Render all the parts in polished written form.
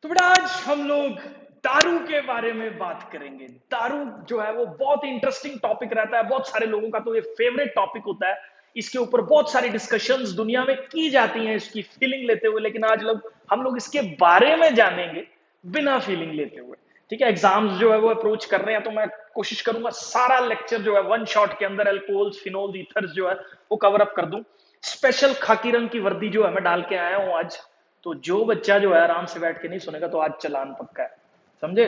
तो बेटा आज हम लोग दारू के बारे में बात करेंगे। दारू जो है वो बहुत ही इंटरेस्टिंग टॉपिक रहता है, बहुत सारे लोगों का तो ये फेवरेट टॉपिक होता है। इसके ऊपर बहुत सारी डिस्कशंस दुनिया में की जाती हैं इसकी फीलिंग लेते हुए, लेकिन आज हम लोग इसके बारे में जानेंगे बिना फीलिंग लेते हुए। ठीक है, एग्जाम्स जो है वो अप्रोच कर रहे हैं, तो मैं कोशिश करूंगा सारा लेक्चर जो है वन शॉट के अंदर अल्कोहल्स, फिनोल्स, ईथर्स जो है वो कवर अप कर दूं। स्पेशल खाकी रंग की वर्दी जो है मैं डाल के आया हूं आज। तो जो बच्चा जो है आराम से बैठ के नहीं सुनेगा तो आज चलान पक्का है, समझे।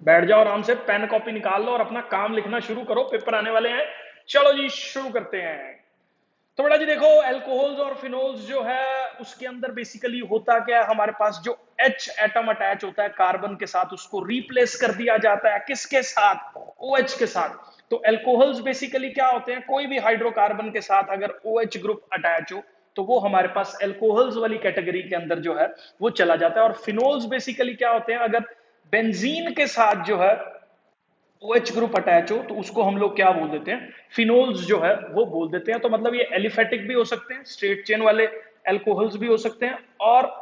बैठ जाओ आराम से, पेन कॉपी निकाल लो और अपना काम लिखना शुरू करो, पेपर आने वाले हैं। चलो जी शुरू करते हैं। तो बेटा जी देखो, अल्कोहल्स और फिनोल्स जो है उसके अंदर बेसिकली होता क्या है, हमारे पास जो H एटम अटैच होता है कार्बन के साथ, उसको रिप्लेस कर दिया जाता है किसके साथ? OH के साथ। तो अल्कोहल्स बेसिकली क्या होते हैं, कोई भी हाइड्रोकार्बन के साथ अगर OH ग्रुप अटैच हो तो वो हमारे पास अल्कोहल्स वाली कैटेगरी के अंदर जो है वो चला जाता है। और फिनोल्स बेसिकली क्या होते हैं, अगर बेंजीन के साथ जो है OH ग्रुप अटैच हो तो उसको हम लोग क्या बोल देते हैं, फिनोल्स जो है वो बोल देते हैं। तो मतलब ये एलिफेटिक भी हो सकते हैं, स्ट्रेट चेन वाले एल्कोहल्स भी हो सकते हैं, और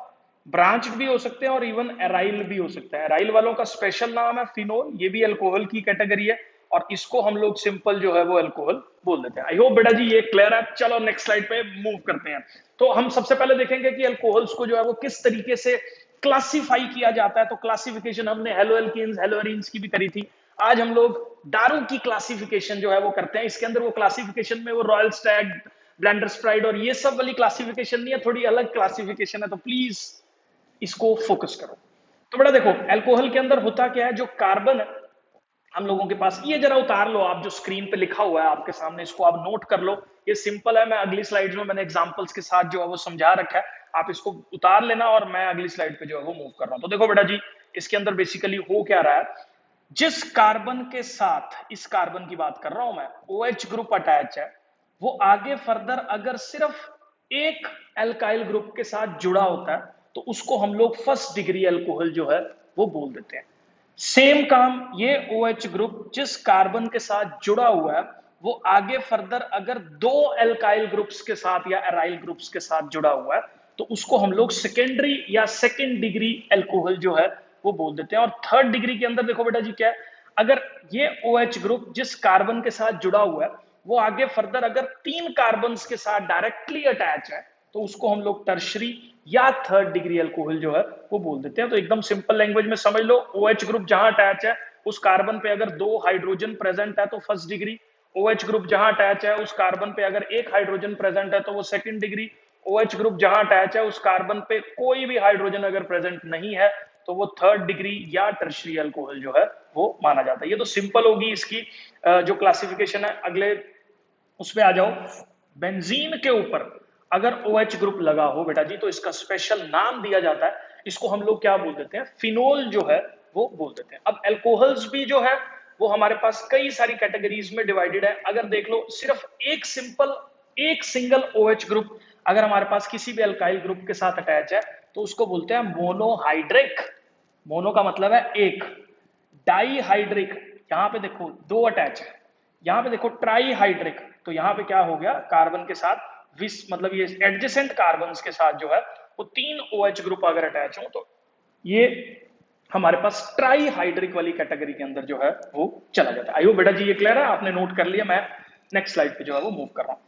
ब्रांच्ड भी हो सकते हैं, और इवन एराइल भी हो सकता है। एराइल वालों का स्पेशल नाम है फिनोल, ये भी अल्कोहल की कैटेगरी है, और इसको हम लोग सिंपल जो है वो अल्कोहल बोल देते हैं। आई होप बेटा जी ये क्लियर है। चलो नेक्स्ट स्लाइड पे मूव करते हैं। तो हम सबसे पहले देखेंगे कि अल्कोहल्स को जो है वो किस तरीके से क्लासिफाई किया जाता है। तो क्लासिफिकेशन हमने हेलो एल्कीन्स, हेलो एरीन्स की भी करी थी। आज हम लोग दारू की क्लासिफिकेशन जो है वो करते हैं। इसके अंदर वो क्लासिफिकेशन में वो रॉयल स्टैग, ब्लेंडर स्प्राइड और ये सब वाली क्लासिफिकेशन नहीं है, थोड़ी अलग क्लासिफिकेशन है, तो प्लीज इसको फोकस करो। तो बेटा देखो, अल्कोहल के अंदर होता क्या है, जो कार्बन है हम लोगों के पास, ये जरा उतार लो आप, जो स्क्रीन पे लिखा हुआ है आपके सामने, इसको आप नोट कर लो। ये सिंपल है, मैं अगली स्लाइड में मैंने एग्जांपल्स के साथ जो है वो समझा रखा है, आप इसको उतार लेना और मैं अगली स्लाइड पे जो है वो मूव कर रहा हूं। तो देखो बेटा जी, इसके अंदर बेसिकली हो क्या रहा है, जिस कार्बन के साथ, इस कार्बन की बात कर रहा हूं मैं, OH ग्रुप अटैच है, वो आगे फर्दर अगर सिर्फ एक एल्काइल ग्रुप के साथ जुड़ा होता है तो उसको हम लोग फर्स्ट डिग्री अल्कोहल जो है वो बोल देते हैं। सेम काम ये OH ग्रुप जिस कार्बन के साथ जुड़ा हुआ है, वो आगे फर्दर अगर दो एल्काइल ग्रुप्स के साथ या एराइल ग्रुप्स के साथ जुड़ा हुआ है तो उसको हम लोग सेकेंडरी या सेकेंड डिग्री अल्कोहल जो है वो बोल देते हैं। और थर्ड डिग्री के अंदर देखो बेटा जी क्या है, अगर ये OH ग्रुप जिस कार्बन के साथ जुड़ा हुआ है वो आगे फर्दर अगर तीन कार्बन के साथ डायरेक्टली अटैच है तो उसको हम लोग टर्शरी या थर्ड डिग्री अल्कोहल जो है वो बोल देते हैं। तो एकदम सिंपल लैंग्वेज में समझ लो, OH ग्रुप जहां अटैच है उस कार्बन पे अगर दो हाइड्रोजन प्रेजेंट है तो फर्स्ट डिग्री। OH ग्रुप जहां अटैच है उस कार्बन पे अगर एक हाइड्रोजन प्रेजेंट है तो वो सेकंड डिग्री। OH ग्रुप जहां अटैच है उस कार्बन पे कोई भी हाइड्रोजन अगर प्रेजेंट नहीं है तो वो थर्ड डिग्री या टर्शरी अल्कोहल जो है वो माना जाता है। ये तो सिंपल होगी इसकी जो क्लासिफिकेशन है। अगले उस पे आ जाओ, बेंजीन के ऊपर अगर OH ग्रुप लगा हो बेटा जी तो इसका स्पेशल नाम दिया जाता है, इसको हम लोग क्या बोल देते हैं, फिनोल जो है वो बोल देते हैं। अब अल्कोहल्स भी जो है वो हमारे पास कई सारी कैटेगरीज में डिवाइडेड है। अगर देख लो, सिर्फ एक सिंगल OH ग्रुप अगर हमारे पास किसी भी अल्काइल ग्रुप के साथ अटैच है तो उसको बोलते हैं मोनोहाइड्रिक। मोनो का मतलब है एक, डाईहाइड्रिक, यहां पे देखो दो अटैच है, यहां पे देखो ट्राईहाइड्रिक, तो यहां पे क्या हो गया, कार्बन के साथ विस मतलब ये एडजेसेंट कार्बन के साथ जो है वो तीन OH ग्रुप अगर अटैच हो तो ये हमारे पास ट्राईहाइड्रिक वाली कैटेगरी के अंदर जो है वो चला जाता है। आई होप बेटा जी ये क्लियर है, आपने नोट कर लिया। मैं नेक्स्ट स्लाइड पे जो है वो मूव कर रहा हूं।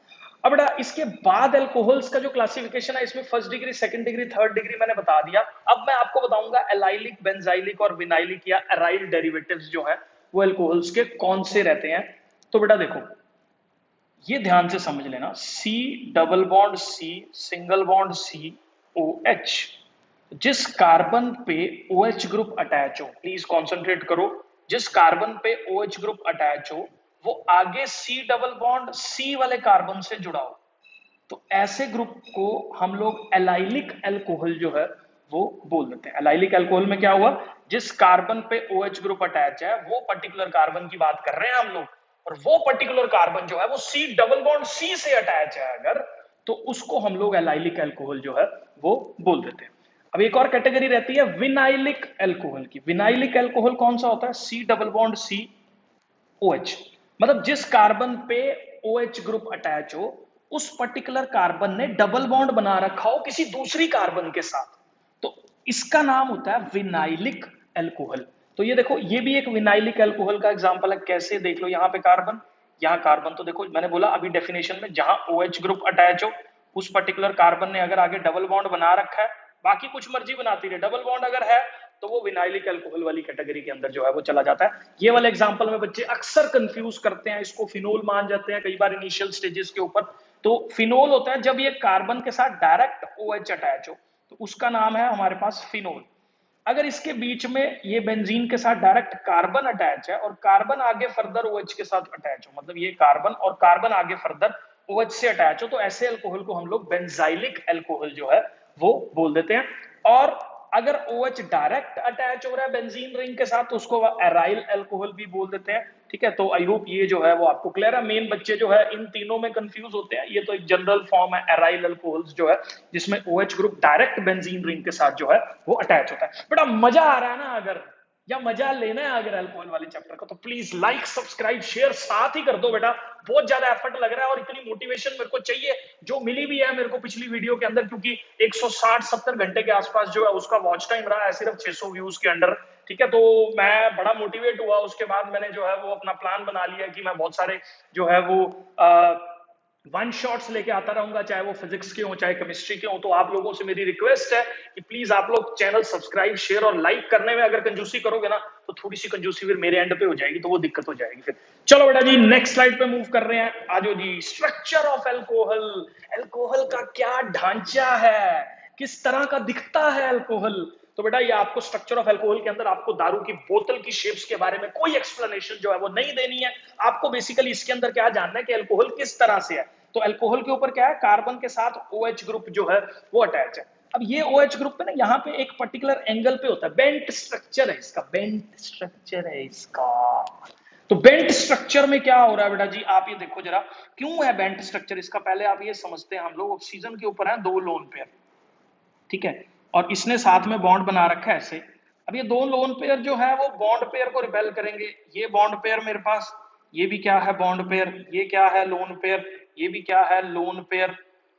अब बेटा इसके बाद अल्कोहल्स का जो क्लासिफिकेशन है इसमें first degree, second degree, third degree मैंने बता दिया। अब मैं आपको बताऊंगा एलाइलिक, बेंजाइलिक और विनाइलिक या एराइल डेरिवेटिव्स जो है वो अल्कोहल्स के कौन से रहते हैं। तो बेटा देखो, ये ध्यान से समझ लेना, C double bond C, single bond C, OH, जिस कार्बन पे OH ग्रुप अटैच हो, प्लीज कॉन्सेंट्रेट करो, जिस कार्बन पे OH ग्रुप अटैच हो वो आगे C डबल बॉन्ड C वाले कार्बन से जुड़ा हो तो ऐसे ग्रुप को हम लोग एलाइलिक अल्कोहल जो है वो बोल देते हैं। एलाइलिक अल्कोहल में क्या हुआ, जिस कार्बन पे OH ग्रुप अटैच है वो पर्टिकुलर कार्बन की बात कर रहे हैं हम लोग, और वो पर्टिकुलर कार्बन जो है वो C डबल बॉन्ड C से अटैच है अगर, तो उसको हम लोग एलाइलिक अल्कोहल जो है वो बोल देते हैं। अब एक और कैटेगरी रहती है विनाइलिक अल्कोहल की। विनाइलिक अल्कोहल कौन सा होता है, C double bond C, OH, मतलब जिस कार्बन पे OH ग्रुप अटैच हो उस पर्टिकुलर कार्बन ने डबल बॉन्ड बना रखा हो किसी दूसरी कार्बन के साथ, तो इसका नाम होता है विनाइलिक एल्कोहल। तो ये देखो, ये भी एक विनाइलिक एल्कोहल का एग्जांपल है। कैसे, देख लो, यहाँ पे कार्बन, यहाँ कार्बन, तो देखो मैंने बोला अभी डेफिनेशन में, जहां OH ग्रुप अटैच हो उस पर्टिकुलर कार्बन ने अगर आगे डबल बॉन्ड बना रखा है, बाकी कुछ मर्जी बनाती रहे, डबल बॉन्ड अगर है तो वो विनाइलिक अल्कोहल वाली कैटेगरी के अंदर जो है वो चला जाता है। ये वाले एग्जांपल में बच्चे अक्सर कंफ्यूज करते हैं, इसको फिनोल मान जाते हैं कई बार इनिशियल स्टेजेस के ऊपर। तो फिनोल होता है जब ये कार्बन के साथ डायरेक्ट OH अटैच हो, तो उसका नाम है हमारे पास फिनोल। अगर इसके बीच में ये बेंजीन के साथ डायरेक्ट कार्बन अटैच है और कार्बन आगे फर्दर OH के साथ अटैच हो, मतलब ये कार्बन और कार्बन आगे फर्दर OH से अटैच हो, तो ऐसे अल्कोहल को हम लोग बेंजाइलिक अल्कोहल जो है वो बोल देते हैं। और अगर OH डायरेक्ट अटैच हो रहा है बेंजीन रिंग के साथ तो उसको एराइल अल्कोहल भी बोल देते हैं। ठीक है, तो आई होप ये जो है वो आपको क्लियर है। मेन बच्चे जो है इन तीनों में कंफ्यूज होते हैं, ये तो एक जनरल फॉर्म है एराइल अल्कोहल्स जो है, जिसमें OH group direct benzene ring के साथ जो है वो अटैच होता है। बेटा मजा आ रहा है ना, अगर या मजा लेना है अगर अल्कोहल वाले चैप्टर को, तो प्लीज लाइक सब्सक्राइब शेयर साथ ही कर दो बेटा। बहुत ज्यादा एफर्ट लग रहा है और इतनी मोटिवेशन मेरे को चाहिए, जो मिली भी है मेरे को पिछली वीडियो के अंदर, क्योंकि 160-70 घंटे के आसपास जो है उसका वॉच टाइम रहा है सिर्फ 600 व्यूज के अंडर। ठीक है, तो मैं बड़ा मोटिवेट हुआ, उसके बाद मैंने जो है वो अपना प्लान बना लिया कि मैं बहुत सारे जो है वो वन शॉट्स लेके आता रहूंगा, चाहे वो फिजिक्स के हो चाहे केमिस्ट्री के हो। तो आप लोगों से मेरी रिक्वेस्ट है कि प्लीज आप लोग चैनल सब्सक्राइब शेयर और लाइक करने में अगर कंजूसी करोगे ना, तो थोड़ी सी कंजूसी फिर मेरे एंड पे हो जाएगी, तो वो दिक्कत हो जाएगी फिर। चलो बेटा जी नेक्स्ट स्लाइड पे मूव कर रहे हैं, आजो जी। स्ट्रक्चर ऑफ एल्कोहल, एल्कोहल का क्या ढांचा है, किस तरह का दिखता है एल्कोहल। तो बेटा ये आपको स्ट्रक्चर ऑफ एल्कोहल के अंदर आपको दारू की बोतल की शेप्स के बारे में कोई एक्सप्लेनेशन जो है वो नहीं देनी है। आपको बेसिकली इसके अंदर क्या जानना है कि एल्कोहल किस तरह से है। तो अल्कोहल के ऊपर क्या है, कार्बन के साथ OH ग्रुप जो है वो अटैच है। अब ये OH ग्रुप पे ना यहाँ पे एक पर्टिकुलर एंगल पे होता है, बेंट स्ट्रक्चर है इसका, बेंट स्ट्रक्चर है इसका। तो बेंट स्ट्रक्चर में क्या हो रहा है बेटा जी, आप ये देखो जरा, क्यों है बेंट स्ट्रक्चर इसका, पहले आप ये समझते हैं। हम लोग ऑक्सीजन के ऊपर है 2 लोन पेयर, ठीक है, और इसने साथ में बॉन्ड बना रखा है ऐसे। अब ये 2 लोन पेयर जो है वो बॉन्ड पेयर को रिपेल करेंगे। ये बॉन्ड पेयर मेरे पास, ये भी क्या है बॉन्ड पेयर, ये क्या है लोन पेयर, ये भी क्या है लोन पेयर।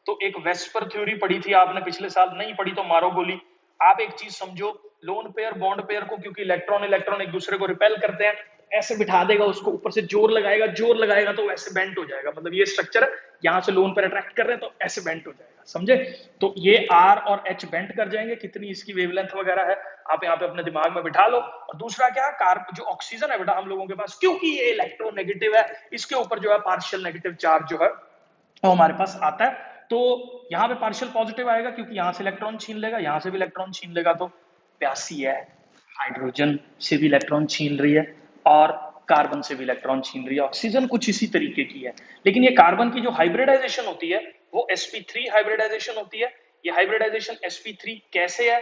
तो एक वेस्पर थ्योरी पढ़ी थी आपने पिछले साल, नहीं पढ़ी तो मारो गोली। आप एक चीज समझो, लोन पेयर बॉन्ड पेयर को, क्योंकि इलेक्ट्रॉन इलेक्ट्रॉन एक दूसरे को रिपेल करते हैं, ऐसे बिठा देगा उसको, ऊपर से जोर लगाएगा, जोर लगाएगा तो ऐसे बेंट हो जाएगा। मतलब ये स्ट्रक्चर है, यहां से लोन पेयर अट्रैक्ट कर रहे हैं तो ऐसे बेंट हो जाएगा, समझे। तो ये R और H बेंट कर जाएंगे, कितनी इसकी वेवलेंथ वगैरह है आप यहाँ पे अपने दिमाग में बिठा लो। और दूसरा क्या, कार्ब जो ऑक्सीजन है बेटा हम लोगों के पास, क्योंकि ये इलेक्ट्रोनेगेटिव है, इसके ऊपर जो है पार्शियल नेगेटिव चार्ज जो है वो हमारे पास आता है। तो यहाँ पे पार्शियल पॉजिटिव आएगा क्योंकि यहां से इलेक्ट्रॉन छीन लेगा, यहां से भी इलेक्ट्रॉन छीन लेगा, तो प्यासी है, हाइड्रोजन से भी इलेक्ट्रॉन छीन रही है और कार्बन से भी इलेक्ट्रॉन छीन रही है। ऑक्सीजन कुछ इसी तरीके की है, लेकिन ये कार्बन की जो हाइब्रिडाइजेशन होती है वो sp3 हाइब्रिडाइजेशन होती है। ये हाइब्रिडाइजेशन sp3 कैसे है,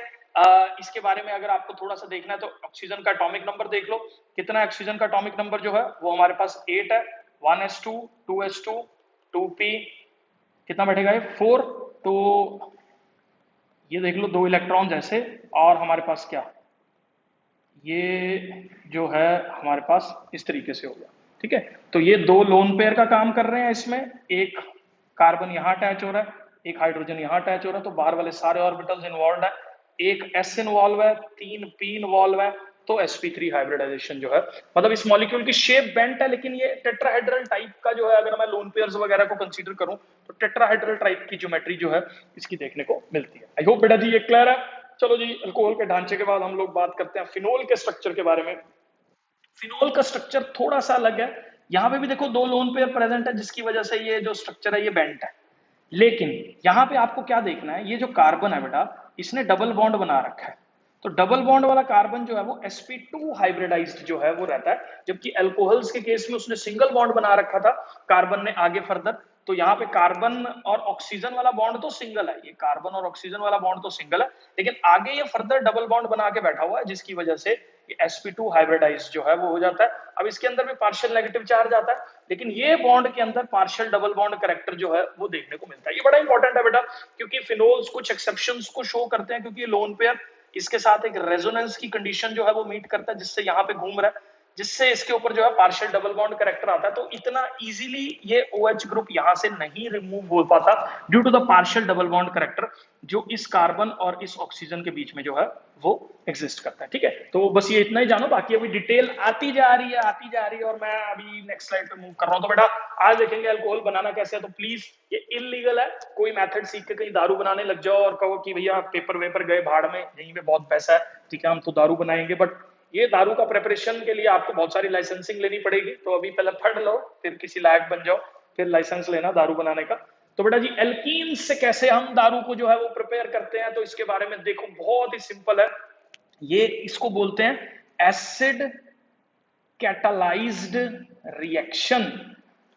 इसके बारे में अगर आपको थोड़ा सा देखना है तो ऑक्सीजन का एटॉमिक नंबर देख लो। कितना ऑक्सीजन का एटॉमिक नंबर जो है वो हमारे पास 8 है, 1s2 2s2 2p, कितना बैठेगा ये 4। तो ये देख लो 2 इलेक्ट्रॉन ऐसे, और हमारे पास क्या, ये जो है हमारे पास इस तरीके से हो गया, ठीक है। तो ये 2 लोन पेयर का काम कर रहे हैं इसमें, एक कार्बन यहां अटैच हो रहा है, एक हाइड्रोजन यहां अटैच हो रहा है, तो बाहर वाले सारे ऑर्बिटल्स इन्वॉल्व है, एक S इन्वॉल्व है, 3 P इन्वॉल्व है, तो sp3 हाइब्रिडाइजेशन जो है, मतलब इस मॉलिक्यूल की शेप बेंट है, लेकिन ये टेट्राहेड्रल टाइप का जो है, अगर मैं लोन पेयर्स वगैरह को कंसीडर करूं तो टेट्राहेड्रल टाइप की ज्योमेट्री जो है इसकी देखने को मिलती है। आई होप बेटा जी ये क्लियर है। चलो जी, अल्कोहल के ढांचे के बाद हम लोग बात करते हैं फिनोल के स्ट्रक्चर के बारे में। फिनोल का स्ट्रक्चर थोड़ा सा अलग है। यहां पे भी देखो 2 लोन पेयर प्रेजेंट है, जिसकी वजह से ये जो स्ट्रक्चर है ये बेंट है। लेकिन यहां पे आपको क्या देखना है, ये जो कार्बन है बेटा इसने डबल बॉन्ड बना रखा है। तो डबल बॉन्ड वाला कार्बन जो है वो sp2 हाइब्रिडाइज्ड जो है वो रहता है, जबकि अल्कोहल्स के केस में उसने सिंगल बॉन्ड बना रखा था, कार्बन ने आगे फर्दर। तो यहाँ पे कार्बन और ऑक्सीजन वाला बॉन्ड तो सिंगल है, ये कार्बन और ऑक्सीजन वाला बॉन्ड तो सिंगल है, लेकिन आगे ये फर्दर डबल बॉन्ड बना के बैठा हुआ है, जिसकी वजह से ये sp2 हाइब्रिडाइज जो है वो हो जाता है। अब इसके अंदर भी पार्शियल नेगेटिव चार्ज आता है, लेकिन ये बॉन्ड के अंदर पार्शियल डबल बॉन्ड कैरेक्टर जो है वो देखने को मिलता है। ये बड़ा इंपॉर्टेंट है बेटा, क्योंकि फिनोल्स कुछ एक्सेप्शंस को शो करते हैं, क्योंकि ये लोन पेयर इसके साथ एक रेजोनेंस की कंडीशन जो है वो मीट करता है, जिससे यहाँ पे घूम रहा है। जिससे इसके ऊपर जो है पार्शियल डबल बॉन्ड कैरेक्टर आता है। तो इतना इजीली ये OH ग्रुप यहां से नहीं रिमूव हो पाता due to the partial double bond character जो इस कार्बन और इस ऑक्सीजन के बीच में जो है वो एग्जिस्ट करता है। ठीक है, तो बस ये इतना ही जानो, बाकी अभी डिटेल आती जा रही है आती जा रही है, और मैं अभी नेक्स्ट स्लाइड पे मूव कर रहा हूं। तो बेटा आज देखेंगे अल्कोहल बनाना कैसे है। तो प्लीज ये इलीगल है, कोई मेथड सीख के कहीं दारू बनाने लग जाओ और कहो कि भैया पेपर वेपर गए भाड़ में, यहीं पे बहुत पैसा है, ठीक है हम तो दारू बनाएंगे। बट ये दारू का प्रिपरेशन के लिए आपको बहुत सारी लाइसेंसिंग लेनी पड़ेगी, तो अभी पहले पढ़ लो, फिर किसी लायक बन जाओ, फिर लाइसेंस लेना दारू बनाने का। तो बेटा जी एल्कीन से कैसे हम दारू को जो है वो प्रिपेयर करते हैं, तो इसके बारे में देखो बहुत ही सिंपल है। ये इसको बोलते हैं एसिड कैटालाइज्ड रिएक्शन।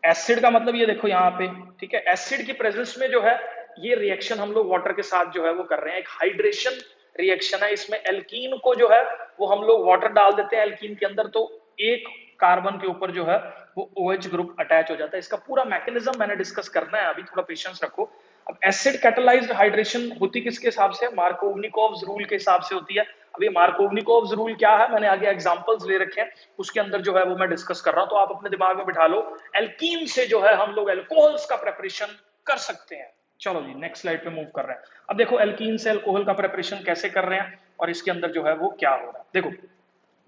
एसिड का मतलब ये देखो यहाँ पे, ठीक है, एसिड की प्रेजेंस में जो है ये रिएक्शन हम लोग वाटर के साथ जो है वो कर रहे हैं, एक हाइड्रेशन रिएक्शन है। इसमें एल्कीन को जो है वो हम लोग वाटर डाल देते हैं एल्कीन के अंदर, तो एक कार्बन के ऊपर जो है वो OH ग्रुप अटैच हो जाता है। इसका पूरा मैकेनिज्म मैंने डिस्कस करना है, अभी थोड़ा पेशेंस रखो। अब एसिड कैटालाइज्ड हाइड्रेशन होती किसके हिसाब से? मार्कोवनिकोव्स रूल के हिसाब से होती है। अब ये मार्कोवनिकोव्स रूल क्या है, मैंने आगे एग्जांपल्स ले रखे हैं, उसके अंदर जो है वो मैं डिस्कस कर रहा हूं, तो आप अपने दिमाग में बिठा लो, एल्कीन से जो है हम लोग एल्कोहल्स का प्रिपरेशन कर सकते हैं। चलो जी नेक्स्ट स्लाइड पे मूव कर रहे हैं। अब देखो एल्कीन से अल्कोहल का प्रिपरेशन कैसे कर रहे हैं और इसके अंदर जो है वो क्या हो रहा है। देखो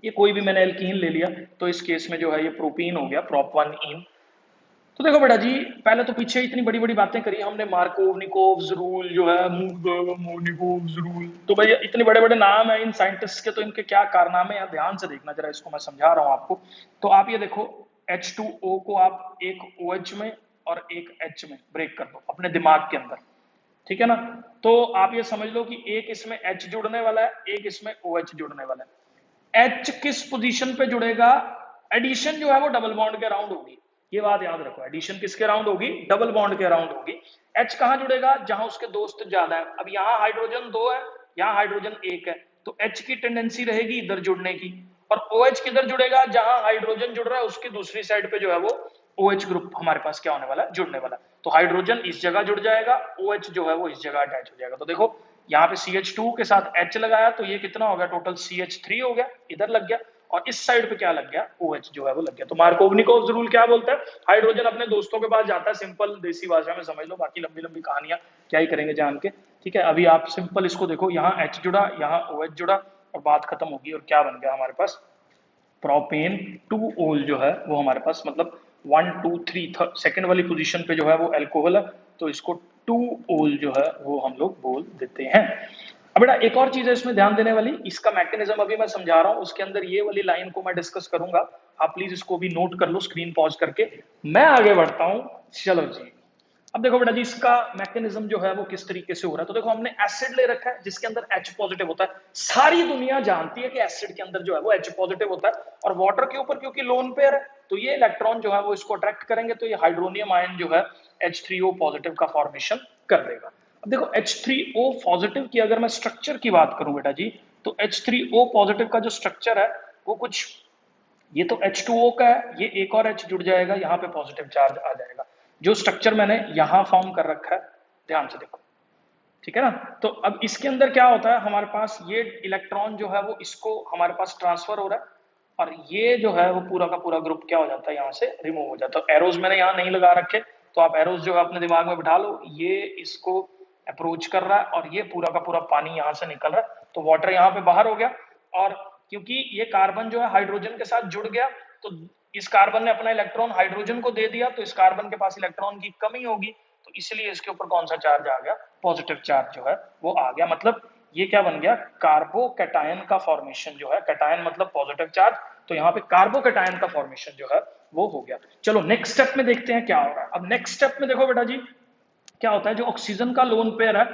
ये कोई भी मैंने एल्कीन ले लिया, तो इस केस में जो है ये प्रोपीन हो गया, prop1ene। तो देखो बेटा जी पहले तो पीछे इतनी बड़ी बड़ी बातें करी हमने, मार्कोवनिकोव्स रूल जो है, मार्कोवनिकोव्स रूल, तो भाई इतने बड़े बड़े नाम है इन साइंटिस्ट के, तो इनके क्या कारनामे हैं ध्यान से देखना जरा, इसको मैं समझा रहा हूं आपको। तो आप ये देखो H2O को आप एक OH में और एक H में ब्रेक कर दो अपने दिमाग के अंदर, ठीक है ना। तो आप ये समझ लो कि एक इसमें H जुड़ने वाला है, एक इसमें OH जुड़ने वाला है। H किस पोजीशन पे जुड़ेगा? एडिशन जो है वो डबल बॉन्ड के अराउंड होगी, ये बात याद रखो, एडिशन किसके अराउंड होगी? डबल बॉन्ड के अराउंड होगी। H कहां जुड़ेगा? जहां उसके दोस्त ज्यादा है। अब यहाँ हाइड्रोजन 2 है, यहाँ हाइड्रोजन 1 है, तो H की टेंडेंसी रहेगी इधर जुड़ने की, और OH किधर जुड़ेगा? जहां हाइड्रोजन जुड़ रहा है उसकी दूसरी साइड पे जो है वो OH ग्रुप हमारे पास क्या होने वाला है? जुड़ने वाला। तो हाइड्रोजन इस जगह जुड़ जाएगा, OH जो है वो इस जगह अटैच हो जाएगा। तो देखो यहाँ पे CH2 के साथ H लगाया, तो ये कितना हो गया? टोटल CH3 हो गया, इधर लग गया, और इस साइड पे क्या लग गया? OH जो है वो लग गया। तो मार्कोवनिकोव्स रूल क्या बोलता है? हाइड्रोजन अपने दोस्तों के पास जाता है, सिंपल देसी भाषा में समझ लो, बाकी लंबी लंबी कहानियां क्या ही करेंगे जान के, ठीक है। अभी आप सिंपल इसको देखो, यहाँ H जुड़ा, यहाँ OH जुड़ा, और बात खत्म होगी, और क्या बन गया हमारे पास? प्रोपेन 2 ओल जो है वो हमारे पास, मतलब 1 2 3 सेकंड वाली पोजीशन पे जो है वो अल्कोहल है, तो इसको 2 ओल जो है वो हम लोग बोल देते हैं। अब बेटा एक और चीज है इसमें ध्यान देने वाली, इसका मैकेनिज्म अभी मैं समझा रहा हूं, उसके अंदर ये वाली लाइन को मैं डिस्कस करूंगा, आप प्लीज इसको भी नोट कर लो, स्क्रीन पॉज करके मैं आगे बढ़ता हूं। चलो जी अब देखो बेटा जी इसका मैकेनिज्म जो है वो किस तरीके से हो रहा है। तो देखो हमने एसिड ले रखा है जिसके अंदर H पॉजिटिव होता है, सारी दुनिया जानती है कि एसिड के अंदर जो है वो H पॉजिटिव होता है, और वाटर के ऊपर क्योंकि लोन पेयर है तो ये इलेक्ट्रॉन जो है वो इसको अट्रैक्ट करेंगे, तो ये हाइड्रोनियम आयन जो है H3O पॉजिटिव का फॉर्मेशन कर देगा। अब देखो H3O पॉजिटिव की अगर मैं स्ट्रक्चर की बात करूं बेटा जी, तो H3O पॉजिटिव का जो स्ट्रक्चर है वो कुछ, ये तो H2O का है, ये एक और H जुड़ जाएगा, यहाँ पे पॉजिटिव चार्ज आ जाएगा, जो स्ट्रक्चर मैंने यहां फॉर्म कर रखा है, ध्यान से देखो, ठीक है ना। तो अब इसके अंदर क्या होता है, हमारे पास ये इलेक्ट्रॉन जो है वो इसको हमारे पास ट्रांसफर हो रहा है, और ये जो है वो पूरा का पूरा ग्रुप क्या हो जाता है, यहाँ से रिमूव हो जाता है। एरोज मैंने यहाँ नहीं लगा रखे, तो आप एरोज जो है अपने दिमाग में बिठा लो, ये इसको अप्रोच कर रहा है और ये पूरा का पूरा पानी यहाँ से निकल रहा है, तो वाटर यहाँ पे बाहर हो गया, और क्योंकि ये कार्बन जो है हाइड्रोजन के साथ जुड़ गया, तो इस कार्बन ने अपना इलेक्ट्रॉन हाइड्रोजन को दे दिया, तो इस कार्बन के पास इलेक्ट्रॉन की कमी होगी, तो इसलिए इसके ऊपर कौन सा चार्ज आ गया? पॉजिटिव चार्ज जो है वो आ गया। मतलब ये क्या बन गया? कार्बोकैटायन का फॉर्मेशन जो है, कैटायन मतलब पॉजिटिव चार्ज, तो यहाँ पे कार्बोकैटायन का फॉर्मेशन जो है वो हो गया। चलो नेक्स्ट स्टेप में देखते हैं क्या हो रहा है। अब नेक्स्ट स्टेप में देखो बेटा जी क्या होता है, जो ऑक्सीजन का लोन पेयर है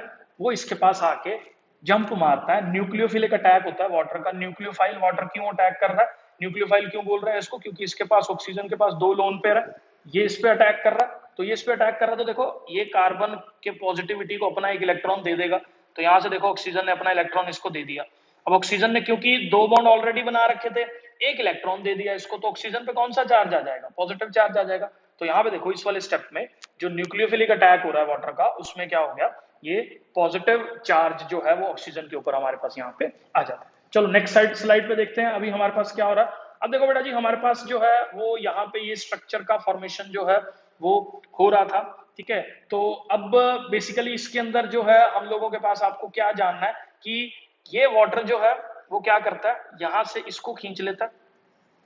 वो इसके पास आके जंप मारता है, न्यूक्लियोफिलिक अटैक होता है वाटर का। न्यूक्लियोफाइल वाटर क्यों अटैक कर रहा है, न्यूक्लियोफाइल क्यों बोल रहा है इसको? क्योंकि इसके पास ऑक्सीजन के पास 2 लोन पेयर है, ये इस पे अटैक कर रहा है, तो ये इस पे अटैक कर रहा है, तो देखो ये कार्बन के पॉजिटिविटी को अपना एक इलेक्ट्रॉन दे देगा, तो यहां से देखो ऑक्सीजन ने अपना इलेक्ट्रॉन इसको दे दिया। अब ऑक्सीजन ने क्योंकि 2 बॉन्ड ऑलरेडी बना रखे थे, एक इलेक्ट्रॉन दे दिया इसको, तो ऑक्सीजन पे कौन सा चार्ज आ जाएगा? पॉजिटिव चार्ज आ जाएगा। तो यहाँ पे देखो इस वाले स्टेप में जो न्यूक्लियोफिलिक अटैक हो रहा है वाटर का, उसमें क्या हो गया, ये पॉजिटिव चार्ज जो है वो ऑक्सीजन के ऊपर हमारे पास यहाँ पे आ जाता है। चलो नेक्स्ट स्लाइड पे देखते हैं अभी हमारे पास क्या हो रहा है। अब देखो बेटा जी, हमारे पास जो है वो यहाँ पे ये स्ट्रक्चर का फॉर्मेशन जो है वो हो रहा था, ठीक है। तो अब बेसिकली इसके अंदर जो है हम लोगों के पास आपको क्या जानना है कि ये वाटर जो है वो क्या करता है, यहां से इसको खींच लेता है,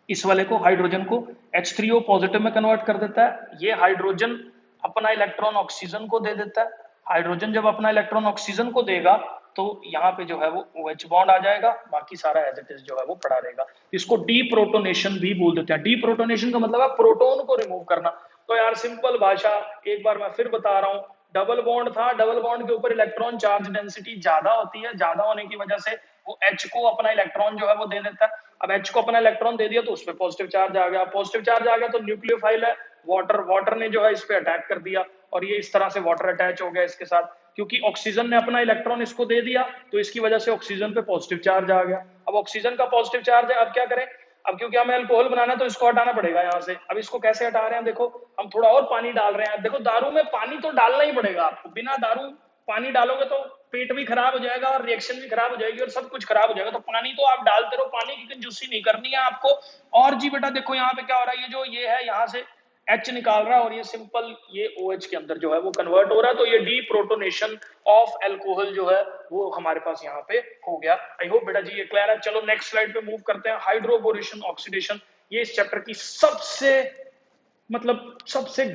इस वाले को, हाइड्रोजन को H3O पॉजिटिव में कन्वर्ट कर देता है। ये हाइड्रोजन अपना इलेक्ट्रॉन ऑक्सीजन को दे देता है। हाइड्रोजन जब अपना इलेक्ट्रॉन ऑक्सीजन को देगा तो यहाँ पे जो है वो OH बॉन्ड आ जाएगा, बाकी सारा एज इट इज जो है वो पड़ा रहेगा। इसको डीप्रोटोनेशन भी बोल देते हैं। डीप्रोटोनेशन का मतलब है प्रोटोन को रिमूव करना। तो यार सिंपल भाषा एक बार मैं फिर बता रहा हूँ, डबल बॉन्ड था, डबल बॉन्ड के ऊपर इलेक्ट्रॉन चार्ज डेंसिटी ज्यादा होती है, ज्यादा होने की वजह से वो H को अपना इलेक्ट्रॉन जो है वो दे देता है। अब H को अपना इलेक्ट्रॉन दे दिया तो उसमें पॉजिटिव चार्ज आ गया, पॉजिटिव चार्ज आ गया तो न्यूक्लियोफाइल है, वाटर ने जो है इस पे अटैक कर दिया और ये इस तरह से वाटर अटैच हो गया इसके साथ, क्योंकि ऑक्सीजन ने अपना इलेक्ट्रॉन इसको दे दिया तो इसकी वजह से ऑक्सीजन पे पॉजिटिव चार्ज आ गया। अब ऑक्सीजन का पॉजिटिव चार्ज है, अब क्या करें, अब क्योंकि हमें अल्कोहल बनाना है तो इसको हटाना पड़ेगा यहाँ से। अब इसको कैसे हटा रहे हैं, देखो हम थोड़ा और पानी डाल रहे हैं। देखो दारू में पानी तो डालना ही पड़ेगा आपको, बिना दारू पानी डालोगे तो पेट भी खराब हो जाएगा और रिएक्शन भी खराब हो जाएगी और सब कुछ खराब हो जाएगा। तो पानी तो आप डालते रहो, पानी की कंजूसी नहीं करनी है आपको। और जी बेटा देखो यहाँ पे क्या हो रहा है, ये जो ये है यहाँ से H निकाल रहा है और ये सिंपल ये OH के अंदर जो है वो कन्वर्ट हो रहा है। तो ये डीप्रोटोनेशन ऑफ एल्कोहल जो है वो हमारे पास यहाँ पे हो गया। आई होप बेटा जी ये क्लियर है। चलो नेक्स्ट स्लाइड पे मूव करते हैं। हाइड्रोबोरेशन ऑक्सीडेशन, ये इस चैप्टर की सबसे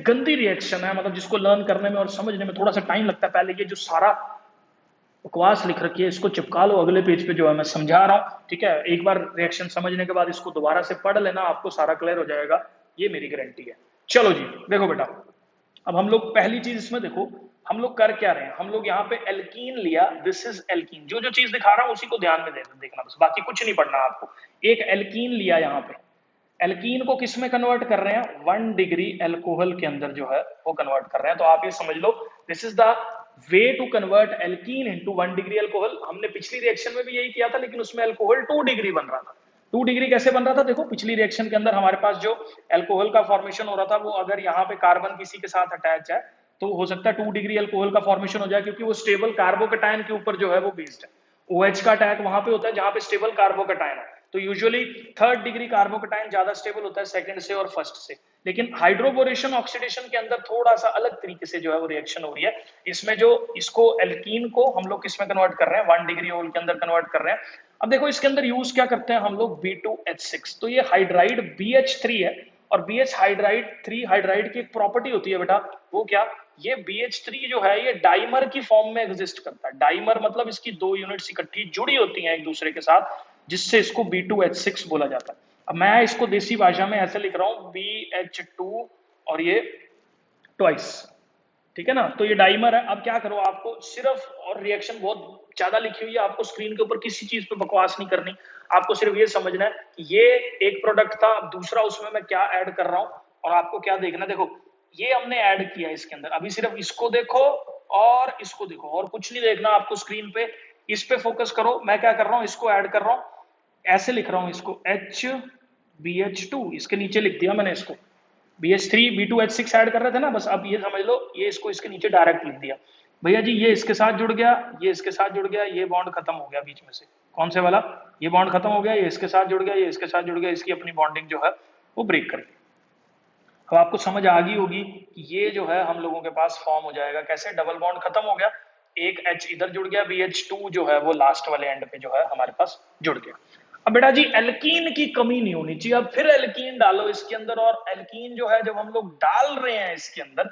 गंदी रिएक्शन है, मतलब जिसको लर्न करने में और समझने में थोड़ा सा टाइम लगता है। पहले ये जो सारा बकवास लिख रखी है इसको चिपका लो अगले पेज पे, जो है मैं समझा रहा हूँ, ठीक है। एक बार रिएक्शन समझने के बाद इसको दोबारा से पढ़ लेना, आपको सारा क्लियर हो जाएगा, ये मेरी गारंटी है। चलो जी देखो बेटा, अब हम लोग पहली चीज इसमें देखो हम लोग कर क्या रहे हैं, हम लोग यहाँ पे एल्कीन लिया, दिस इज एल्कीन। जो जो चीज दिखा रहा हूँ उसी को ध्यान में देखना बस, बाकी कुछ नहीं पढ़ना आपको। एक एल्कीन लिया, यहाँ पे एल्कीन को किस में कन्वर्ट कर रहे हैं, 1 डिग्री एल्कोहल के अंदर जो है वो कन्वर्ट कर रहे हैं। तो आप ये समझ लो this is the way to convert alkene into 1 degree alcohol. हमने पिछली रिएक्शन में भी यही किया था, लेकिन उसमें एल्कोहल 2 डिग्री बन रहा था। 2 डिग्री कैसे बन रहा था, देखो पिछली रिएक्शन के अंदर हमारे पास जो एल्कोहल का फॉर्मेशन हो रहा था, वो अगर यहाँ पे कार्बन किसी के साथ अटैच है तो हो सकता है 2 डिग्री एल्कोहल का फॉर्मेशन हो जाए, क्योंकि वो स्टेबल कार्बोकेटायन के ऊपर जो है वो बेस्ड है। OH का अटैक वहां पे होता है जहां पे स्टेबल कार्बोकेटायन है। तो यूजुअली 3rd डिग्री कार्बोकेटायन ज्यादा स्टेबल होता है सेकंड से और फर्स्ट से। लेकिन हाइड्रोबोरेशन ऑक्सीडेशन के अंदर थोड़ा सा अलग तरीके से जो है वो रिएक्शन हो रही है। इसमें जो इसको एल्कीन को हम लोग किस में कन्वर्ट कर रहे हैं, 1 डिग्री ओल के अंदर कन्वर्ट कर रहे हैं। अब देखो इसके अंदर यूज क्या करते हैं हम लोग, B2H6। तो ये हाइड्राइड BH3 है, और BH हाइड्राइड 3 हाइड्राइड की एक प्रॉपर्टी होती है बेटा, वो क्या, ये BH3 जो है ये डाइमर की फॉर्म में एग्जिस्ट करता है। डाइमर मतलब इसकी 2 यूनिट्स इकट्ठी जुड़ी होती हैं एक दूसरे के साथ, जिससे इसको B2H6 बोला जाता है। अब मैं इसको देसी भाषा में ऐसे लिख रहा हूं, BH2 और ये ट्वाइस, ठीक है ना। तो ये डाइमर है। अब क्या करो आपको सिर्फ, और रिएक्शन बहुत ज्यादा लिखी हुई है, आपको स्क्रीन के ऊपर किसी चीज पे बकवास नहीं करनी, आपको सिर्फ ये समझना है कि ये एक प्रोडक्ट था, दूसरा उसमें मैं क्या ऐड कर रहा हूं, और आपको क्या देखना, देखो ये हमने ऐड किया इसके अंदर। अभी सिर्फ इसको देखो और इसको देखो, और कुछ नहीं देखना आपको स्क्रीन पे, इस पे फोकस करो। मैं क्या कर रहा हूं, इसको ऐड कर रहा हूं, ऐसे लिख रहा हूं इसको HBH2, इसके नीचे लिख दिया मैंने इसको। BH3 B2H6 ऐड कर रहे थे ना, बस अब ये समझ लो, ये इसको इसके नीचे डायरेक्ट लिख दिया। भैया जी ये इसके साथ जुड़ गया, ये इसके साथ जुड़ गया, ये बॉन्ड खत्म हो गया बीच में से, कौन से वाला, ये बॉन्ड खत्म हो गया, ये इसके साथ जुड़ गया, ये इसके साथ जुड़ गया, इसकी अपनी बॉन्डिंग जो है वो ब्रेक कर गई। अब आपको समझ आ गई होगी कि ये जो है हम लोगों के पास फॉर्म हो जाएगा कैसे, डबल बॉन्ड खत्म हो गया, एक H इधर जुड़ गया, BH2 जो है वो लास्ट वाले एंड पे जो है हमारे पास जुड़ गया। अब बेटा जी एल्कीन की कमी नहीं होनी चाहिए। अब फिर एल्कीन डालो इसके अंदर, और एल्कीन जो है जब हम लोग डाल रहे हैं इसके अंदर,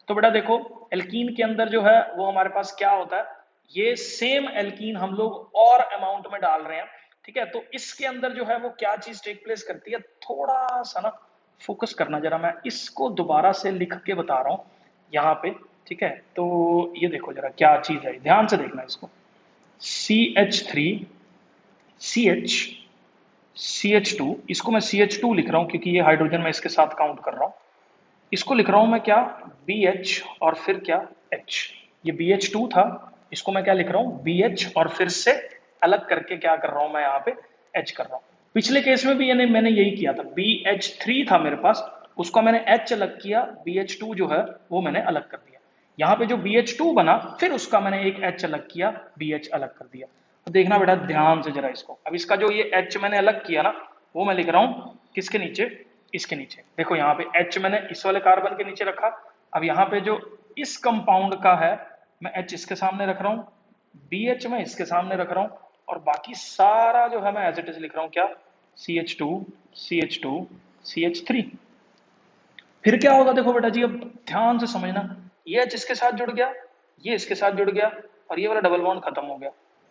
तो बेटा देखो एल्कीन के अंदर जो है वो हमारे पास क्या होता है, ये सेम एल्कीन हम लोग और अमाउंट में डाल रहे हैं, ठीक है। तो इसके अंदर जो है वो क्या चीज टेक प्लेस करती है, थोड़ा सा ना फोकस करना जरा, मैं इसको दोबारा से लिख के बता रहा हूं यहाँ पे, ठीक है। तो ये देखो जरा क्या चीज है, ध्यान से देखना इसको, CH3 CH2, इसको मैं CH2 लिख रहा हूं क्योंकि ये हाइड्रोजन मैं इसके साथ काउंट कर रहा हूं। इसको लिख रहा हूं मैं क्या, BH और फिर क्या H। ये BH2 था, इसको मैं क्या लिख रहा हूं, BH और फिर से अलग करके क्या कर रहा हूं मैं यहाँ पे H कर रहा हूं। पिछले केस में भी मैंने यही किया था, BH3 था मेरे पास, उसका मैंने H अलग किया, BH2 जो है वो मैंने अलग कर दिया। यहाँ पे जो BH2 बना फिर उसका मैंने एक H अलग किया, BH अलग कर दिया। तो देखना बेटा ध्यान से जरा इसको, अब इसका जो ये H मैंने अलग किया ना, वो मैं लिख रहा हूं किसके नीचे, इसके नीचे। देखो यहाँ पे H मैंने इस वाले कार्बन के नीचे रखा, अब यहाँ पे जो इस कंपाउंड का है मैं H इसके सामने रख रहा हूँ, BH मैं इसके सामने रख रहा हूँ, और बाकी सारा जो है मैं एज इट इज लिख रहा हूँ क्या, CH2 CH2 CH3। फिर क्या होगा देखो बेटा जी, अब ध्यान से समझना, ये H इसके साथ जुड़ गया, ये इसके साथ जुड़ गया, और ये वाला डबल बॉन्ड खत्म हो गया।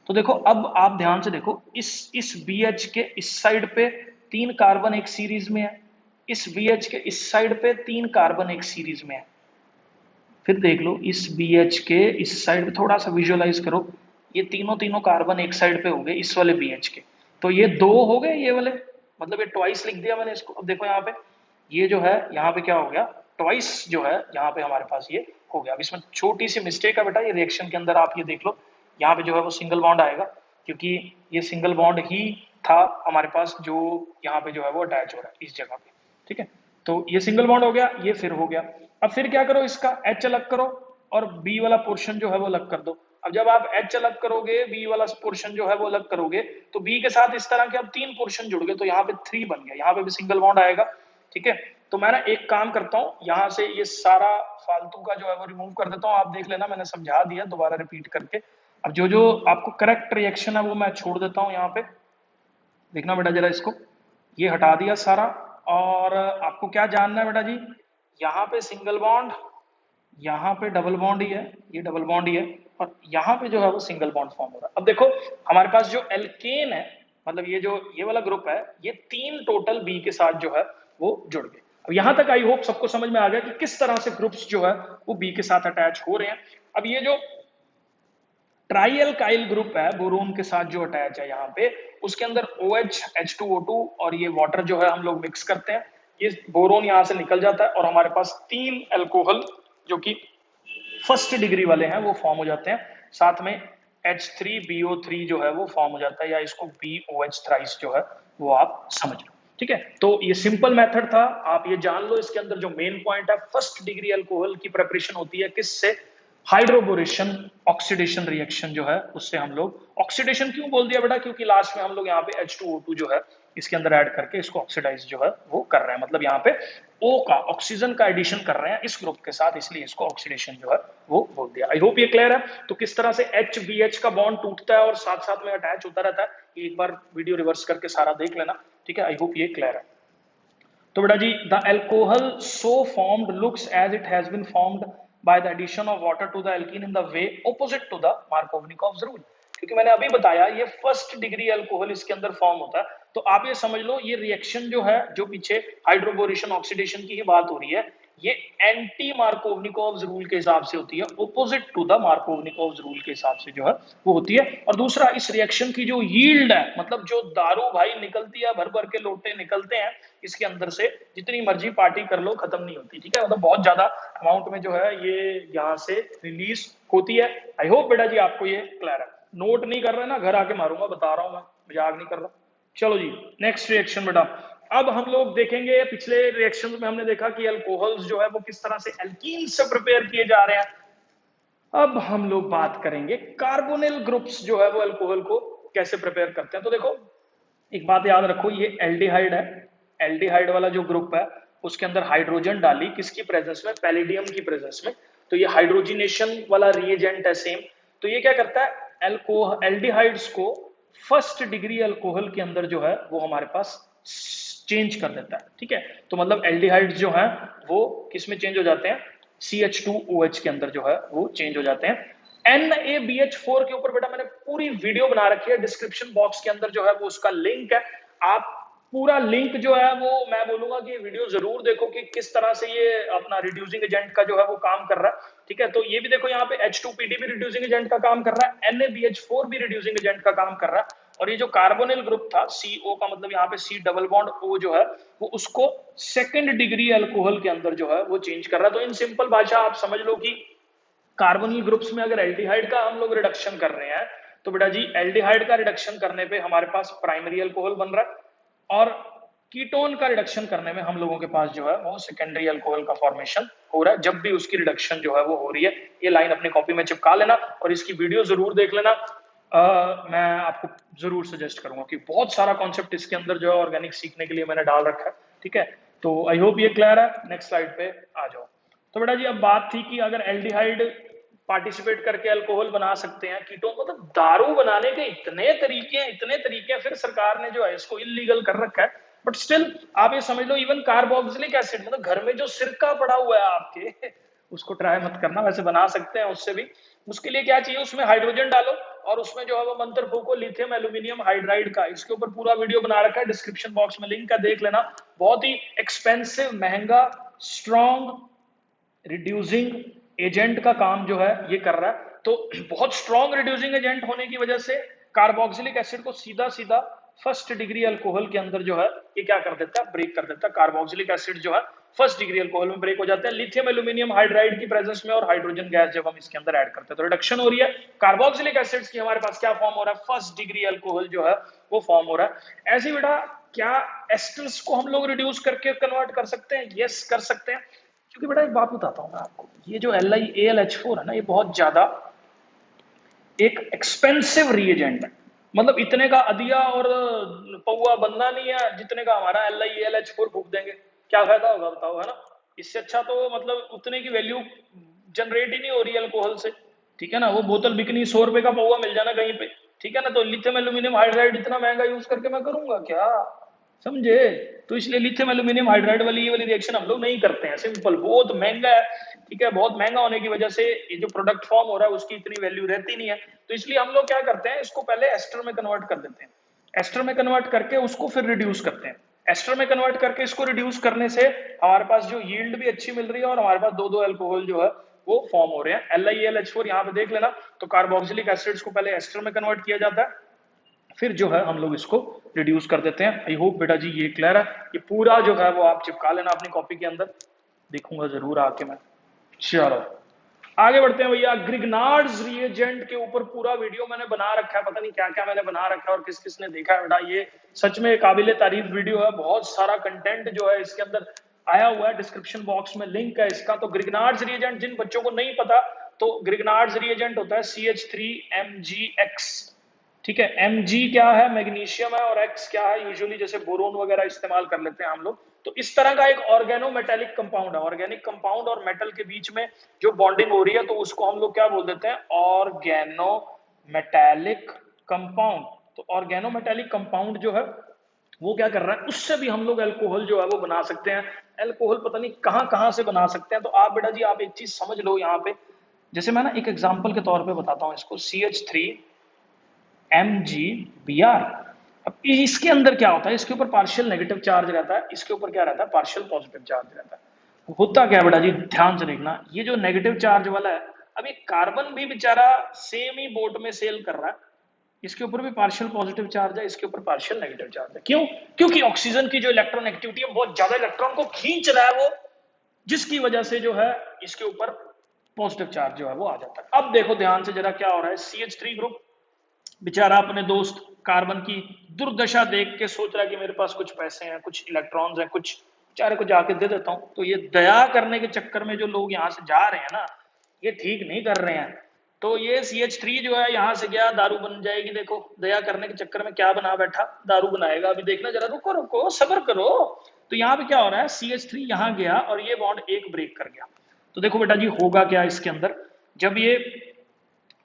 तो देखो अब आप ध्यान से देखो, इस BH के इस साइड पे 3 कार्बन एक सीरीज में है, इस BH के इस साइड पे 3 कार्बन एक सीरीज में है। फिर देख लो इस BH के इस साइड पे थोड़ा सा विजुअलाइज करो, ये तीनों तीनों कार्बन एक साइड पे हो गए इस वाले BH के, तो ये 2 हो गए ये वाले, मतलब ये ट्वाइस लिख दिया मैंने इसको। अब देखो यहाँ पे ये जो है यहाँ पे क्या हो गया, ट्वाइस जो है यहाँ पे हमारे पास ये हो गया। अब इसमें छोटी सी मिस्टेक है बेटा, ये रिएक्शन के अंदर आप ये देख लो, यहाँ पे जो है वो सिंगल बॉन्ड आएगा, क्योंकि ये सिंगल बॉन्ड ही था हमारे पास जो यहाँ पे जो है वो अटैच हो रहा है इस जगह पे, ठीक है। तो ये सिंगल बॉन्ड हो गया, ये फिर हो गया। अब फिर क्या करो, इसका H अलग करो और B वाला पोर्शन जो है वो अलग कर दो। अब जब आप H अलग करोगे, B वाला पोर्शन जो है वो अलग करोगे, तो B के साथ इस तरह के अब 3 पोर्शन जुड़ गए, तो यहाँ पे 3 बन गया, यहाँ पे भी सिंगल बॉन्ड आएगा, ठीक है। तो मैं ना एक काम करता हूँ, यहाँ से ये सारा फालतू का जो है वो रिमूव कर देता हूँ, आप देख लेना मैंने समझा दिया दोबारा रिपीट करके। अब जो जो आपको करेक्ट रिएक्शन है वो मैं छोड़ देता हूँ यहाँ पे, देखना बेटा जरा इसको, ये हटा दिया सारा। और आपको क्या जानना है बेटा जी, यहाँ पे सिंगल बॉन्ड, यहाँ पे डबल बॉन्ड ही है, ये डबल बॉन्ड ही है, और यहाँ पे जो है वो सिंगल बॉन्ड फॉर्म हो रहा है। अब देखो हमारे पास जो एल्केन है, मतलब ये जो ये वाला ग्रुप है, ये 3 टोटल बी के साथ जो है वो जुड़ गए। अब यहां तक आई होप सबको समझ में आ गया कि किस तरह से ग्रुप्स जो है वो बी के साथ अटैच हो रहे हैं। अब ये जो ट्राई एल्काइल ग्रुप है बोरोन के साथ जो अटैच है यहाँ पे, उसके अंदर OH H2O2 और ये वाटर जो है हम लोग मिक्स करते हैं, ये बोरोन यहाँ से निकल जाता है और हमारे पास 3 अल्कोहल जो कि फर्स्ट डिग्री वाले हैं वो फॉर्म हो जाते हैं, साथ में H3BO3 जो है वो फॉर्म हो जाता है, या इसको BOH थ्राइस जो है वो आप समझ लो, ठीक है। तो ये सिंपल मेथड था, आप ये जान लो इसके अंदर जो मेन पॉइंट है, फर्स्ट डिग्री अल्कोहल की प्रिपरेशन होती है किससे, हाइड्रोबोरेशन ऑक्सीडेशन रिएक्शन जो है उससे हम लोग, ऑक्सीडेशन क्यों बोल दिया बेटा, क्योंकि लास्ट में हम लोग यहाँ पे H2O2 जो है इसके अंदर ऐड करके इसको ऑक्सीडाइज जो है वो कर रहे हैं, मतलब यहाँ पे O का ऑक्सीजन का एडिशन कर रहे हैं इस ग्रुप के साथ, इसलिए इसको ऑक्सीडेशन जो है वो बोल दिया। आई होप ये क्लियर है। तो किस तरह से HBH का बॉन्ड टूटता है और साथ साथ में अटैच होता रहता है, एक बार वीडियो रिवर्स करके सारा देख लेना, ठीक है। आई होप ये क्लियर है। तो बेटा जी, the alcohol so formed looks as it has been formed by the addition of water to the alkene in the way opposite to the Markovnikov's rule, क्योंकि मैंने अभी बताया ये फर्स्ट डिग्री अल्कोहल इसके अंदर फॉर्म होता है। तो आप ये समझ लो ये रिएक्शन जो है, जो पीछे हाइड्रोबोरेशन ऑक्सीडेशन की ही बात हो रही है, ये एंटी मार्कोवनिकोव्स रूल के हिसाब से होती है, opposite to the Markovnikov's rule के हिसाब से जो है वो होती है। और दूसरा, इस रिएक्शन की जो यील्ड है, मतलब जो दारू भाई निकलती है, भर भर के लोटे निकलते हैं इसके अंदर से, जितनी मर्जी पार्टी कर लो खत्म नहीं होती, ठीक है। मतलब बहुत ज्यादा अमाउंट में जो है ये यहाँ से रिलीज होती है। आई होप बेटा जी आपको ये क्लियर है। नोट नहीं कर रहे ना, घर आके मारूंगा, बता रहा हूं मैं, मजाक नहीं कर रहा। चलो जी नेक्स्ट रिएक्शन बेटा, अब हम लोग देखेंगे, पिछले रिएक्शन में हमने देखा कि अल्कोहल्स जो है वो किस तरह से एल्कीन से प्रिपेयर किए जा रहे हैं। अब हम लोग बात करेंगे कार्बोनिल ग्रुप्स जो है वो अल्कोहल को कैसे प्रिपेयर करते हैं। तो देखो एक बात याद रखो, ये एल्डिहाइड है, एल्डिहाइड वाला जो ग्रुप है उसके अंदर हाइड्रोजन डाली किसकी प्रेजेंस में, पैलिडियम की प्रेजेंस में, तो ये हाइड्रोजिनेशन वाला रिएजेंट है सेम। तो ये क्या करता है, एल्डिहाइड्स को फर्स्ट डिग्री अल्कोहल के अंदर जो है वो हमारे पास चेंज कर देता है, ठीक है। तो मतलब एल्डिहाइड्स जो हैं वो किस में चेंज हो जाते हैं, CH2OH के अंदर जो है वो चेंज हो जाते हैं। NaBH4 के ऊपर बेटा मैंने पूरी वीडियो बना रखी है, डिस्क्रिप्शन बॉक्स के अंदर जो है वो उसका लिंक है, आप पूरा लिंक जो है वो मैं बोलूंगा कि वीडियो जरूर देखो कि किस तरह से ये अपना रिड्यूसिंग एजेंट का जो है वो काम कर रहा है, ठीक है। तो ये भी देखो यहाँ पे H2PD भी रिड्यूसिंग एजेंट का काम कर रहा है, NaBH4 भी रिड्यूसिंग एजेंट का काम कर रहा है, और ये जो कार्बोनिल ग्रुप था CO का मतलब यहाँ पे C डबल बॉन्ड O जो है वो उसको सेकंड डिग्री अल्कोहल के अंदर जो है वो चेंज कर रहा है। तो इन सिंपल भाषा आप समझ लो कि कार्बोनिल ग्रुप्स में अगर एल्डिहाइड का हम लोग रिडक्शन कर रहे हैं तो बेटा जी एल्डिहाइड का रिडक्शन करने पे हमारे पास प्राइमरी अल्कोहल बन रहा है, और कीटोन का रिडक्शन करने में हम लोगों के पास जो है वो सेकेंडरी अल्कोहल का फॉर्मेशन हो रहा है। जब भी उसकी रिडक्शन जो है वो हो रही है, ये लाइन अपनी कॉपी में चिपका लेना और इसकी वीडियो जरूर देख लेना। मैं आपको जरूर सजेस्ट करूंगा कि बहुत सारा कॉन्सेप्ट इसके अंदर जो है ऑर्गेनिक सीखने के लिए मैंने डाल रखा है। ठीक है, तो आई होप ये क्लियर है। नेक्स्ट स्लाइड पे आ जाओ। तो बेटा जी अब बात थी कि अगर एल्डिहाइड पार्टिसिपेट करके अल्कोहल बना सकते हैं, कीटोन मतलब दारू बनाने के इतने तरीके हैं, फिर सरकार ने जो है इसको इलीगल कर रखा है। बट स्टिल आप ये समझ लो, इवन कार्बोक्सिलिक एसिड मतलब घर में जो सिरका पड़ा हुआ है आपके उसको ट्राई मत करना, वैसे बना सकते हैं उससे भी। उसके लिए क्या चाहिए, उसमें हाइड्रोजन डालो और उसमें जो है वो मंत्र फूको लिथियम एल्यूमिनियम हाइड्राइड का। इसके ऊपर पूरा वीडियो बना रखा है, डिस्क्रिप्शन बॉक्स में लिंक है, देख लेना। बहुत ही एक्सपेंसिव, महंगा, स्ट्रॉन्ग रिड्यूसिंग एजेंट का काम जो है ये कर रहा है। तो बहुत स्ट्रॉन्ग रिड्यूसिंग एजेंट होने की वजह से कार्बोक्सिलिक एसिड को सीधा सीधा फर्स्ट डिग्री अल्कोहल के अंदर जो है ये क्या कर देता है, ब्रेक कर देता है। कार्बोक्सिलिक एसिड जो है फर्स्ट डिग्री अल्कोहल में ब्रेक हो जाते हैं लिथियम एल्यूमिनियम हाइड्राइड की प्रेजेंस में, और हाइड्रोजन गैस जब हम इसके अंदर ऐड करते हैं तो रिडक्शन हो रही है। कार्बोक्सिलिक एसिड्स की हमारे पास क्या फॉर्म हो रहा है, फर्स्ट डिग्री अल्कोहल जो है वो फॉर्म हो रहा है। ऐसे बेटा क्या एस्टर्स को हम लोग रिड्यूस करके कन्वर्ट कर सकते हैं? यस कर सकते हैं। क्योंकि बेटा एक बात बताता हूं मैं आपको, ये जो LiAlH4 है ना, ये बहुत ज्यादा एक एक्सपेंसिव रिएजेंट है। मतलब इतने का अधिया और पौआ बनना नहीं है जितने का हमारा LiAlH4 फूक देंगे, क्या फायदा होगा बताओ, है ना। इससे अच्छा तो मतलब उतने की वैल्यू जनरेट ही नहीं हो रही अल्कोहल से। ठीक है ना, वो बोतल बिकनी 100 रुपए का पौआ मिल जाना कहीं पे। ठीक है ना, तो लिथियम एल्यूमिनियम हाइड्राइड इतना महंगा यूज करके मैं करूंगा क्या, समझे। तो इसलिए लिथियम एल्यूमिनियम हाइड्राइड वाली ये वाली रिएक्शन हम लोग नहीं करते हैं, सिंपल। बहुत महंगा है। ठीक है, बहुत महंगा होने की वजह से ये जो प्रोडक्ट फॉर्म हो रहा है उसकी इतनी वैल्यू रहती नहीं है। तो इसलिए हम लोग क्या करते हैं, इसको पहले एस्टर में कन्वर्ट कर देते हैं। एस्टर में कन्वर्ट करके उसको फिर रिड्यूस करते हैं। एस्टर में कन्वर्ट करके इसको रिड्यूस करने से हमारे पास जो यील्ड भी अच्छी मिल रही है और हमारे पास दो दो अल्कोहल जो है वो फॉर्म हो रहे हैं। LiAlH4 यहाँ पे देख लेना। तो कार्बोक्सिलिक एसिड्स को पहले एस्टर में कन्वर्ट किया जाता है, फिर जो है हम लोग इसको रिड्यूस कर देते हैं। आई होप बेटा जी ये क्लियर है। ये पूरा जो है वो आप चिपका लेना अपनी कॉपी के अंदर, देखूंगा जरूर आके मैं। चलो आगे बढ़ते हैं भैया। ग्रिग्नार्ड्स रिएजेंट के ऊपर पूरा वीडियो मैंने बना रखा है, पता नहीं क्या क्या मैंने बना रखा है और किस किसने देखा है बेटा। ये सच में काबिले तारीफ वीडियो है, बहुत सारा कंटेंट जो है इसके अंदर आया हुआ है। डिस्क्रिप्शन बॉक्स में लिंक है इसका। तो ग्रिग्नार्ड्स रिएजेंट जिन बच्चों को नहीं पता, तो ग्रिग्नार्ड्स रिएजेंट होता है CH3MgX। ठीक है, Mg क्या है, मैग्नीशियम है, और X क्या है, यूजुअली जैसे बोरोन वगैरह इस्तेमाल कर लेते हैं हम लोग। तो इस तरह का एक ऑर्गेनोमेटेलिक कंपाउंड है। ऑर्गेनिक कंपाउंड और मेटल के बीच में जो बॉन्डिंग हो रही है तो उसको हम लोग क्या बोल देते हैं, ऑर्गेनोमेटेलिक कंपाउंड। तो ऑर्गेनोमेटेलिक कंपाउंड जो है वो क्या कर रहा है, उससे भी हम लोग अल्कोहल जो है वो बना सकते हैं। अल्कोहल पता नहीं कहां कहां से बना सकते हैं। तो आप बेटा जी आप एक चीज समझ लो यहाँ पे, जैसे मैं ना एक एग्जांपल के तौर पे बताता हूँ इसको। CH3MgBr। अब इसके अंदर क्या होता है, इसके ऊपर पार्शियल नेगेटिव चार्ज रहता है, इसके ऊपर क्या रहता है, पार्शियल पॉजिटिव चार्ज रहता है। होता क्या है बेटा जी, ध्यान से देखना, ये जो नेगेटिव चार्ज वाला है, अब ये कार्बन भी बेचारा सेम ही बोट में सेल कर रहा है। इसके ऊपर भी पार्शियल पॉजिटिव चार्ज है, इसके ऊपर पार्शियल नेगेटिव चार्ज है। क्यों? क्योंकि ऑक्सीजन की जो इलेक्ट्रॉन एक्टिविटी है बहुत ज्यादा इलेक्ट्रॉन को खींच रहा है वो, जिसकी वजह से जो है इसके ऊपर पॉजिटिव चार्ज जो है वो आ जाता है। अब देखो ध्यान से जरा क्या हो रहा है, CH3 ग्रुप बेचारा अपने दोस्त कार्बन की दुर्दशा देख के सोच रहा है कि मेरे पास कुछ पैसे हैं, कुछ इलेक्ट्रॉन्स हैं, कुछ बेचारे को जाके दे देता हूं। तो ये दया करने के चक्कर में जो लोग यहां से जा रहे हैं ना, ये ठीक नहीं कर रहे हैं। तो ये CH3 जो है यहां से गया, दारू बन जाएगी। देखो दया करने के चक्कर में क्या बना बैठा, दारू बनाएगा। अभी देखना जरा, रुको रुको सब्र करो। तो यहाँ पे क्या हो रहा है, CH3 यहां गया और ये बॉन्ड एक ब्रेक कर गया। तो देखो बेटा जी होगा क्या इसके अंदर, जब ये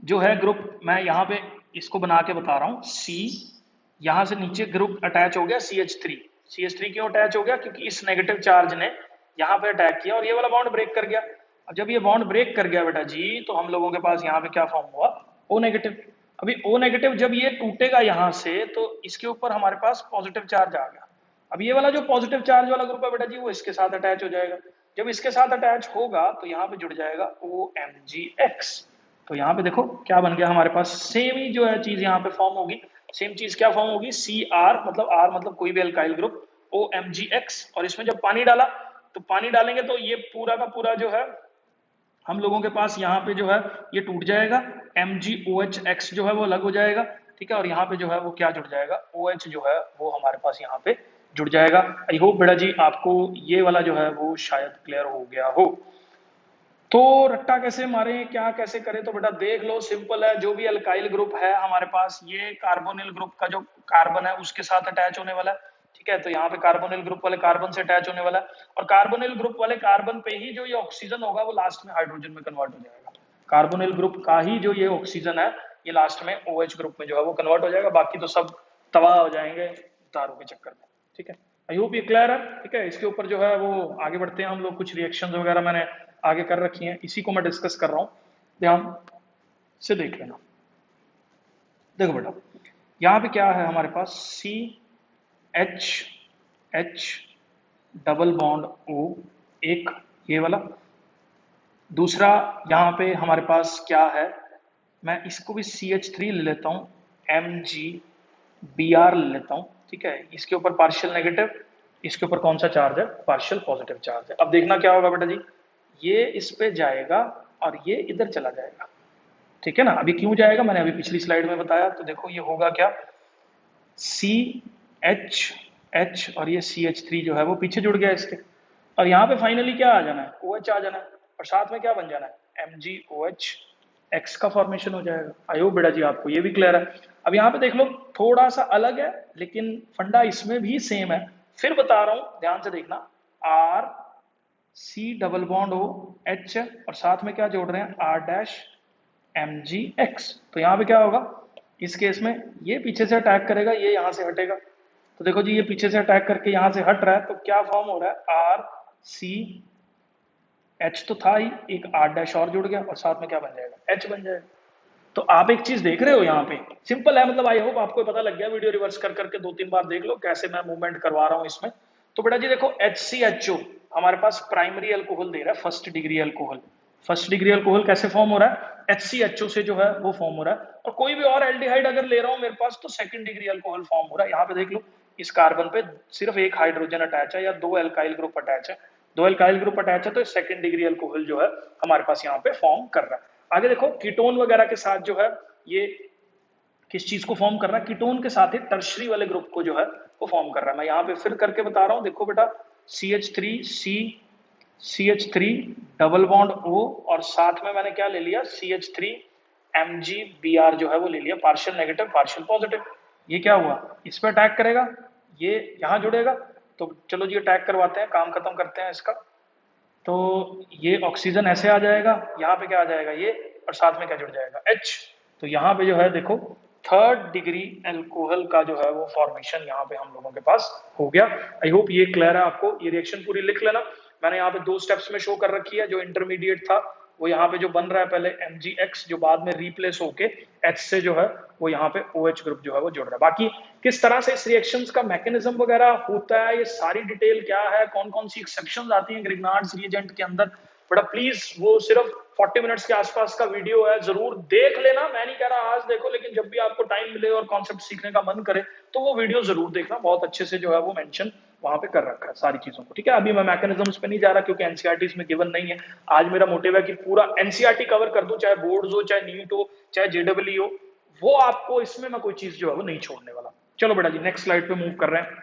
जो है ग्रुप, मैं यहाँ पे इसको बना के बता रहा हूँ, C यहां से नीचे ग्रुप अटैच हो गया CH3 क्यों अटैच हो गया, क्योंकि इस नेगेटिव चार्ज ने यहाँ पे अटैक किया और ये वाला बॉन्ड ब्रेक कर गया। अब जब ये बॉन्ड ब्रेक कर गया बेटा जी, तो हम लोगों के पास यहाँ पे क्या फॉर्म हुआ, O नेगेटिव। अभी O नेगेटिव जब ये टूटेगा यहाँ से, तो इसके ऊपर हमारे पास पॉजिटिव चार्ज आ गया। अब ये वाला जो पॉजिटिव चार्ज वाला ग्रुप है बेटा जी, वो इसके साथ अटैच हो जाएगा। जब इसके साथ अटैच होगा तो यहाँ पे जुड़ जाएगा OMgX। तो यहाँ पे देखो क्या बन गया हमारे पास, सेम ही जो है चीज यहाँ पे फॉर्म होगी। सेम चीज क्या फॉर्म होगी, Cr मतलब R मतलब कोई भी अल्काइल ग्रुप, OMgX। और इसमें जब पानी डाला, तो पानी डालेंगे तो ये पूरा का पूरा जो है हम लोगों के पास यहाँ पे जो है ये टूट जाएगा, MgOHX जो है वो अलग हो जाएगा। ठीक है, और यहाँ पे जो है वो क्या जुड़ जाएगा, OH जो है वो हमारे पास यहाँ पे जुड़ जाएगा। आई होप बेटा जी आपको ये वाला जो है वो शायद क्लियर हो गया हो। तो रट्टा कैसे मारे, क्या कैसे करें, तो बेटा देख लो, सिंपल है। जो भी अल्काइल ग्रुप है हमारे पास, ये कार्बोनिल ग्रुप का जो कार्बन है उसके साथ अटैच होने वाला है, ठीक है। तो यहाँ पे कार्बोनिल ग्रुप वाले कार्बन से अटैच होने वाला है, और कार्बोनिल ग्रुप वाले कार्बन पे ही जो ये ऑक्सीजन होगा वो लास्ट में हाइड्रोजन में कन्वर्ट हो जाएगा। कार्बोनिल ग्रुप का ही जो ये ऑक्सीजन है ये लास्ट में OH ग्रुप में जो है वो कन्वर्ट हो जाएगा, बाकी तो सब तबाह हो जाएंगे दारू के चक्कर में, ठीक है। आई होप ये क्लियर है, ठीक है। इसके ऊपर जो है वो आगे बढ़ते हैं हम लोग, कुछ रिएक्शंस वगैरह मैंने आगे कर रखी हैं, इसी को मैं डिस्कस कर रहा हूं, ध्यान से देख लेना। देखो बेटा, यहाँ पे क्या है हमारे पास, CH डबल बॉन्ड O, एक ये वाला। दूसरा यहाँ पे हमारे पास क्या है, मैं इसको भी CH3 ले लेता हूँ, MgBr ले लेता हूँ, ठीक है। इसके ऊपर पार्शियल नेगेटिव, इसके ऊपर कौन सा चार्ज है, पार्शियल पॉजिटिव चार्ज है। अब देखना क्या होगा बेटा जी, ये इस पे जाएगा और ये इधर चला जाएगा, ठीक है ना। अभी क्यों जाएगा मैंने अभी पिछली स्लाइड में बताया, तो देखो ये होगा क्या, CH और ये CH3 जो है वो पीछे जुड़ गया इसके, और यहाँ पे फाइनली क्या आ जाना है, OH आ जाना है, और साथ में क्या बन जाना है, MgOH, X का फॉर्मेशन हो जाएगा। आई होप बेटा जी आपको ये भी क्लियर है। अब यहाँ पे देख लो, थोड़ा सा अलग है लेकिन फंडा इसमें भी सेम है, फिर बता रहा हूं ध्यान से देखना। R C double bond O H और साथ में क्या जोड़ रहे हैं, R डैश MgX। तो यहाँ पे क्या होगा, इस केस में ये पीछे से अटैक करेगा, ये यहाँ से हटेगा, तो देखो जी ये पीछे से अटैक करके यहाँ से हट रहा है, तो क्या फॉर्म हो रहा है, RCH तो था ही, एक R डैश और जुड़ गया और साथ में क्या बन जाएगा, H बन जाएगा। तो आप एक चीज देख रहे हो यहाँ पे, सिंपल है, मतलब आई होप आपको पता लग गया, वीडियो रिवर्स कर करके 2-3 बार देख लो कैसे मैं मूवमेंट करवा रहा हूँ इसमें। तो बेटा जी देखो, HCHO हमारे पास प्राइमरी अल्कोहल दे रहा है, first degree alcohol. First degree alcohol कैसे फॉर्म हो रहा है, HCHO से जो है वो फॉर्म हो रहा है, और कोई भी और एल्डिहाइड अगर ले रहा हूं मेरे पास तो सेकंड डिग्री अल्कोहल फॉर्म हो रहा है। यहाँ पे देख लो, इस कार्बन पे सिर्फ एक हाइड्रोजन अटैच है या 2 एल्काइल ग्रुप अटैच है, 2 एल्काइल ग्रुप अटैच है, तो सेकंड डिग्री अल्कोहल जो है हमारे पास यहाँ पे फॉर्म कर रहा है। आगे देखो, कीटोन वगैरह के साथ जो है ये किस चीज को फॉर्म कर रहा है, कीटोन के साथ ही टर्शरी वाले ग्रुप को जो है वो फॉर्म कर रहा है। मैं यहाँ पे फिर करके बता रहा हूँ, देखो बेटा, CH3 डबल बॉन्ड O और साथ में मैंने क्या ले लिया, CH3 MgBr जो है वो ले लिया, पार्शियल नेगेटिव पार्शियल पॉजिटिव। ये क्या हुआ, इस पर अटैक करेगा, ये यहाँ जुड़ेगा, तो चलो जी अटैक करवाते हैं, काम खत्म करते हैं इसका। तो ये ऑक्सीजन ऐसे आ जाएगा, यहाँ पे क्या आ जाएगा ये, और साथ में क्या जुड़ जाएगा, H। तो यहाँ पे जो है देखो, थर्ड डिग्री अल्कोहल का जो है वो फॉर्मेशन यहाँ पे हम लोगों के पास हो गया। आई होप ये क्लियर है आपको, ये रिएक्शन पूरी लिख लेना। मैंने यहाँ पे 2 स्टेप्स में शो कर रखी है, जो इंटरमीडिएट था वो यहाँ पे जो बन रहा है पहले MgX, जो बाद में रिप्लेस होके H से जो है वो यहाँ पे OH ग्रुप जो है वो जुड़ रहा है। बाकी किस तरह से इस रिएक्शंस का मैकेनिज्म वगैरह होता है, ये सारी डिटेल क्या है, कौन कौन सी एक्सेप्शंस आती हैं ग्रिग्नार्ड्स रिएजेंट के अंदर, बड़ा प्लीज वो सिर्फ 40 मिनट्स के आसपास का वीडियो है, जरूर देख लेना। मैं नहीं कह रहा आज देखो, लेकिन जब भी आपको टाइम मिले और कॉन्सेप्ट सीखने का मन करे तो वो वीडियो जरूर देखना, बहुत अच्छे से जो है वो मेंशन वहां पे कर रखा है सारी चीजों को, ठीक है। अभी मैं मैकेनिज्म्स पे नहीं जा रहा क्योंकि एनसीईआरटी में गिवन नहीं है। आज मेरा मोटिव है कि पूरा एनसीईआरटी कवर कर दूं, चाहे बोर्ड्स हो, चाहे नीट हो, चाहे जेडब्ल्यू हो, वो आपको इसमें मैं कोई चीज जो है वो नहीं छोड़ने वाला। चलो बेटा जी नेक्स्ट स्लाइड पे मूव कर रहे हैं।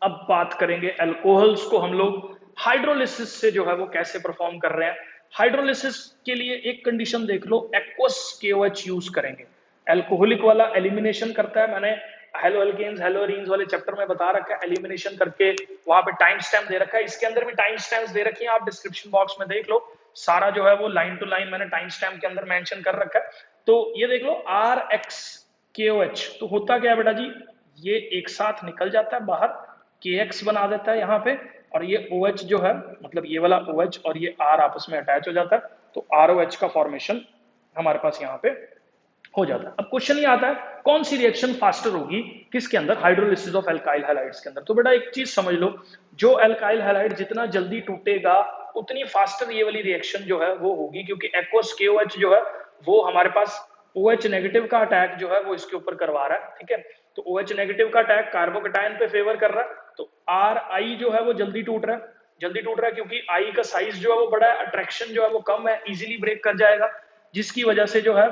अब बात करेंगे अल्कोहल्स को हम लोग हाइड्रोलिसिस से जो है वो कैसे परफॉर्म कर रहे हैं। हाइड्रोलिसिस के लिए एक कंडीशन देख लो, एक्वस KOH यूज करेंगे। अल्कोहलिक वाला एलिमिनेशन करता है, मैंने हेलो एल्केन्स हेलो एरीन्स वाले चैप्टर में बता रखा है, एलिमिनेशन करके वहां पे टाइम स्टैम्प दे रखा है, इसके अंदर भी टाइम स्टैम्प्स दे रखी हैं, आप डिस्क्रिप्शन बॉक्स में देख लो, सारा जो है वो लाइन टू लाइन मैंने टाइम स्टैम्प के अंदर मेंशन कर रखा है। तो ये देख लो RX KOH, तो होता क्या है बेटा जी, ये एक साथ निकल जाता है बाहर, KX बना देता है यहाँ पे, और ये OH जो है, मतलब ये वाला OH और ये R आपस में अटैच हो जाता है, तो ROH का फॉर्मेशन हमारे पास यहाँ पे हो जाता है। अब क्वेश्चन ये आता है, कौन सी रिएक्शन फास्टर होगी किसके अंदर, हाइड्रोलिसिस ऑफ एल्काइल हैलाइड्स के अंदर। तो बेटा एक चीज समझ लो, जो एल्काइल हैलाइड जितना जल्दी टूटेगा उतनी फास्टर ये वाली रिएक्शन जो है वो होगी, क्योंकि एक्वस KOH जो है वो हमारे पास OH नेगेटिव का अटैक जो है वो इसके ऊपर करवा रहा है, ठीक है। तो OH नेगेटिव का अटैक कार्बोकेटायन पे फेवर कर रहा है, तो RI जो है वो जल्दी टूट रहा है, जल्दी टूट रहा है क्योंकि I का साइज जो है वो बड़ा है, अट्रैक्शन जो है वो कम है, इजीली ब्रेक कर जाएगा, जिसकी वजह से जो है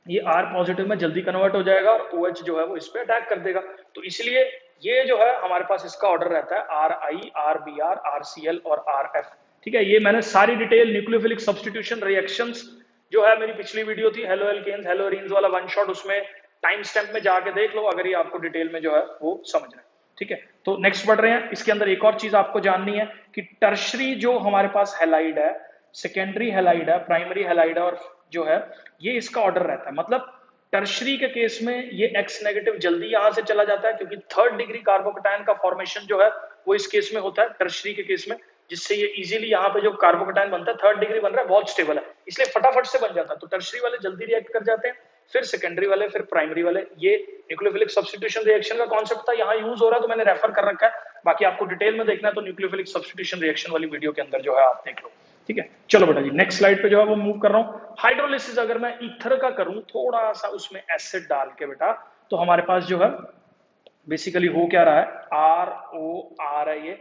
ये R पॉजिटिव में जल्दी कन्वर्ट हो जाएगा और OH जो है वो इस पे अटैक कर देगा। तो इसलिए ये जो है हमारे पास इसका ऑर्डर रहता है RI, RBr, RCl और RF, ठीक है, ये मैंने सारी डिटेल न्यूक्लियोफिलिक सब्स्टिट्यूशन रिएक्शंस जो है मेरी पिछली वीडियो थी हेलो एल्केन्स हेलो एरीन्स वाला वन शॉट, उसमें टाइम स्टैम्प में जाके देख लो अगर ये आपको डिटेल में जो है वो समझना है। ठीक है, तो नेक्स्ट बढ़ रहे हैं। इसके अंदर एक और चीज आपको जाननी है कि टर्शरी जो हमारे पास हैलाइड है, सेकेंडरी हैलाइड है, प्राइमरी हैलाइड है, और जो है ये इसका ऑर्डर रहता है। मतलब टर्शरी के केस में ये एक्स नेगेटिव जल्दी यहां से चला जाता है क्योंकि थर्ड डिग्री कार्बोकेटायन का फॉर्मेशन जो है वो इस केस में होता है टर्शरी के केस में, जिससे ये इजीली यहाँ पे जो कार्बोकेटायन बनता है थर्ड डिग्री बन रहा है बहुत स्टेबल है, इसलिए फटाफट से बन जाता है। तो टर्शरी वाले जल्दी रिएक्ट कर जाते हैं, फिर सेकेंडरी वाले, फिर प्राइमरी वाले। ये न्यूक्लियोफिलिक सब्स्टिट्यूशन रिएक्शन का कॉन्सेप्ट था, यहाँ यूज हो रहा है तो मैंने रेफर कर रखा है। बाकी आपको डिटेल में देखना है तो न्यूक्लियोफिलिक सब्स्टिट्यूशन रिएक्शन वाली वीडियो के अंदर जो है आप देख लो। ठीक है, चलो बेटा जी नेक्स्ट स्लाइड पे जो है वो मूव कर रहा हूँ। हाइड्रोलिसिस अगर मैं ईथर का करूं थोड़ा सा उसमें एसिड डाल के बेटा, तो हमारे पास जो है बेसिकली हो क्या रहा है, आर ओ आर है ये।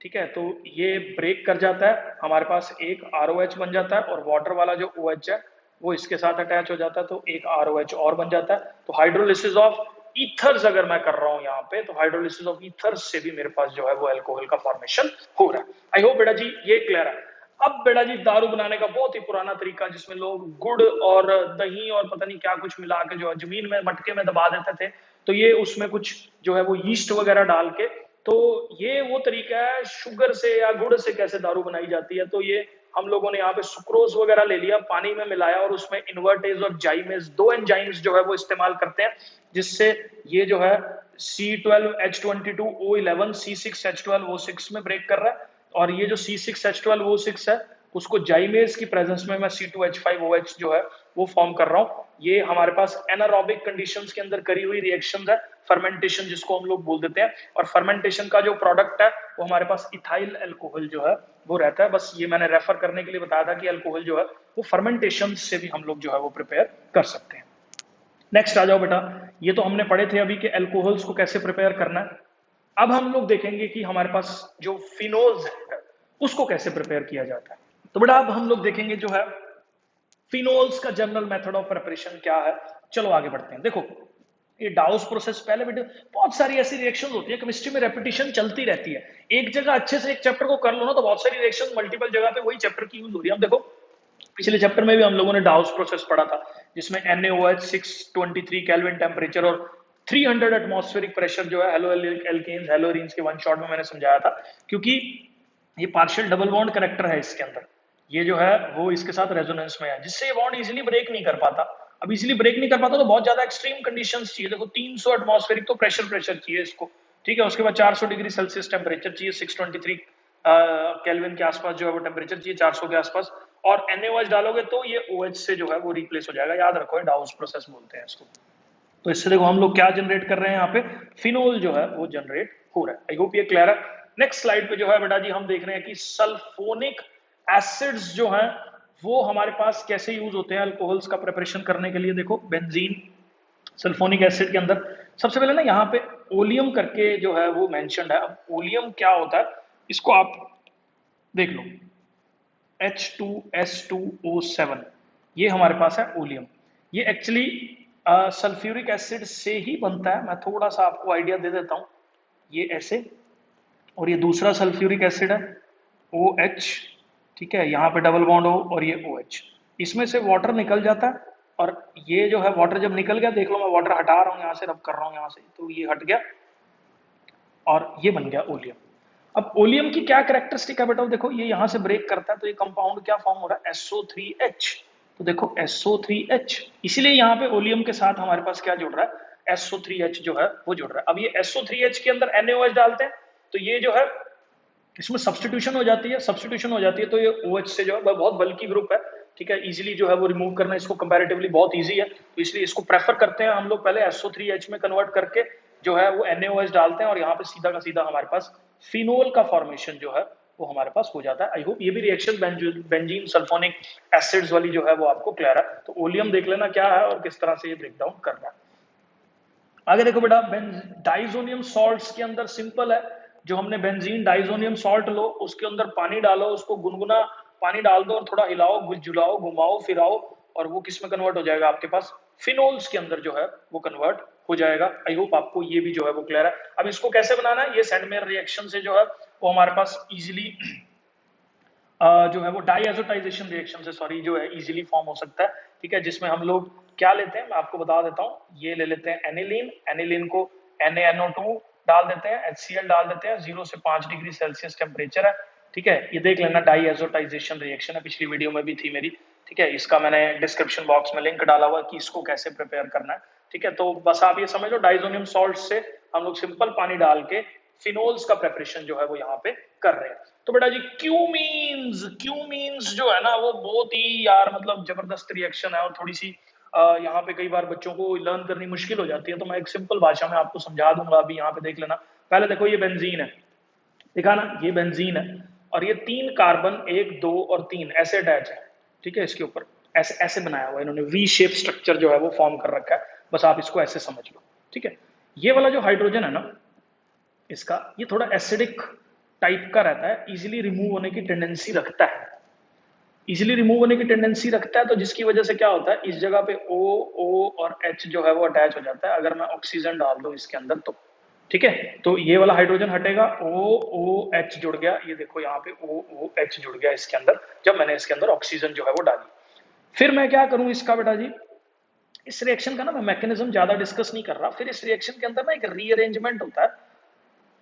ठीक है, तो ये ब्रेक कर जाता है, हमारे पास एक ROH बन जाता है और वाटर वाला जो OH है वो इसके साथ अटैच हो जाता है, तो एक ROH और बन जाता है। तो हाइड्रोलिसिस ऑफ ईथर्स अगर मैं कर रहा हूं यहाँ पे, तो हाइड्रोलिसिस ऑफ ईथर्स से भी मेरे पास जो है वो अल्कोहल का फॉर्मेशन हो रहा है। आई होप बेटा जी ये क्लियर है। अब बेटा जी दारू बनाने का बहुत ही पुराना तरीका, जिसमें लोग गुड़ और दही और पता नहीं क्या कुछ मिला के जो है जमीन में मटके में दबा देते थे, तो ये उसमें कुछ जो है वो यीस्ट वगैरह डाल के, तो ये वो तरीका है शुगर से या गुड़ से कैसे दारू बनाई जाती है। तो ये हम लोगों ने यहाँ पे सुक्रोज वगैरह ले लिया, पानी में मिलाया और उसमें इन्वर्टेज और जाइमेज, दो एंजाइम्स जो है वो इस्तेमाल करते हैं, जिससे ये जो है C12H22O11 C6H12O6 में ब्रेक कर रहा है। और ये जो C6H12O6 है उसको जाइमेज की प्रेजेंस में मैं C2H5OH जो है वो फॉर्म कर रहा हूँ। ये हमारे पास एनारोबिक कंडीशंस के अंदर करी हुई रिएक्शंस है, फर्मेंटेशन जिसको हम लोग बोल देते हैं। और फर्मेंटेशन का जो प्रोडक्ट है वो हमारे पास इथाइल अल्कोहल जो है वो रहता है। बस ये मैंने रेफर करने के लिए बताया था कि अल्कोहल जो है वो फर्मेंटेशन से भी हम लोग जो है वो प्रिपेयर कर सकते हैं। नेक्स्ट आ जाओ बेटा, ये तो हमने पढ़े थे अभी कि अल्कोहल्स को कैसे प्रिपेयर करना है। अब हम लोग देखेंगे कि हमारे पास जो फिनोल्स है उसको कैसे प्रिपेयर किया जाता है। तो बेटा अब हम लोग देखेंगे जो है फिनोल्स का जनरल मेथड ऑफ प्रिपरेशन क्या है। चलो आगे बढ़ते हैं। देखो ये डाउस प्रोसेस, पहले बेटे बहुत सारी ऐसी रिएक्शंस होती है, केमिस्ट्री में रेपिटेशन चलती रहती है। एक जगह अच्छे से एक चैप्टर को कर लो ना तो बहुत सारी रिएक्शन मल्टीपल जगह पे वही चैप्टर की यूज हो रही है। हम देखो पिछले चैप्टर में भी हम लोगों ने डाउस प्रोसेस पढ़ा था, जिसमें NaOH 623 केल्विन टेम्परेचर और 300 एटमॉस्फेरिक प्रेशर जो है हेलो एल्केन्स हेलो एरीन्स के वन शॉट में मैंने समझाया था। क्योंकि ये पार्शियल डबल बॉन्ड करेक्टर है इसके अंदर, ये जो है वो इसके साथ रेजोनेंस में है, जिससे ये बॉन्ड इजीली ब्रेक नहीं कर पाता। अब इजीली ब्रेक नहीं कर पाता तो बहुत ज्यादा एक्सट्रीम कंडीशंस चाहिए। देखो 300 एटमॉस्फेरिक तो प्रेशर चाहिए इसको, ठीक है। उसके बाद 400 डिग्री सेल्सियस टेम्परेचर चाहिए, 623 केल्विन के आसपास जो है वो टेम्परेचर चाहिए, 400 के आसपास। और NaOH डालोगे तो ये OH से जो है वो रिप्लेस हो जाएगा। याद रखो डाउस प्रोसेस बोलते हैं इसको। तो इससे देखो हम लोग क्या जनरेट कर रहे हैं, यहाँ पे फिनोल जो है वो जनरेट हो रहा है। आई होप ये क्लियर है। नेक्स्ट स्लाइड पे जो है बेटा जी हम देख रहे हैं कि सल्फोनिक एसिड्स जो हैं वो हमारे पास कैसे यूज होते हैं अल्कोहल्स का प्रिपरेशन करने के लिए। देखो बेंजीन सल्फोनिक एसिड के अंदर सबसे पहले ना यहाँ पे ओलियम करके जो है वो मेंशन्ड है। अब ओलियम क्या होता है इसको आप देख लो, H2S2O7 ये हमारे पास है ओलियम। ये एक्चुअली सल्फ्यूरिक एसिड से ही बनता है। मैं थोड़ा सा आपको आइडिया दे देता हूं, ये ऐसे, और ये दूसरा सल्फ्यूरिक एसिड है OH, ठीक है, यहाँ पे डबल बॉन्ड हो और ये OH, इसमें से वाटर निकल जाता है। और ये जो है वाटर जब निकल गया, देख लो मैं वाटर हटा रहा हूँ यहाँ से, रब कर रहा हूँ यहाँ से, तो ये हट गया और ये बन गया ओलियम। अब ओलियम की क्या कैरेक्टरिस्टिक है बेटा, देखो ये यहां से ब्रेक करता है तो ये कंपाउंड क्या फॉर्म हो रहा है, SO3H। तो देखो SO3H, इसीलिए यहाँ पे ओलियम के साथ हमारे पास क्या जुड़ रहा है, SO3H जो है वो जुड़ रहा है। अब ये SO3H के अंदर NaOH डालते हैं तो ये जो है इसमें सब्सटीट्यूशन हो जाती है, सब्सटीट्यूशन हो जाती है तो ये OH से जो है बहुत बल्कि ग्रुप है, ठीक है, इजीली जो है वो रिमूव करना इसको कंपैरेटिवली बहुत इजी है, तो इसलिए इसको प्रेफर करते हैं हम लोग पहले SO3H में कन्वर्ट करके जो है वो NaOH डालते हैं और यहाँ पे सीधा का सीधा हमारे पास फिनोल का फॉर्मेशन जो है वो हमारे पास हो जाता है। आई होप ये भी रिएक्शन बेंजीन सल्फोनिक एसिड्स वाली जो है वो आपको क्लियर है। तो ओलियम देख लेना क्या है और किस तरह से ये ब्रेक डाउन करना है। आगे देखो बेटा डाइजोनियम सॉल्ट्स के अंदर सिंपल है, जो हमने बेंजीन डाइजोनियम सॉल्ट लो, उसके अंदर पानी डालो, उसको गुनगुना पानी डाल दो और थोड़ा हिलाओ, झुलाओ, घुमाओ फिराओ, और वो किस में कन्वर्ट हो जाएगा आपके पास, फिनोल्स के अंदर जो है वो कन्वर्ट हो जाएगा। आई होप आपको ये भी जो है वो क्लियर है। अब इसको कैसे बनाना है, ये सेंडमेयर रिएक्शन से जो है वो हमारे पास इजिली जो है वो डाईएजोटाइजेशन रिएक्शन से, सॉरी, जो है इजीली फॉर्म हो सकता है। ठीक है, जिसमें हम लोग क्या लेते हैं मैं आपको बता देता हूँ। ये ले लेते हैं एनिलीन, एनिलीन को NaNO2 डाल देते हैं, HCl डाल देते हैं, 0 से 5 डिग्री सेल्सियस टेम्परेचर है। ठीक है, ये देख लेना डाईएजोटाइजेशन रिएक्शन है, पिछली वीडियो में भी थी मेरी। ठीक है, इसका मैंने डिस्क्रिप्शन बॉक्स में लिंक डाला हुआ है कि इसको कैसे प्रिपेयर करना है। ठीक है, तो बस आप ये समझ लो डाइजोनियम सॉल्ट से हम लोग सिंपल पानी डाल के फिनोल्स का प्रेपरेशन जो है वो यहाँ पे कर रहे हैं। तो बेटा जी क्यूमीन्स जो है ना वो बहुत ही यार मतलब जबरदस्त रिएक्शन है, और थोड़ी सी यहाँ पे कई बार बच्चों को लर्न करनी मुश्किल हो जाती है, तो मैं एक सिंपल भाषा में आपको समझा दूंगा। अभी यहाँ पे देख लेना, पहले देखो ये बेंजीन है, देखा ना, ये बेंजीन है, और ये 3 कार्बन 1 2 और 3 ऐसे अटैच है। ठीक है, इसके ऊपर ऐसे ऐसे बनाया हुआ है इन्होंने, वी शेप स्ट्रक्चर जो है वो फॉर्म कर रखा है, बस आप इसको ऐसे समझ लो। ठीक है, ये वाला जो हाइड्रोजन है ना इसका, ये थोड़ा एसिडिक टाइप का रहता है, इजीली रिमूव होने की टेंडेंसी रखता है, इजीली रिमूव होने की टेंडेंसी रखता है। तो जिसकी वजह से क्या होता है, इस जगह पे O और H जो है वो अटैच हो जाता है अगर मैं ऑक्सीजन डाल दूं इसके अंदर तो। ठीक है, तो ये वाला हाइड्रोजन हटेगा, OH जुड़ गया, ये देखो यहाँ पे OH जुड़ गया इसके अंदर, जब मैंने इसके अंदर ऑक्सीजन जो है वो डाली। फिर मैं क्या करूं इसका बेटा जी, इस रिएक्शन का ना मैं मैकेनिज्म ज्यादा डिस्कस नहीं कर रहा। फिर इस रिएक्शन के अंदर ना एक रीअरेंजमेंट होता है,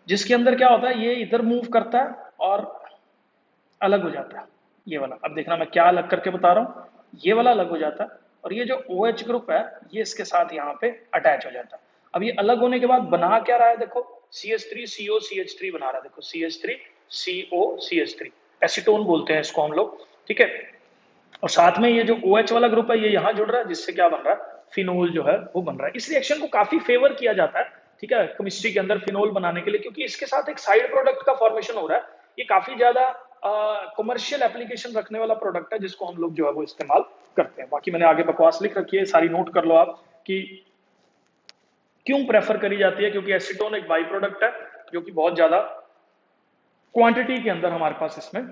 जिसके अंदर क्या होता है, ये इधर मूव करता है और अलग हो जाता है, ये वाला। अब देखना मैं क्या अलग करके बता रहा हूँ, ये वाला अलग हो जाता है, और ये जो OH ग्रुप है ये इसके साथ यहाँ पे अटैच हो जाता है। अब ये अलग होने के बाद बना क्या रहा है, देखो CH3CO CH3 बना रहा है, देखो CH3CO CH3, एसीटोन बोलते हैं इसको हम लोग। ठीक है, और साथ में ये जो OH वाला ग्रुप है ये यहाँ जुड़ रहा है, जिससे क्या बन रहा है, फिनोल जो है वो बन रहा है। इस रिएक्शन को काफी फेवर किया जाता है, ठीक है, केमिस्ट्री के अंदर फिनोल बनाने के लिए, क्योंकि इसके साथ एक साइड प्रोडक्ट का फॉर्मेशन हो रहा है। ये काफी ज्यादा कमर्शियल एप्लीकेशन रखने वाला प्रोडक्ट है, जिसको हम लोग जो है वो इस्तेमाल करते हैं। बाकी मैंने आगे बकवास लिख रखी है, सारी नोट कर लो आप कि क्यों प्रेफर करी जाती है, क्योंकि एसीटोन एक बाई प्रोडक्ट है जो कि बहुत ज्यादा क्वांटिटी के अंदर हमारे पास इसमें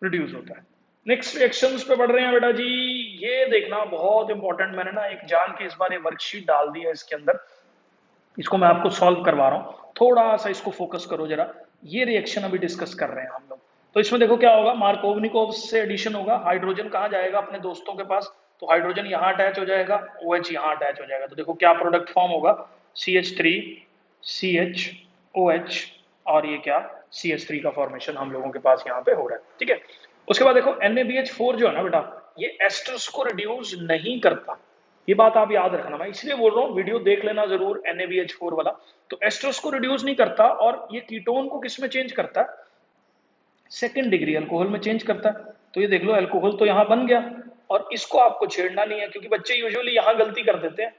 प्रोड्यूस होता है। नेक्स्ट रिएक्शंस पे बढ़ रहे हैं बेटा जी, ये देखना बहुत इंपॉर्टेंट, मैंने ना एक जान के इस बार ये वर्कशीट डाल दी है इसके अंदर, इसको मैं आपको सॉल्व करवा रहा हूँ, थोड़ा सा इसको फोकस करो जरा। ये रिएक्शन अभी डिस्कस कर रहे हैं हम लोग। तो इसमें देखो क्या होगा, मार्कोवनिकोव से एडिशन होगा, हाइड्रोजन कहाँ जाएगा, अपने दोस्तों के पास, तो हाइड्रोजन यहाँ अटैच हो जाएगा, OH यहाँ अटैच हो जाएगा, तो देखो क्या प्रोडक्ट फॉर्म होगा, CH3 CHOH, और ये क्या, CH3 का फॉर्मेशन हम लोगों के पास यहाँ पे हो रहा है। ठीक है, उसके बाद देखो NaBH4 जो है ना बेटा, ये एस्टर्स को रिड्यूस नहीं करता, ये बात आप याद रखना, मैं इसलिए बोल रहा हूँ वीडियो देख लेना जरूर, NaBH4 वाला। तो एस्टर्स को रिड्यूस नहीं करता, और ये कीटोन को किस में चेंज करता है, सेकंड डिग्री अल्कोहल में चेंज करता है। तो ये देख लो अल्कोहल तो यहाँ बन गया, और इसको आपको छेड़ना नहीं है, क्योंकि बच्चे यूजुअली यहाँ गलती कर देते हैं,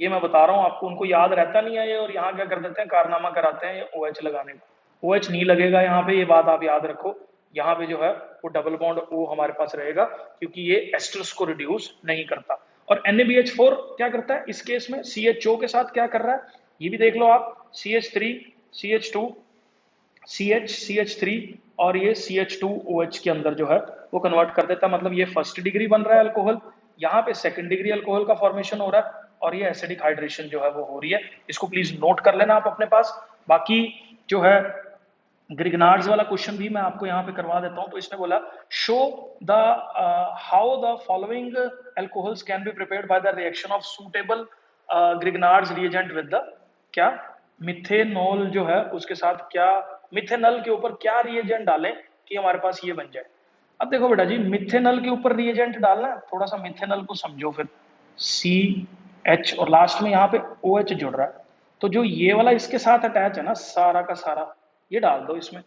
ये मैं बता रहा हूँ आपको, उनको याद रहता नहीं है ये, और यहाँ क्या कर देते हैं, कारनामा कराते हैं ये OH लगाने का। OH नहीं लगेगा यहाँ पे, ये बात आप याद रखो, यहाँ पे जो है वो डबल बॉन्ड O हमारे पास रहेगा, क्योंकि ये एस्टर्स को रिड्यूस नहीं करता। और NaBH4 क्या करता है इस केस में, CHO के साथ क्या कर रहा है, ये भी देख लो आप, CH3 CH2 CH3, और ये CH2OH के अंदर जो है वो कन्वर्ट कर देता है, मतलब ये फर्स्ट डिग्री बन रहा है अल्कोहल, यहाँ पे सेकंड डिग्री अल्कोहल का फॉर्मेशन हो रहा है, और ये एसिडिक हाइड्रेशन जो है वो हो रही है। इसको प्लीज नोट कर लेना आप अपने पास। बाकी जो है ग्रिगनार्ड्स वाला क्वेश्चन भी मैं आपको यहाँ पे करवा देता हूँ। तो इसने बोला show the how the following alcohols can be prepared by the reaction of suitable Grignard's reagent with the क्या, मिथेनॉल जो है उसके साथ क्या, मिथेनॉल के ऊपर क्या रिएजेंट डालें कि हमारे पास ये बन जाए। अब देखो बेटा जी, मिथेनॉल के ऊपर रिएजेंट डालना है, थोड़ा सा मिथेनॉल को समझो, फिर CH और लास्ट में यहाँ पे OH जुड़ रहा है, तो जो ये वाला इसके साथ अटैच है ना सारा का सारा, ये डाल दो इसमें।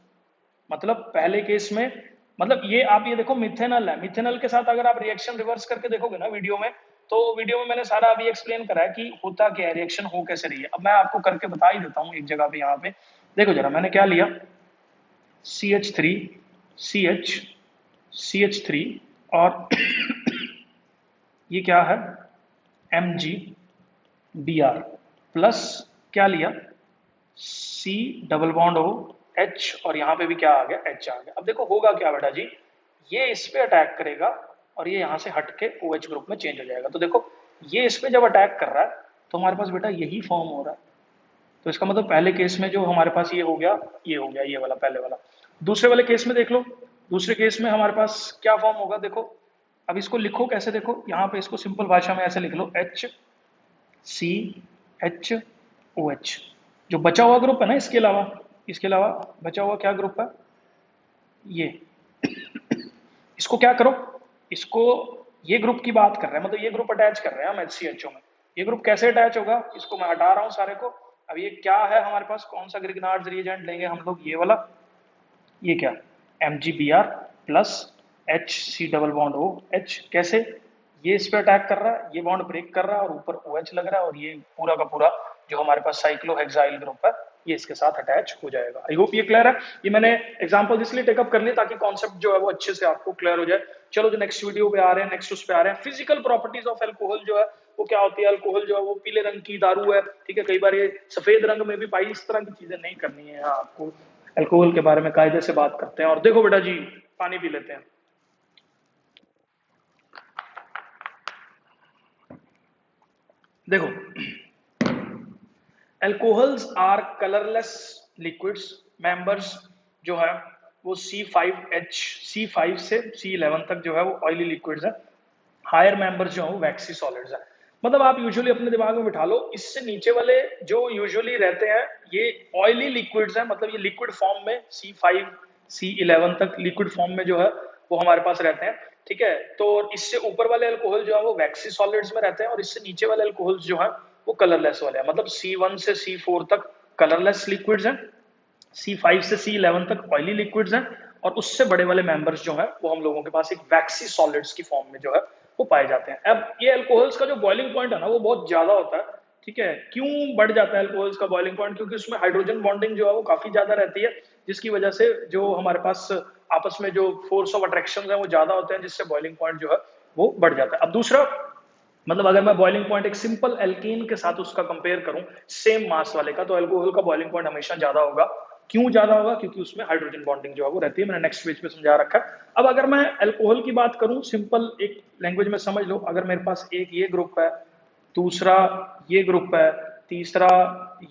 मतलब पहले केस में, मतलब ये आप ये देखो मिथेनॉल है, मिथेनॉल के साथ अगर आप रिएक्शन रिवर्स करके देखोगे ना वीडियो में, तो वीडियो में मैंने सारा अभी एक्सप्लेन करा है कि होता क्या है, रिएक्शन हो कैसे रही है। अब मैं आपको करके बता ही देता हूँ एक जगह पे, यहाँ पे देखो जरा, मैंने क्या लिया, CH3 CH3 और ये क्या है, MgBr प्लस क्या लिया, C डबल बॉन्ड OH, और यहाँ पे भी क्या आ गया, H आ गया। अब देखो होगा क्या बेटा जी, ये इस पे अटैक करेगा और ये यहाँ से हट के OH ग्रुप में चेंज हो जाएगा। तो देखो ये इस पे जब अटैक कर रहा है तो हमारे पास बेटा यही फॉर्म हो रहा है। तो इसका मतलब पहले केस में जो हमारे पास ये हो गया, ये हो गया, ये वाला पहले वाला। दूसरे वाले केस में देख लो, दूसरे केस में हमारे पास क्या फॉर्म होगा देखो। अब इसको लिखो कैसे, देखो यहाँ पे इसको सिंपल भाषा में ऐसे लिख लो, HCHOH। जो बचा हुआ ग्रुप है ना, इसके अलावा बचा हुआ क्या ग्रुप है, ये, इसको क्या करो, इसको, ये ग्रुप की बात कर रहे हैं, मतलब ये ग्रुप अटैच कर रहे हैं हम HCHO में। ये ग्रुप कैसे अटैच होगा, इसको मैं हटा रहा हूं सारे को। अब ये क्या है हमारे पास, कौन सा ग्रिग्नार्ड रिएजेंट लेंगे हम लोग, ये वाला, ये क्या, MgBr plus HC double bond OH। कैसे, ये इस पे अटैक कर रहा है, ये बॉन्ड ब्रेक कर रहा है और ऊपर OH लग रहा है, और ये पूरा का पूरा जो हमारे पास साइक्लोहेक्साइल ग्रुप है ये इसके साथ अटैच हो जाएगा। आई होप ये क्लियर है। ये मैंने एग्जांपल इसलिए टेकअप कर लिया ताकि कॉन्सेप्ट जो है वो अच्छे से आपको क्लियर हो जाए। चलो जो नेक्स्ट वीडियो पे आ रहे हैं, नेक्स्ट उस पे आ रहे हैं, फिजिकल प्रॉपर्टीज ऑफ अल्कोहल जो है वो क्या होती है। अल्कोहल जो है वो पीले रंग की दारू है, ठीक है, कई बार ये सफेद रंग में भी पाई, इस तरह की चीजें नहीं करनी है। हाँ, आपको अल्कोहल के बारे में कायदे से बात करते हैं। और देखो बेटा जी, पानी पी लेते हैं। देखो, alcohols are colourless liquids, members जो है वो C5 से C11 तक जो है वो ऑयली लिक्विड्स है। हायर मेंबर्स जो है वो वैक्सी सॉलिड्स है। मतलब आप यूजुअली अपने दिमाग में बिठा लो, इससे नीचे वाले जो यूजुअली रहते हैं ये ऑयली लिक्विड्स है, मतलब ये लिक्विड फॉर्म में C5 C11 तक लिक्विड फॉर्म में जो है वो हमारे पास रहते हैं, ठीक है। तो इससे ऊपर वाले अल्कोहल जो है वो वैक्सी सॉलिड्स में रहते हैं, और इससे नीचे वाले अल्कोहल्स जो है वो कलरलेस वाले हैं। मतलब C1 से C4 तक कलरलेस लिक्विड्स हैं, C5 से C11 तक ऑयली लिक्विड्स हैं, और उससे बड़े वाले मेंबर्स जो है वो हम लोगों के पास एक वैक्सी सॉलिड्स की फॉर्म में जो है वो पाए जाते हैं। अब ये अल्कोहल्स का जो बॉइलिंग पॉइंट है ना वो बहुत ज्यादा होता है, ठीक है। क्यों बढ़ जाता है अल्कोहल्स का बॉइलिंग पॉइंट, क्योंकि उसमें हाइड्रोजन बॉन्डिंग जो है वो काफी ज्यादा रहती है, जिसकी वजह से जो हमारे पास आपस में जो फोर्स ऑफ अट्रैक्शन है वो ज्यादा होते हैं, जिससे बॉइलिंग पॉइंट जो है वो बढ़ जाता है। अब दूसरा, मतलब अगर मैं बॉइलिंग पॉइंट एक सिंपल एल्कीन के साथ उसका कंपेयर करूं सेम मास वाले का, तो अल्कोहल का बॉइलिंग पॉइंट हमेशा ज्यादा होगा। क्यों ज्यादा होगा, क्योंकि उसमें हाइड्रोजन बॉन्डिंग जो है वो रहती है, मैंने नेक्स्ट पेज पे समझा रखा है। अब अगर मैं अल्कोहल की बात करूं सिंपल एक लैंग्वेज में समझ लो, अगर मेरे पास एक ये ग्रुप है, दूसरा ये ग्रुप है, तीसरा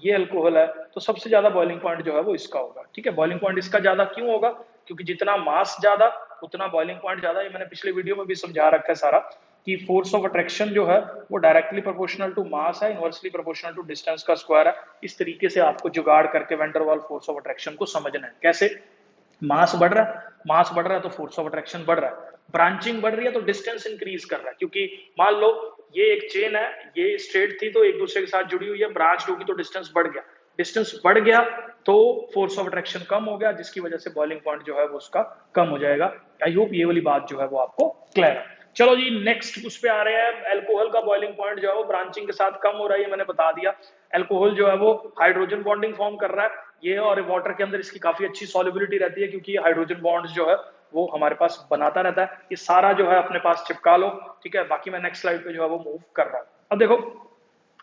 ये अल्कोहल है, तो सबसे ज्यादा बॉइलिंग पॉइंट जो है वो इसका होगा, ठीक है। बॉइलिंग पॉइंट इसका ज्यादा क्यों होगा, क्योंकि जितना मास ज्यादा उतना बॉइलिंग पॉइंट ज्यादा। ये मैंने पिछले वीडियो में भी समझा रखा है सारा, कि फोर्स ऑफ अट्रैक्शन जो है वो डायरेक्टली प्रोपोर्शनल टू मास है, इनवर्सली प्रोपोर्शनल टू डिस्टेंस का स्क्वायर है। इस तरीके से आपको जुगाड़ करके van der Waals force of attraction को समझना है। कैसे, मास बढ़ रहा है तो फोर्स ऑफ अट्रैक्शन बढ़ रहा है, ब्रांचिंग बढ़ रही है तो डिस्टेंस इंक्रीज कर रहा है, क्योंकि मान लो ये एक चेन है, ये स्ट्रेट थी तो एक दूसरे के साथ जुड़ी हुई है, ब्रांच होगी तो डिस्टेंस बढ़ गया तो फोर्स ऑफ अट्रैक्शन कम हो गया, जिसकी वजह से बॉइलिंग पॉइंट जो है वो उसका कम हो जाएगा। आई होप ये वाली बात जो है वो आपको क्लियर है। चलो जी नेक्स्ट उस पे आ रहे हैं। अल्कोहल का बॉइलिंग पॉइंट जो है वो ब्रांचिंग के साथ कम हो रहा है, ये मैंने बता दिया। अल्कोहल जो है वो हाइड्रोजन बॉन्डिंग फॉर्म कर रहा है, ये, और वाटर के अंदर इसकी काफी अच्छी सॉल्युबिलिटी रहती है, क्योंकि हाइड्रोजन बॉन्ड्स जो है वो हमारे पास बनाता रहता है। ये सारा जो है अपने पास चिपका लो, ठीक है। बाकी मैं नेक्स्ट स्लाइड पे जो है वो मूव कर रहा हूं। अब देखो,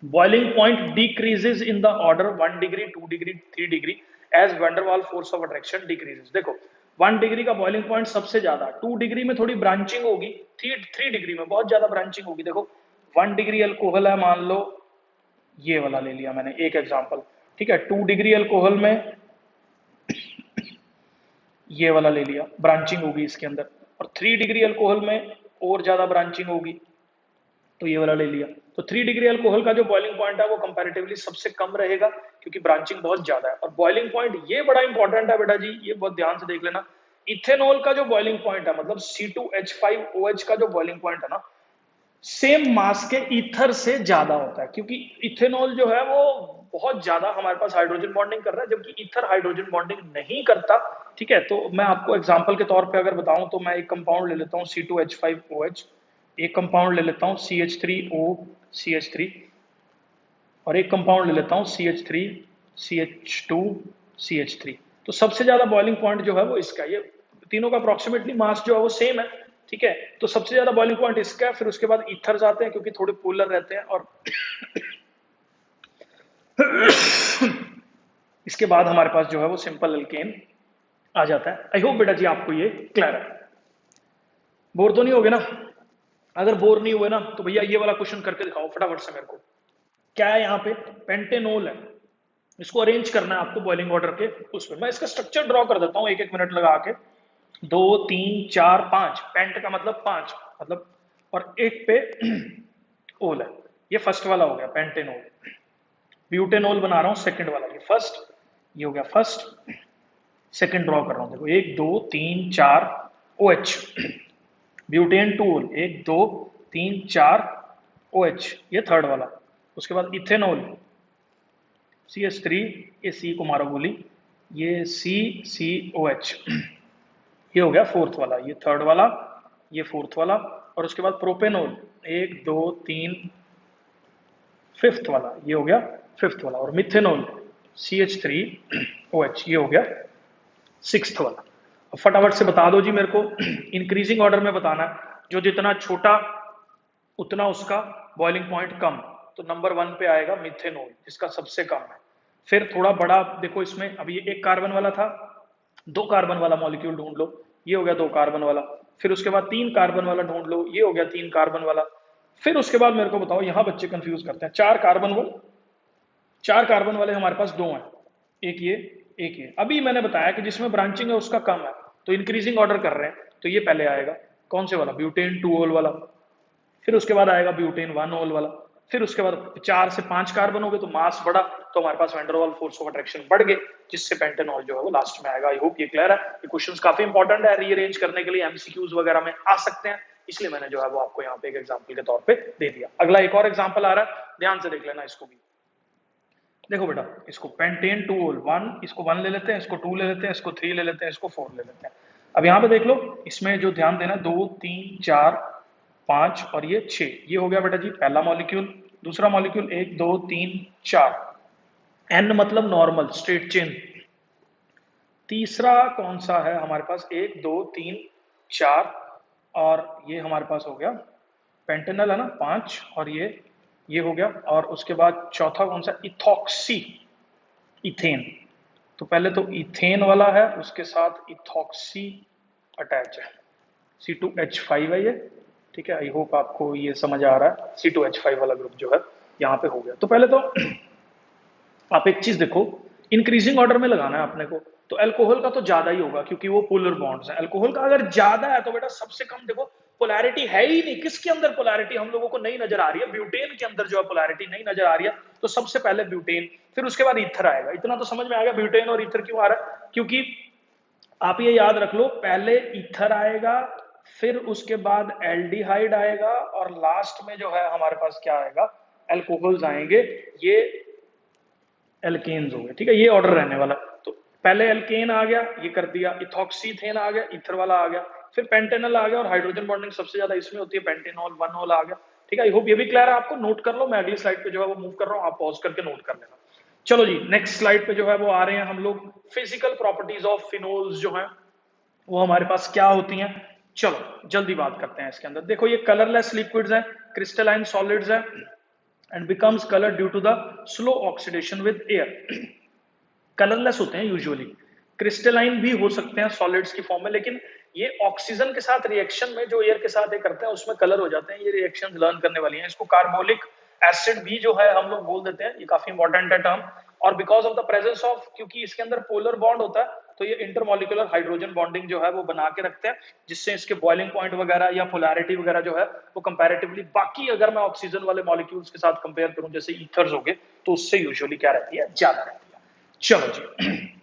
boiling point decreases in the order 1 degree 2 degree 3 degree as van der Waals force of attraction decreases. देखो 1 डिग्री का बॉइलिंग पॉइंट सबसे ज्यादा, 2 डिग्री में थोड़ी ब्रांचिंग होगी, 3 डिग्री में बहुत ज्यादा ब्रांचिंग होगी। देखो 1 डिग्री अल्कोहल है, मान लो ये वाला ले लिया मैंने एक एग्जांपल, ठीक है। 2 डिग्री अल्कोहल में ये वाला ले लिया, ब्रांचिंग होगी इसके अंदर। और 3 डिग्री अल्कोहल में और ज्यादा ब्रांचिंग होगी, तो ये वाला ले लिया। तो 3 डिग्री अल्कोहल का जो बॉइलिंग पॉइंट है वो कंपैरेटिवली सबसे कम रहेगा, क्योंकि ब्रांचिंग बहुत ज्यादा है। और बॉइलिंग पॉइंट ये बड़ा इंपॉर्टेंट है बेटा जी, ये बहुत ध्यान से देख लेना। इथेनॉल का जो बॉइलिंग पॉइंट है, मतलब C2H5OH का जो बॉइलिंग पॉइंट है ना, सेम मास के ईथर से ज्यादा होता है, क्योंकि इथेनॉल जो है वो बहुत ज्यादा हमारे पास हाइड्रोजन बॉन्डिंग कर रहा है, जबकि ईथर हाइड्रोजन बॉन्डिंग नहीं करता, ठीक है। तो मैं आपको एग्जांपल के तौर पे अगर बताऊं तो मैं एक कंपाउंड ले लेता हूं C2H5OH, एक कंपाउंड ले लेता हूं CH3OCH3, और एक कंपाउंड ले लेता हूं CH3CH2CH3। तो सबसे ज्यादा बॉइलिंग पॉइंट जो है वो इसका, ये तीनों का अप्रोक्सीमेटली मास जो है वो सेम है, ठीक है। तो सबसे ज्यादा बॉइलिंग पॉइंट इसका है, फिर उसके बाद ईथर्स आते हैं क्योंकि थोड़े पोलर रहते हैं, और इसके बाद हमारे पास जो है वो सिंपल अल्केन आ जाता है। आई होप बेटा जी आपको ये क्लियर है, बोर तो नहीं होगे ना। अगर बोर नहीं हुए ना तो भैया ये वाला क्वेश्चन करके दिखाओ फटाफट से मेरे को। क्या है यहाँ पे, पेंटेनोल है, इसको अरेंज करना है आपको बॉइलिंग वाटर के उसमें। मैं इसका स्ट्रक्चर ड्रॉ कर देता हूँ एक एक मिनट लगा के। दो तीन चार पांच, पेंट का मतलब पांच, मतलब, और एक पे ओल है। ये फर्स्ट वाला हो गया पेंटेनोल। ब्यूटेनोल बना रहा हूं सेकंड वाला, ये फर्स्ट, ये हो गया फर्स्ट। सेकंड ड्रॉ कर रहा हूं, देखो एक दो तीन चार ओ एच, ब्यूटेन टू ओल, एक दो तीन चार ओ एच, ये थर्ड वाला। उसके बाद इथेनॉल सी एच थ्री, ये सी को मारो गोली, ये सी सी ओ एच, ये हो गया फोर्थ वाला, ये थर्ड वाला, ये फोर्थ वाला। और उसके बाद प्रोपेनॉल, एक दो तीन, फिफ्थ वाला, ये हो गया फिफ्थ वाला। और methanol C H three O H, ये हो गया सिक्स्थ वाला। अब फटाफट से बता दो जी मेरे को, इंक्रीजिंग ऑर्डर में बताना है, जो जितना छोटा उतना उसका बॉइलिंग पॉइंट कम। तो नंबर वन पे आएगा मिथेनॉल, जिसका सबसे कम है। फिर थोड़ा बड़ा देखो, इसमें अभी ये एक कार्बन वाला था, दो कार्बन वाला मॉलिक्यूल ढूंढ लो, ये हो गया दो कार्बन वाला। फिर उसके बाद तीन कार्बन वाला ढूंढ लो, ये हो गया तीन कार्बन वाला। फिर उसके बाद मेरे को बताओ, यहां बच्चे कंफ्यूज करते हैं, चार कार्बन वाले, चार कार्बन वाले हमारे पास दो हैं, एक ये एक ये। अभी मैंने बताया कि जिसमें ब्रांचिंग है उसका कम है, तो इंक्रीजिंग ऑर्डर कर रहे हैं, तो ये पहले आएगा कौन से वाला, ब्यूटेन टू ओल वाला। फिर उसके बाद आएगा ब्यूटेन वन ओल वाला। फिर उसके बाद चार से पांच कार्बन हो गए तो मास बढ़ा, तो हमारे पास वैंडरवाल फोर्स ऑफ अट्रैक्शन बढ़ गए, जिससे पेंटेनॉल जो है वो लास्ट में आएगा। आई होप ये क्लियर है। ये क्वेश्चंस काफी इंपॉर्टेंट है, रीअरेंज करने के लिए एमसीक्यूज वगैरह में आ सकते हैं, इसलिए मैंने जो है वो आपको यहाँ पे एक एग्जाम्पल के तौर पे दे दिया। अगला एक और एग्जाम्पल आ रहा है, ध्यान से देख लेना इसको भी। देखो बेटा, इसको पेंटेन टू ओल वन, इसको वन ले लेते हैं, इसको टू ले लेते हैं, इसको थ्री ले लेते हैं, इसको फोर ले लेते हैं। अब यहाँ पे देख लो, इसमें जो ध्यान देना, दो तीन चार पांच और ये छह, ये हो गया बेटा जी पहला मॉलिक्यूल। दूसरा मॉलिक्यूल एक दो तीन चार, एन मतलब नॉर्मल स्ट्रेट चेन। तीसरा कौन सा है हमारे पास, एक दो तीन चार, और ये हमारे पास हो गया पेंटेनल है ना, पांच, और ये हो गया। और उसके बाद चौथा कौन सा, इथॉक्सी, इथेन। तो पहले तो इथेन वाला है, उसके साथ इथॉक्सी अटैच है, C2H5 है ये, ठीक है। आई होप आपको ये समझ आ रहा है, C2H5 वाला ग्रुप जो है यहाँ पे हो गया। तो पहले तो आप एक चीज देखो, इंक्रीजिंग ऑर्डर में लगाना है अपने को, तो अल्कोहल का तो ज्यादा ही होगा क्योंकि वो पोलर बॉन्ड्स हैं। अल्कोहल का अगर ज्यादा है तो बेटा सबसे कम देखो, पोलैरिटी है ही नहीं। किसके अंदर पोलैरिटी हम लोगों को नहीं नजर आ रही है, ब्यूटेन के अंदर जो है पोलैरिटी नहीं नजर आ रही है, तो सबसे पहले ब्यूटेन, फिर उसके बाद ईथर आएगा। इतना तो समझ में आ गया ब्यूटेन और ईथर क्यों आ रहा है, क्योंकि आप ये याद रख लो, पहले ईथर आएगा, फिर उसके बाद एल्डिहाइड आएगा, और लास्ट में जो है हमारे पास क्या आएगा, अल्कोहल्स आएंगे। ये एल्केन्स हो गए, ठीक है, ये ऑर्डर रहने वाला। तो पहले एल्केन आ गया, ये कर दिया, इथॉक्सीथेन आ गया, ईथर वाला आ गया, फिर पेंटेनल आ गया, और हाइड्रोजन बॉन्डिंग सबसे ज्यादा इसमें होती है, पेंटेनॉल वन ऑल आ गया, ठीक है। आई होप ये भी क्लियर है आपको, नोट कर लो, मैं अगली स्लाइड पे जो है वो मूव कर रहा हूँ, आप पॉज करके नोट कर लेना। चलो जी, नेक्स्ट स्लाइड पे जो है वो आ रहे हैं हम लोग, फिजिकल प्रॉपर्टीज ऑफ फिनोल्स जो है वो हमारे पास क्या होती हैं। चलो जल्दी बात करते हैं इसके अंदर। देखो ये कलरलेस लिक्विड्स हैं, क्रिस्टलाइन सॉलिड्स हैं, and becomes colour due to the slow oxidation with air. Colourless होते हैं यूजुअली, क्रिस्टलाइन भी हो सकते हैं सॉलिड्स की फॉर्म में, लेकिन ये ऑक्सीजन के साथ रिएक्शन में जो एयर के साथ ये करते हैं उसमें कलर हो जाते हैं। ये रिएक्शन लर्न करने वाली हैं। इसको कार्बोलिक एसिड भी जो है हम लोग बोल देते हैं, ये काफी इंपॉर्टेंट है टर्म। और because of the presence of, क्योंकि इसके अंदर पोलर बॉन्ड होता है, तो ये इंटरमोलिकुलर हाइड्रोजन बॉन्डिंग जो है वो बना के रखते हैं, जिससे इसके बॉइलिंग पॉइंट वगैरह या पोलैरिटी वगैरह जो है वो कंपैरेटिवली बाकी, अगर मैं ऑक्सीजन वाले मॉलिक्यूल्स के साथ कंपेयर करूं जैसे ईथर्स हो गए, तो उससे यूजुअली क्या रहती है, ज्यादा रहती है। चलो जी,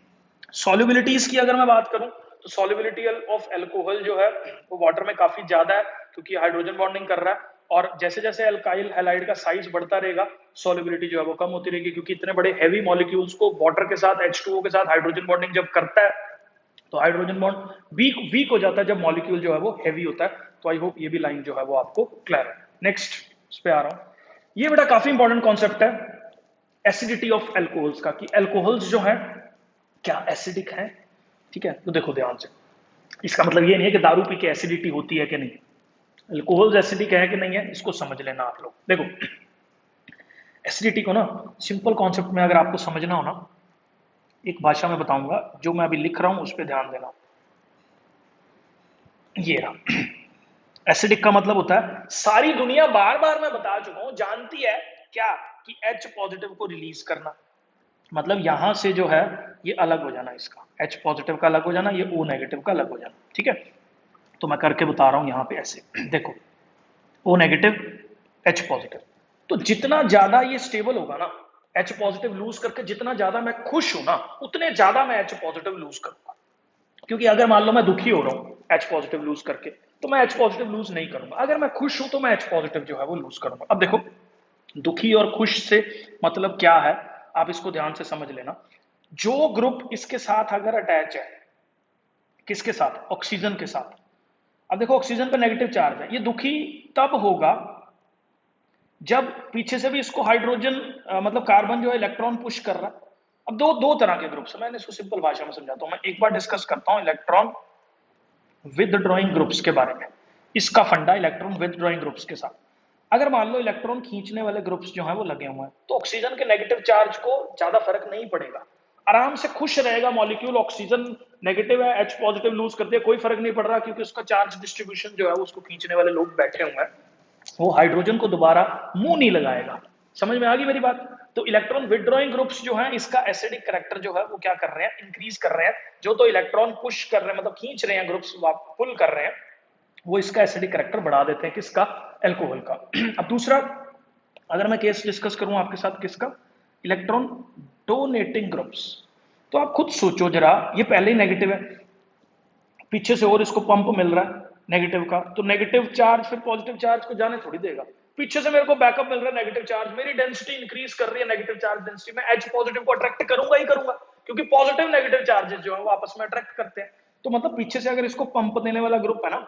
सॉल्युबिलिटीज की अगर मैं बात करूं, तो सॉल्युबिलिटी ऑफ अल्कोहल जो है वो वाटर में काफी ज्यादा है, क्योंकि हाइड्रोजन बॉन्डिंग कर रहा है। और जैसे जैसे अल्काइल हैलाइड का साइज बढ़ता रहेगा, सॉल्युबिलिटी जो है वो कम होती रहेगी, क्योंकि इतने बड़े हैवी मॉलिक्यूल्स को वाटर के साथ, H2O के साथ हाइड्रोजन बॉन्डिंग जब करता है, तो हाइड्रोजन बॉन्ड वीक वीक हो जाता है जब मॉलिक्यूल जो है वो हैवी होता है। तो आई होप ये भी लाइन जो है वो आपको क्लियर है। नेक्स्ट इस पे आ रहा हूं, ये बेटा काफी इंपॉर्टेंट कॉन्सेप्ट है, एसिडिटी ऑफ अल्कोहल्स का, कि अल्कोहल्स जो है क्या एसिडिक है, ठीक है। तो देखो ध्यान से, इसका मतलब ये नहीं है कि दारू पी के एसिडिटी होती है कि नहीं, अल्कोहल्स एसिडिक है कि नहीं है, इसको समझ लेना आप लोग। देखो एसिडिटी को ना सिंपल कॉन्सेप्ट में अगर आपको समझना हो ना, एक भाषा में बताऊंगा, जो मैं अभी लिख रहा हूं उस पर ध्यान देना। ये रहा, एसिडिक का मतलब होता है, सारी दुनिया बार बार मैं बता चुका हूं, जानती है क्या, कि H पॉजिटिव को रिलीज करना। मतलब यहां से जो है ये अलग हो जाना, इसका H पॉजिटिव का अलग हो जाना, ये O नेगेटिव का अलग हो जाना, ठीक है। तो मैं करके बता रहा हूं यहाँ पे ऐसे, देखो O नेगेटिव H पॉजिटिव, तो जितना ज्यादा ये स्टेबल होगा ना, H पॉजिटिव लूज करके जितना ज्यादा मैं खुश हूं ना, उतने ज्यादा मैं H पॉजिटिव लूज करूंगा। क्योंकि अगर मान लो मैं दुखी हो रहा हूं H पॉजिटिव लूज करके, तो मैं H पॉजिटिव लूज नहीं करूंगा। अगर मैं खुश हूं तो मैं H पॉजिटिव जो है वो लूज करूंगा। अब देखो, दुखी और खुश से मतलब क्या है, आप इसको ध्यान से समझ लेना। जो ग्रुप इसके साथ अगर अटैच है, किसके साथ, ऑक्सीजन के साथ। अब देखो ऑक्सीजन पे नेगेटिव चार्ज है, ये दुखी तब होगा जब पीछे से भी इसको हाइड्रोजन मतलब कार्बन जो है इलेक्ट्रॉन पुश कर रहा है। अब दो दो तरह के ग्रुप्स, मैंने इसको सिंपल भाषा में समझाता हूं। मैं एक बार डिस्कस करता हूं इलेक्ट्रॉन विदड्रॉइंग ग्रुप्स के बारे में, इसका फंडा इलेक्ट्रॉन विदड्रॉइंग ग्रुप्स के साथ। अगर मान लो इलेक्ट्रॉन खींचने वाले ग्रुप्स जो हैं वो लगे हुए हैं, तो ऑक्सीजन के नेगेटिव चार्ज को ज्यादा फर्क नहीं पड़ेगा, आराम से खुश रहेगा मॉलिक्यूल। ऑक्सीजन नेगेटिव है, H पॉजिटिव लूज कर दिया, कोई फर्क नहीं पड़ रहा, क्योंकि उसका चार्ज डिस्ट्रीब्यूशन जो है उसको खींचने वाले लोग बैठे हुए हैं, वो हाइड्रोजन को दोबारा मुंह नहीं लगाएगा। समझ में आ गई मेरी बात। तो इलेक्ट्रॉन विदड्रॉइंग ग्रुप्स जो हैं, इसका एसिडिक करैक्टर जो है वो क्या कर रहे हैं, इंक्रीज कर रहे हैं। जो तो इलेक्ट्रॉन पुश कर रहे हैं, मतलब खींच रहे हैं ग्रुप्स, पुल कर रहे हैं, वो इसका एसिडिक करैक्टर बढ़ा देते हैं, किसका, एल्कोहल का। अब दूसरा, अगर मैं केस डिस्कस करूं आपके साथ, किसका, इलेक्ट्रॉन डोनेटिंग ग्रुप्स। तो आप खुद सोचो जरा, ये पहले ही नेगेटिव है, पीछे से और इसको पंप मिल रहा है नेगेटिव का, तो नेगेटिव चार्ज फिर पॉजिटिव चार्ज को जाने थोड़ी देगा। पीछे से मेरे को बैकअप मिल रहा है नेगेटिव चार्ज, मेरी डेंसिटी इंक्रीज कर रही है, नेगेटिव चार्ज डेंसिटी, मैं H पॉजिटिव को अट्रैक्ट करूंगा ही करूंगा, क्योंकि पॉजिटिव नेगेटिव चार्जेस जो है वो आपस में अट्रैक्ट करते हैं। तो मतलब पीछे से अगर इसको पंप देने वाला ग्रुप है ना,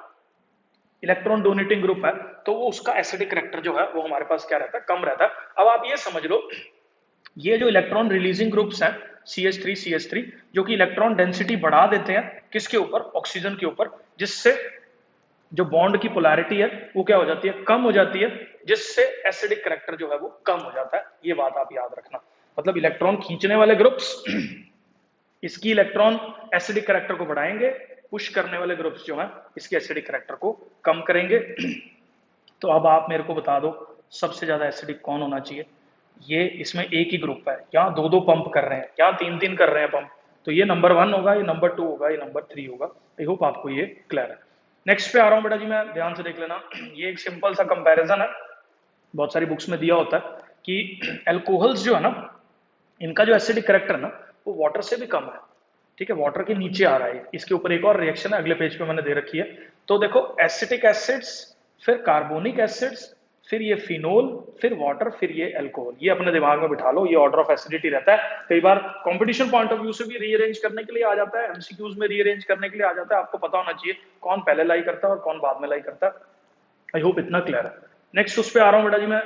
इलेक्ट्रॉन डोनेटिंग ग्रुप है, तो वो उसका एसिडिक करैक्टर जो है वो हमारे पास क्या रहता है, कम रहता है। अब आप ये समझ लो, ये जो इलेक्ट्रॉन रिलीजिंग ग्रुप्स हैं CH3 जो कि इलेक्ट्रॉन डेंसिटी बढ़ा देते हैं किसके ऊपर, ऑक्सीजन के ऊपर, जिससे जो बॉन्ड की पोलैरिटी है वो क्या हो जाती है, कम हो जाती है, जिससे एसिडिक करैक्टर जो है वो कम हो जाता है। ये बात आप याद रखना। मतलब इलेक्ट्रॉन खींचने वाले ग्रुप्स इसकी इलेक्ट्रॉन एसिडिक करैक्टर को बढ़ाएंगे, पुश करने वाले ग्रुप्स जो हैं इसके एसिडिक करैक्टर को कम करेंगे। तो अब आप मेरे को बता दो, सबसे ज्यादा एसिडिक कौन होना चाहिए। ये इसमें एक ही ग्रुप है, यहाँ दो दो पंप कर रहे हैं, यहाँ तीन तीन कर रहे हैं पंप, तो ये नंबर 1 होगा, ये नंबर 2 होगा, ये नंबर 3 होगा। आई होप आपको ये क्लियर है। नेक्स्ट पे आ रहा हूँ बेटा जी, मैं ध्यान से देख लेना। ये एक सिंपल सा कंपैरिजन है, बहुत सारी बुक्स में दिया होता है कि एल्कोहल्स जो है ना, इनका जो एसिडिक करैक्टर है ना, वो वाटर से भी कम है, ठीक है, वाटर के नीचे आ रहा है। इसके ऊपर एक और रिएक्शन है, अगले पेज पे मैंने दे रखी है। तो देखो, एसिटिक एसिड्स, फिर कार्बोनिक एसिड्स, फिर ये फिनोल, फिर वाटर, फिर ये अल्कोहल। ये अपने दिमाग में बिठा लो, ये ऑर्डर ऑफ एसिडिटी रहता है। कई बार कंपटीशन पॉइंट ऑफ व्यू से भी रीअरेंज करने के लिए आ जाता है, एमसीक्यूज में रीअरेंज करने के लिए आ जाता है। आपको पता होना चाहिए कौन पहले लाई करता है और कौन बाद में लाई करता है। आई होप इतना क्लियर है। नेक्स्ट उस पे आ रहा हूं बेटा जी मैं।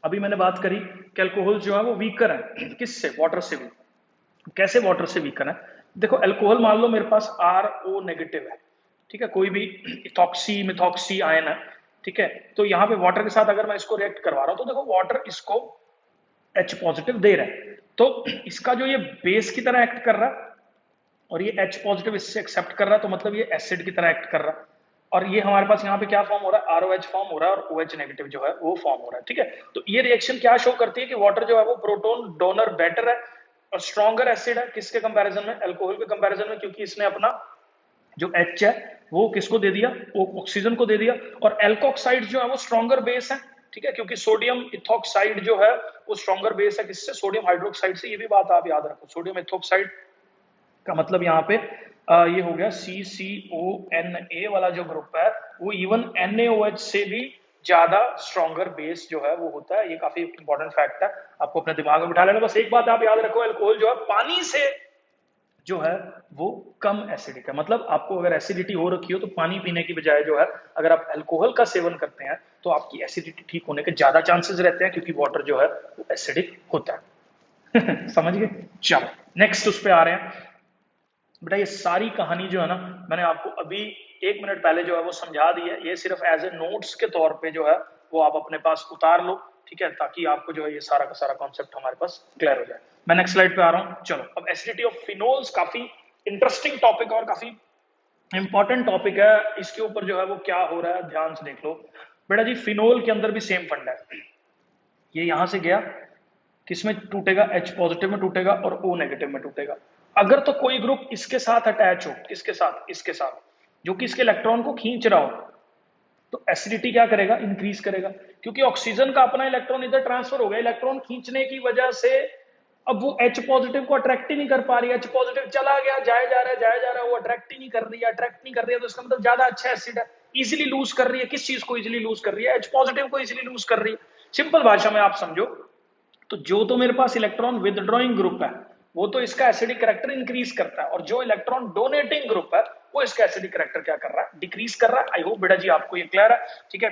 अभी मैंने बात करी कि अल्कोहल जो है वो वीकर है, किससे, वाटर से भी। कैसे वाटर से वीकर है, देखो अल्कोहल मान लो मेरे पास RO नेगेटिव है, ठीक है, कोई भी इथॉक्सी मिथॉक्सी आयन है, ठीक है। तो यहाँ पे वाटर के साथ अगर मैं इसको रिएक्ट करवा रहा हूं, तो देखो वाटर इसको H पॉजिटिव दे रहा है, तो इसका जो ये बेस की तरह एक्ट कर रहा है और ये H पॉजिटिव इससे एक्सेप्ट कर रहा है, तो मतलब ये एसिड की तरह एक्ट कर रहा है। और ये हमारे पास यहाँ पे क्या फॉर्म हो रहा है, ROH फॉर्म हो रहा है, और OH नेगेटिव जो है वो फॉर्म हो रहा है, ठीक है। तो ये रिएक्शन क्या शो करती है कि वाटर जो है वो प्रोटोन डोनर बेटर है और स्ट्रॉन्गर एसिड है, किसके कंपैरिजन में, अल्कोहल के कंपैरिजन में, क्योंकि इसने अपना जो H है वो किसको दे दिया, वो ऑक्सीजन को दे दिया। और एल्कोक्साइड जो है वो स्ट्रॉन्गर बेस है, ठीक है, क्योंकि सोडियम इथोक्साइड जो है वो स्ट्रॉन्गर बेस है, किससे, सोडियम हाइड्रोक्साइड से। ये भी बात आप याद रखो, सोडियम इथोक्साइड का मतलब यहाँ पे ये हो गया CCONA वाला जो ग्रुप है, वो इवन NaOH से भी ज्यादा स्ट्रॉन्गर बेस जो है वो होता है। ये काफी इंपॉर्टेंट फैक्ट है, आपको अपने दिमाग में बिठा लेना। बस एक बात आप याद रखो, अल्कोहल जो है पानी से जो है वो कम एसिडिक है। मतलब आपको अगर एसिडिटी हो रखी हो, तो पानी पीने की बजाय जो है अगर आप अल्कोहल का सेवन करते हैं, तो आपकी एसिडिटी ठीक होने के ज्यादा चांसेस रहते हैं, क्योंकि वाटर जो है वो एसिडिक होता है। समझ गए। चलो नेक्स्ट उस पे आ रहे हैं बेटा। ये सारी कहानी जो है ना, मैंने आपको अभी 1 मिनट पहले जो है वो समझा दी है। ये सिर्फ एज ए नोट्स के तौर पे जो है वो आप अपने पास उतार लो, ठीक है, ताकि आपको जो है ये सारा का सारा कॉन्सेप्ट हमारे पास क्लियर हो जाए। मैं नेक्स्ट स्लाइड पे आ रहा हूँ। चलो, अब एसिडिटी ऑफ फिनोल्स काफी इंटरेस्टिंग टॉपिक और काफी इंपॉर्टेंट टॉपिक है। इसके ऊपर जो है वो क्या हो रहा है, ध्यान से देख लो बेटा जी। फिनोल के अंदर भी सेम फंडा है, ये यहां से गया, किसमें टूटेगा, H पॉजिटिव में टूटेगा और O नेगेटिव में टूटेगा। अगर तो कोई ग्रुप इसके साथ अटैच हो, किसके साथ, इसके साथ, जो कि इसके इलेक्ट्रॉन को खींच रहा हो, तो एसिडिटी क्या करेगा, इंक्रीज करेगा, क्योंकि ऑक्सीजन का अपना इलेक्ट्रॉन इधर ट्रांसफर हो गया, इलेक्ट्रॉन खींचने की वजह से अब वो H पॉजिटिव को अट्रैक्ट ही नहीं कर पा रही है, H पॉजिटिव चला गया, जाया जा रहा है, जाया जा रहा है, वो अट्रैक्ट ही नहीं कर रही है, अट्रैक्ट नहीं कर रही है, तो इसका मतलब ज्यादा अच्छा एसिड है, इजिली लूज कर रही है। किस चीज को इजिली लूज कर रही है, H पॉजिटिव को इजिली लूज कर रही है। सिंपल भाषा में आप समझो, तो जो तो मेरे पास इलेक्ट्रॉन विदड्रॉइंग ग्रुप है वो तो इसका एसिडिक करैक्टर इंक्रीज करता है, और जो इलेक्ट्रॉन डोनेटिंग ग्रुप है वो इसका एसिडिक करैक्टर क्या कर रहा है, डिक्रीज कर रहा है। आई होप बेटा जी आपको ये क्लियर है, ठीक है।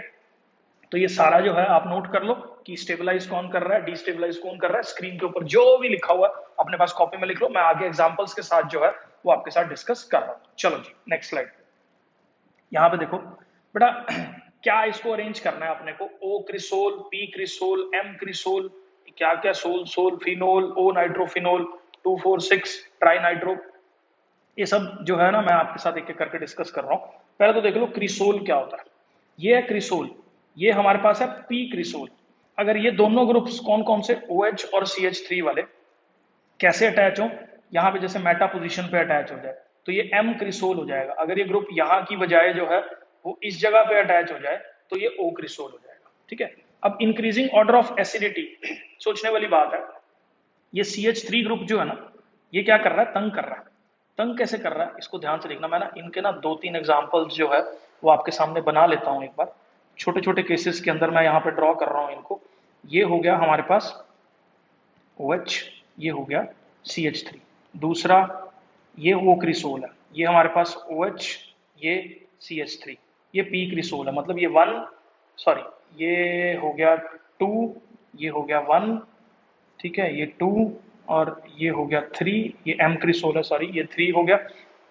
तो ये सारा जो है आप नोट कर लो कि स्टेबलाइज कौन कर रहा है, डिस्टेबलाइज कौन कर रहा है, स्क्रीन के ऊपर जो भी लिखा हुआ है अपने पास कॉपी में लिख लो, मैं आगे एग्जांपल्स के साथ जो है वो आपके साथ डिस्कस कर रहा हूं। चलो जी नेक्स्ट स्लाइड। यहां पे देखो बेटा क्या इसको अरेंज करना है अपने को, o cresol, p cresol, m cresol, क्या क्या sol, sol phenol, o nitrophenol, 2,4,6 tri nitro, ये सब जो है ना मैं आपके साथ एक एक करके डिस्कस कर रहा हूं। पहले तो देख लो क्रिसोल क्या होता है। ये है क्रिसोल, ये हमारे पास है पी क्रिसोल। अगर ये दोनों ग्रुप्स कौन कौन से, OH और CH3 वाले कैसे अटैच हो, यहां पे जैसे मेटा पोजीशन पे अटैच हो जाए तो ये एम क्रिसोल हो जाएगा। अगर ये ग्रुप यहां की बजाय जो है वो इस जगह पे अटैच हो जाए तो ये ओ क्रिसोल हो जाएगा, ठीक है। अब इंक्रीजिंग ऑर्डर ऑफ एसिडिटी, सोचने वाली बात है, ये CH3 ग्रुप जो है ना ये क्या कर रहा है, तंग कर रहा है। तंग कैसे कर रहा है इसको ध्यान से देखना, मैं ना इनके ना 2-3 एग्जांपल्स जो है वो आपके सामने बना लेता हूं एक बार, छोटे छोटे केसेस के अंदर मैं यहाँ पे ड्रॉ कर रहा हूं इनको। ये हो गया हमारे पास OH, ये हो गया CH3, दूसरा ये O क्रिसोल है, ये हमारे पास OH, ये CH3, ये P क्रिसोल है, मतलब ये 1, सॉरी ये हो गया 2, ये हो गया 1, ठीक है, ये 2 और ये हो गया 3, ये M क्रिसोल है, सॉरी ये 3 हो गया।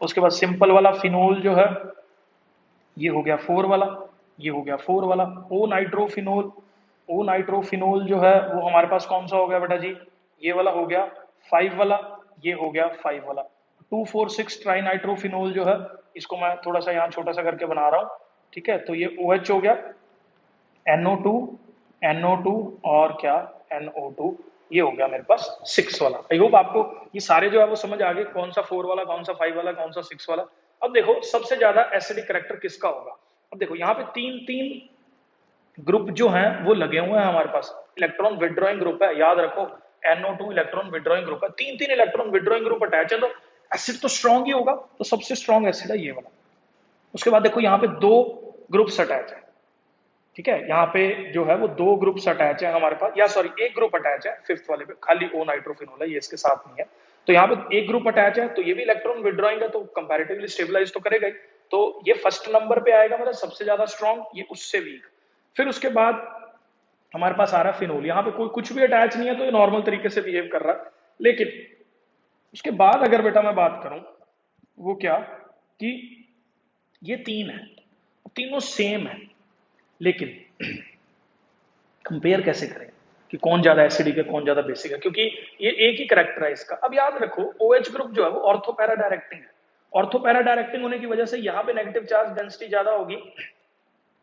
उसके बाद सिंपल वाला फिनोल जो है ये हो गया 4 वाला, ये हो गया 4 वाला। ओ नाइट्रोफिनोल, ओ नाइट्रोफिनोल जो है वो हमारे पास कौन सा हो गया बेटा जी, ये वाला हो गया 5 वाला, ये हो गया 5 वाला। 2,4,6 ट्राई नाइट्रोफिनोल जो है इसको मैं थोड़ा सा यहाँ छोटा सा करके बना रहा हूँ, ठीक है। तो ये OH हो गया, NO2, NO2 और क्या NO2, ये हो गया मेरे पास 6 वाला। आई होप आपको ये सारे जो है वो समझ आ गए, कौन सा 4 वाला, कौन सा 5 वाला, कौन सा 6 वाला। अब देखो सबसे ज्यादा एसिडिक करैक्टर किसका होगा। अब देखो यहाँ पे 3-3 ग्रुप जो हैं वो लगे हुए हैं हमारे पास, इलेक्ट्रॉन विड्रॉइंग ग्रुप है, याद रखो NO2 इलेक्ट्रॉन विड्रॉइंग ग्रुप है, 3-3 इलेक्ट्रॉन विड्रॉइंग ग्रुप अटैच है, तो एसिड तो स्ट्रॉन्ग ही होगा, तो सबसे स्ट्रॉन्ग एसिड है ये वाला। उसके बाद देखो यहाँ पे 2 ग्रुप्स अटैच है, ठीक है, यहाँ पे जो है वो 2 ग्रुप्स अटैच है हमारे पास, या सॉरी एक ग्रुप अटैच है फिफ्थ वाले पे, खाली ओ नाइट्रोफिनोल है, ये इसके साथ नहीं है। तो यहाँ पे एक ग्रुप अटैच है, तो ये भी इलेक्ट्रॉन विड्रॉइंग है, तो कंपैरेटिवली स्टेबलाइज तो करेगा ही, तो ये फर्स्ट नंबर पे आएगा, मतलब सबसे ज्यादा स्ट्रॉन्ग, ये उससे वीक। फिर उसके बाद हमारे पास आ रहा है फिनोल, यहाँ पे कोई कुछ भी अटैच नहीं है, तो ये नॉर्मल तरीके से बिहेव कर रहा है। लेकिन उसके बाद अगर बेटा मैं बात करूं, वो क्या कि ये 3 है, तीनों सेम है, लेकिन कंपेयर कैसे करें कि कौन ज्यादा एसिडिक है कौन ज्यादा बेसिक है, क्योंकि ये एक ही करेक्टर है इसका। अब याद रखो OH ग्रुप जो है वो ऑर्थोपैरा डायरेक्टिंग है, ऑर्थोपैरा डायरेक्टिंग होने की वजह से यहाँ पे नेगेटिव चार्ज डेंसिटी ज्यादा होगी,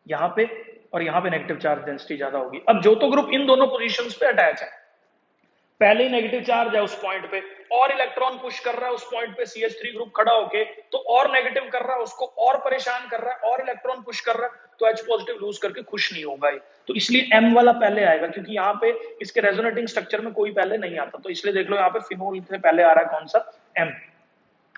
यहाँ पे और यहाँ पे नेगेटिव चार्ज डेंसिटी ज्यादा होगी। अब जो तो ग्रुप इन दोनों पोजीशंस पे अटैच है, पहले ही नेगेटिव चार्ज है उस पॉइंट पे, और इलेक्ट्रॉन पुश कर रहा है उस पॉइंट पे CH3 ग्रुप खड़ा होके, तो और नेगेटिव कर रहा है उसको, और परेशान कर रहा है, और इलेक्ट्रॉन पुश कर रहा है, तो H पॉजिटिव लूज करके खुश नहीं होगा ये। तो इसलिए M वाला पहले आएगा, क्योंकि यहाँ पे इसके रेजोनेटिंग स्ट्रक्चर में कोई पहले नहीं आता, तो इसलिए देख लो यहाँ पे फिनोल से पहले आ रहा है कौन सा, M।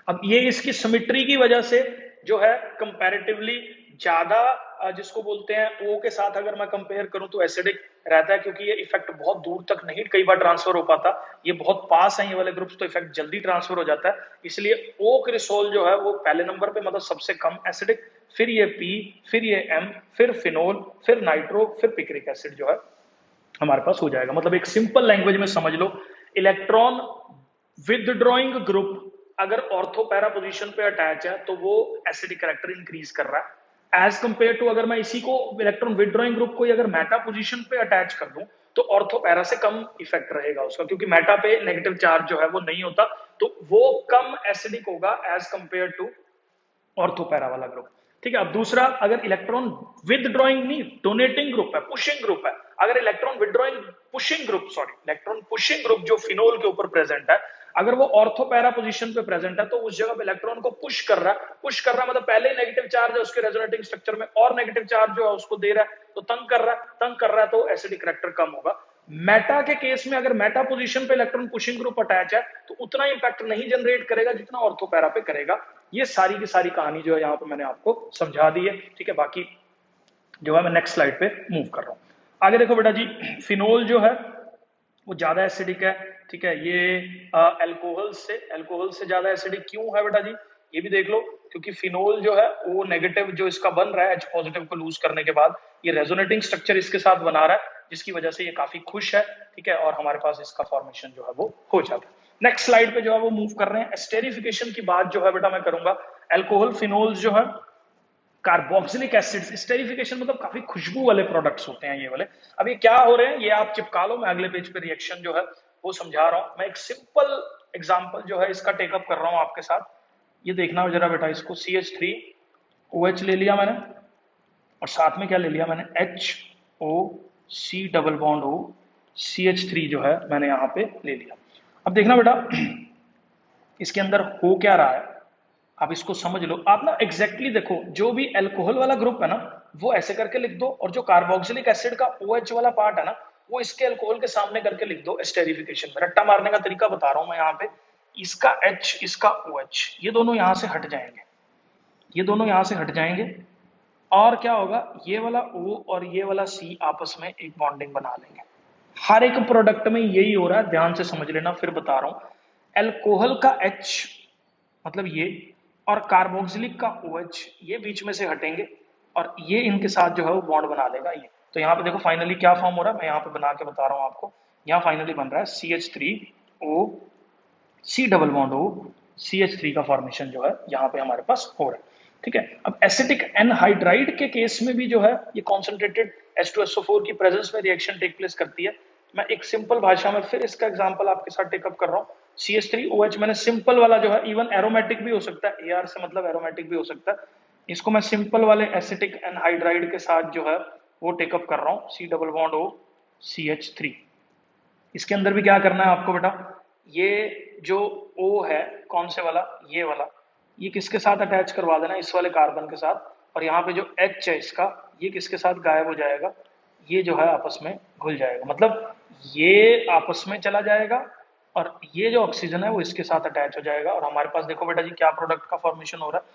अब ये इसकी सिमिट्री की वजह से जो है कंपैरेटिवली ज्यादा, जिसको बोलते हैं O के साथ अगर मैं कंपेयर करूं तो एसिडिक रहता है, क्योंकि ये इफेक्ट बहुत दूर तक नहीं कई बार ट्रांसफर हो पाता, ये बहुत पास है ये वाले ग्रुप्स, तो इफेक्ट जल्दी ट्रांसफर हो जाता है, इसलिए O क्रिसोल जो है वो पहले नंबर पे, मतलब सबसे कम एसिडिक, फिर ये P, फिर ये M, फिर फिनोल, फिर नाइट्रो, फिर पिक्रिक एसिड जो है हमारे पास हो जाएगा। मतलब एक सिंपल लैंग्वेज में समझ लो, इलेक्ट्रॉन विदड्रॉइंग ग्रुप अगर ऑर्थोपैरा पोजीशन पे अटैच है तो वो एसिडिक करैक्टर इंक्रीज कर रहा है, एज कंपेयर टू अगर मैं इसी को इलेक्ट्रॉन विदड्रॉइंग ग्रुप को अगर मेटा पोजीशन पे अटैच कर दूं तो ऑर्थोपैरा से कम इफेक्ट रहेगा उसका, क्योंकि मेटा पे नेगेटिव चार्ज जो है वो नहीं होता, तो वो कम एसिडिक होगा एज कंपेयर टू ऑर्थोपैरा वाला ग्रुप। ठीक है। अब दूसरा, अगर इलेक्ट्रॉन विदड्रॉइंग नहीं, डोनेटिंग ग्रुप है, पुशिंग ग्रुप है, अगर electron withdrawing pushing group, sorry electron pushing group जो फिनोल के ऊपर प्रेजेंट है, अगर वो ऑर्थो पैरा पोजीशन पे प्रेजेंट है, तो उस जगह पे इलेक्ट्रॉन को पुश कर रहा है मतलब पहले ही नेगेटिव चार्ज है उसके रेजोनेटिंग स्ट्रक्चर में, और नेगेटिव चार्ज जो है उसको दे रहा है, तो तंग कर रहा है, तो एसिडिक करैक्टर कम होगा। मेटा के केस में अगर मेटा पोजीशन पे इलेक्ट्रॉन पुशिंग ग्रुप अटैच है, तो उतना इंपैक्ट नहीं जनरेट करेगा जितना ऑर्थो पैरा पे करेगा। ये सारी की सारी कहानी जो है यहाँ पे मैंने आपको समझा दी है, ठीक है। बाकी जो है मैं नेक्स्ट स्लाइड पे मूव कर रहा हूँ। आगे देखो बेटा जी, फिनोल जो है वो ज्यादा एसिडिक है, ठीक है। ये अल्कोहल से ज्यादा एसिडिक क्यों है बेटा जी, ये भी देख लो, क्योंकि फिनोल जो है वो नेगेटिव जो इसका बन रहा है H पॉजिटिव को लूज करने के बाद, ये रेजोनेटिंग स्ट्रक्चर इसके साथ बना रहा है, जिसकी वजह से ये काफी खुश है, ठीक है, और हमारे पास इसका फॉर्मेशन जो है वो हो जाता है। नेक्स्ट स्लाइड पे जो है वो मूव कर रहे हैं। एस्टेरिफिकेशन की बात जो है बेटा मैं करूंगा। अल्कोहल फिनोल्स जो है, कार्बोक्सिलिक एसिड्स, स्टेरिफिकेशन मतलब काफी खुशबू वाले प्रोडक्ट्स होते हैं ये वाले। अब ये क्या हो रहे हैं, ये आप चिपका लो, मैं अगले पेज पे रिएक्शन जो है वो समझा रहा हूं। मैं एक सिंपल एग्जांपल जो है इसका टेकअप कर रहा हूं आपके साथ। ये देखना जरा बेटा, इसको CH3OH ले लिया मैंने, और साथ में क्या ले लिया मैंने, HOC double bond O CH3 जो है मैंने यहाँ पे ले लिया। अब देखना बेटा, इसके अंदर हो क्या रहा है, आप इसको समझ लो। आप ना एग्जैक्टली देखो, जो भी अल्कोहल वाला ग्रुप है ना वो ऐसे करके लिख दो, और जो कार्बोक्सिलिक एसिड का OH वाला पार्ट है ना वो इसके अल्कोहल के सामने करके लिख दो एस्टेरिफिकेशन में। रट्टा मारने का तरीका बता रहा हूं मैं यहाँ पे। इसका H, इसका OH, ये दोनों यहां से हट जाएंगे, ये दोनों यहां से हट जाएंगे, और क्या होगा, ये वाला O और ये वाला C आपस में एक बॉन्डिंग बना लेंगे। हर एक प्रोडक्ट में यही हो रहा है, ध्यान से समझ लेना, फिर बता रहा हूं। अल्कोहल का H मतलब ये, और कार्बोक्सिलिक का OH ये बीच में से हटेंगे, और ये इनके साथ जो है वो बॉन्ड बना लेगा ये। तो यहाँ पे देखो फाइनली क्या फॉर्म हो रहा है, मैं यहाँ पे बना के बता रहा हूँ आपको। यहाँ फाइनली बन रहा है CH3O C double bond O CH3 का फॉर्मेशन जो है यहाँ पे हमारे पास हो रहा है, ठीक है। अब एसिटिक एनहाइड्राइड के केस में भी जो है ये कॉन्सेंट्रेटेड H2SO4 की प्रेजेंस में रिएक्शन टेक प्लेस करती है। मैं एक सिंपल भाषा में फिर इसका एग्जांपल आपके साथ टेकअप कर रहा हूँ। CH3OH मैंने सिंपल वाला जो है, इवन एरोमेटिक भी हो सकता है, AR से मतलब एरोमेटिक भी हो सकता है, इसको मैं सिंपल वाले एसिटिक एनहाइड्राइड के साथ जो है वो टेकअप कर रहा हूँ, C double bond O CH3। इसके अंदर भी क्या करना है आपको बेटा, ये जो O है कौन से वाला, ये वाला, ये किसके साथ अटैच करवा देना, इस वाले कार्बन के साथ, और यहाँ पे जो H है इसका, ये किसके साथ गायब हो जाएगा, ये जो है आपस में घुल जाएगा, मतलब ये आपस में चला जाएगा, और ये जो ऑक्सीजन है वो इसके साथ अटैच हो जाएगा, और हमारे पास देखो बेटा जी क्या प्रोडक्ट का फॉर्मेशन हो रहा है,